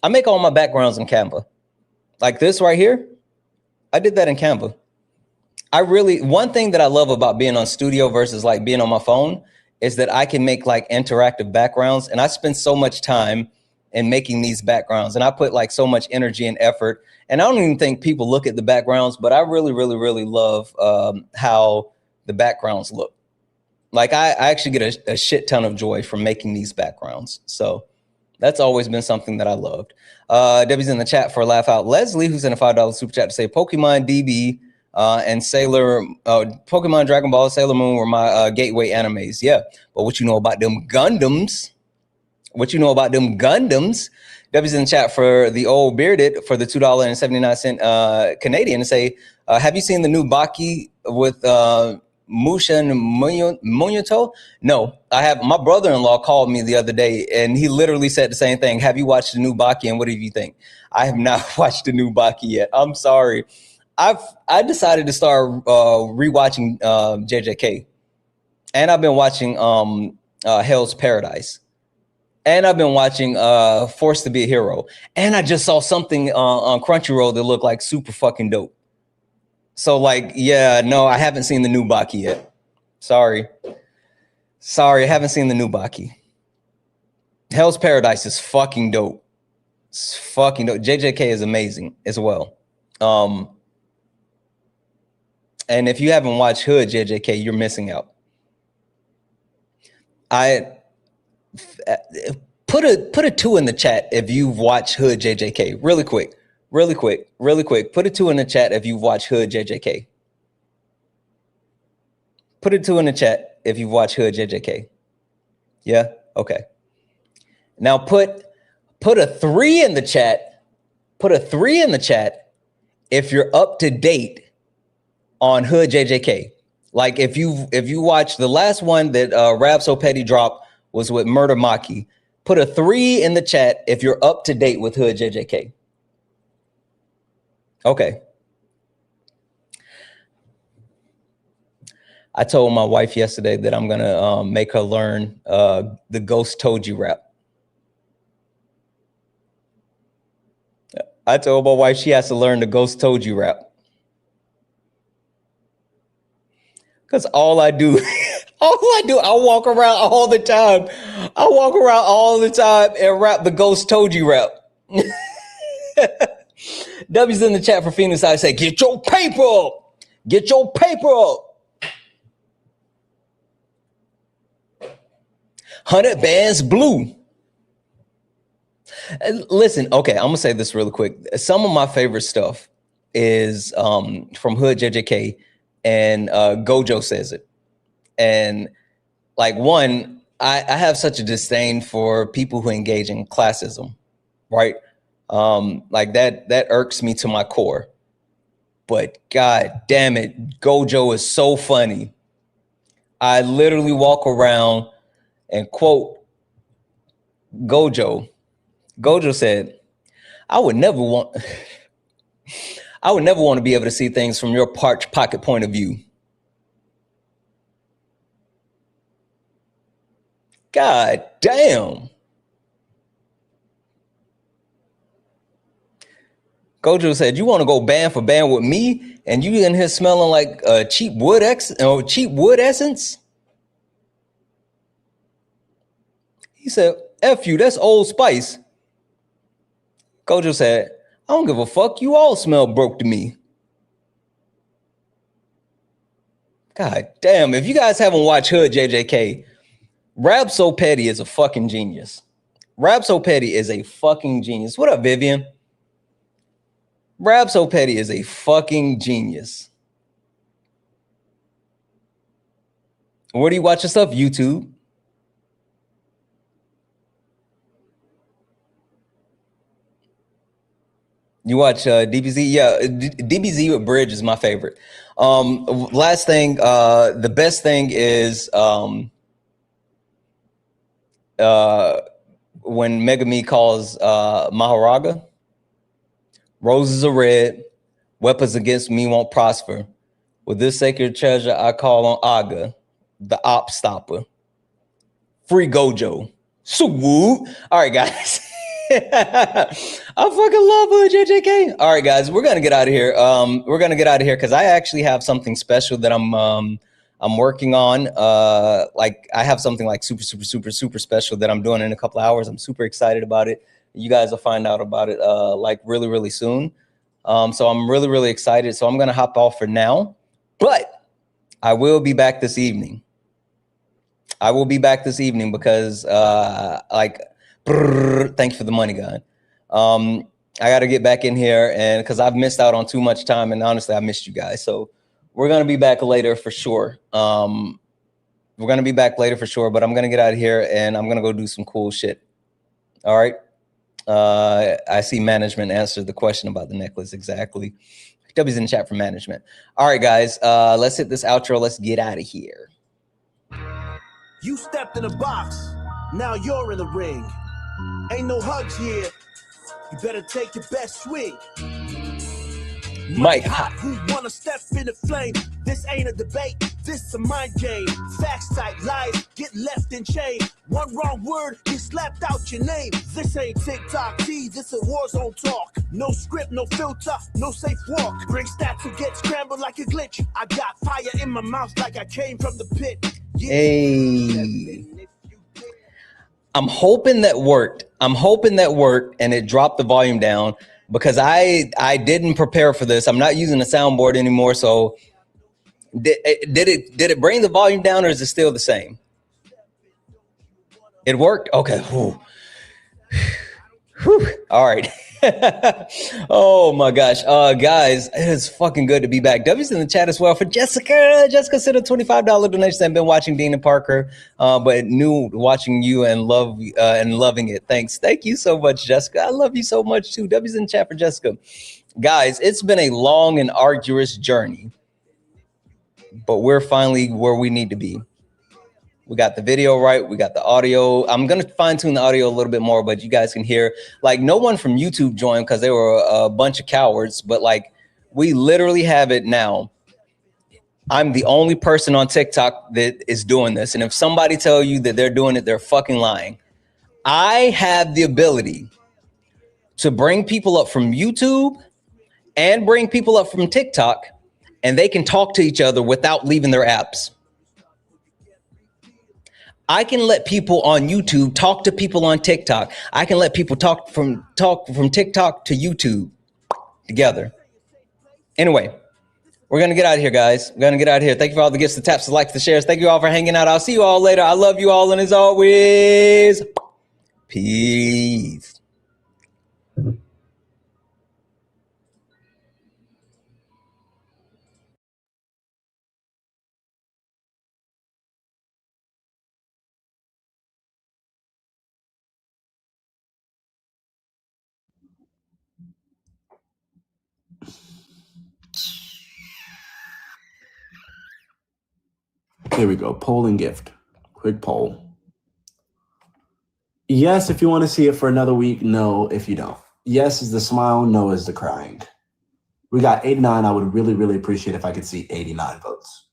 I make all my backgrounds in Canva. Like this right here, I did that in Canva. One thing that I love about being on studio versus like being on my phone is that I can make like interactive backgrounds, and I spend so much time in making these backgrounds, and I put like so much energy and effort, and I don't even think people look at the backgrounds, but I really love how the backgrounds look. Like I actually get a shit ton of joy from making these backgrounds. So that's always been something that I loved. Debbie's in the chat for a laugh out. Leslie, who's in a $5 super chat to say Pokemon DB and Pokemon Dragon Ball, Sailor Moon were my gateway animes. Yeah, but what you know about them Gundams? Debbie's in the chat for the old bearded for the $2.79 Canadian to say, have you seen the new Baki with Musha and Munyato? No, I have. My brother-in-law called me the other day and he literally said the same thing. Have you watched the new Baki and what do you think? I have not watched the new Baki yet. I'm sorry. I decided to start rewatching JJK, and I've been watching Hell's Paradise, and I've been watching Forced to Be a Hero, and I just saw something on Crunchyroll that looked like super fucking dope. So like, yeah, no, I haven't seen the new Baki yet. Sorry, I haven't seen the new Baki. Hell's Paradise is fucking dope. It's fucking dope. JJK is amazing as well. And if you haven't watched Hood JJK, you're missing out. I put a 2 in the chat if you've watched Hood JJK. Really quick. Put a 2 in the chat if you've watched Hood JJK. Put a 2 in the chat if you've watched Hood JJK. Yeah? Okay. Now put a 3 in the chat. Put a 3 in the chat if you're up to date on Hood JJK. Like if you watch the last one that Rab So Petty dropped was with Murder Maki. Put a 3 in the chat if you're up to date with Hood JJK. Okay. I told my wife yesterday that I'm gonna make her learn the Ghost Toji rap. I told my wife she has to learn the Ghost Toji rap. Because all I do, I walk around all the time. And rap the Ghost Toji rap. W's in the chat for Phoenix. I say, get your paper up. 100 bands blue. Listen, okay, I'm gonna say this really quick. Some of my favorite stuff is from Hood JJK and Gojo Says It. And like one, I have such a disdain for people who engage in classism, right? Like that irks me to my core. But God damn it, Gojo is so funny. I literally walk around and quote Gojo. Gojo said, I would never want to be able to see things from your parched pocket point of view. God damn. Gojo said, you want to go band for band with me and you in here smelling like cheap wood essence? He said, F you, that's Old Spice. Gojo said, I don't give a fuck. You all smell broke to me. God damn, if you guys haven't watched Hood JJK, Rab So Petty is a fucking genius. Rab So Petty is a fucking genius. What up, Vivian? Rab So Petty is a fucking genius. Where do you watch your stuff? YouTube. You watch DBZ? Yeah, DBZ with Bridge is my favorite. Last thing, the best thing is when Megami calls Maharaga, roses are red, weapons against me won't prosper. With this sacred treasure, I call on Aga, the op stopper. Free Gojo. Swoop. All right, guys. I fucking love JJK. All right, guys, we're gonna get out of here. We're gonna get out of here because I actually have something special that I'm working on. Like I have something like super special that I'm doing in a couple of hours. I'm super excited about it. You guys will find out about it like really soon. So I'm really excited. So I'm gonna hop off for now, but I will be back this evening. I will be back this evening because thank you for the money, God. I got to get back in here and because I've missed out on too much time and honestly, I missed you guys. So we're going to be back later for sure. We're going to be back later for sure, but I'm going to get out of here and I'm going to go do some cool shit. All right. I see management answered the question about the necklace. Exactly. W's in the chat for management. All right, guys, let's hit this outro. Let's get out of here. You stepped in a box, now you're in the ring. Ain't no hugs here, you better take your best swing. Mike Hot, who wanna step in the flame? This ain't a debate, this a mind game. Facts type lies, get left in chain. One wrong word, you slapped out your name. This ain't TikTok T, this a war zone talk. No script, no filter, no safe walk. Bring stats to get scrambled like a glitch. I got fire in my mouth like I came from the pit. Yeah. Hey. I'm hoping that worked. And it dropped the volume down because I didn't prepare for this. I'm not using a soundboard anymore. So did it bring the volume down or is it still the same? It worked? Okay. Whew. Whew. All right. Oh my gosh. Guys, it's fucking good to be back. W's in the chat as well for Jessica. Jessica sent a $25 donation and been watching Dean and Parker, but new watching you and loving it. Thanks. Thank you so much, Jessica. I love you so much too. W's in the chat for Jessica. Guys, it's been a long and arduous journey, but we're finally where we need to be. We got the video right. We got the audio. I'm going to fine tune the audio a little bit more, but you guys can hear, like, no one from YouTube joined because they were a bunch of cowards, but like we literally have it now. I'm the only person on TikTok that is doing this. And if somebody tell you that they're doing it, they're fucking lying. I have the ability to bring people up from YouTube and bring people up from TikTok, and they can talk to each other without leaving their apps. I can let people on YouTube talk to people on TikTok. I can let people talk from TikTok to YouTube together. Anyway, we're going to get out of here, guys. We're going to get out of here. Thank you for all the gifts, the taps, the likes, the shares. Thank you all for hanging out. I'll see you all later. I love you all. And as always, peace. Here we go. Poll and gift. Quick poll. Yes, if you want to see it for another week. No, if you don't. Yes is the smile. No is the crying. We got 89. I would really, really appreciate if I could see 89 votes.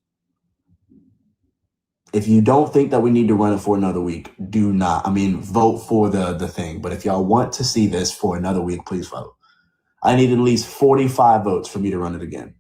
If you don't think that we need to run it for another week, do not. I mean, vote for the thing. But if y'all want to see this for another week, please vote. I need at least 45 votes for me to run it again.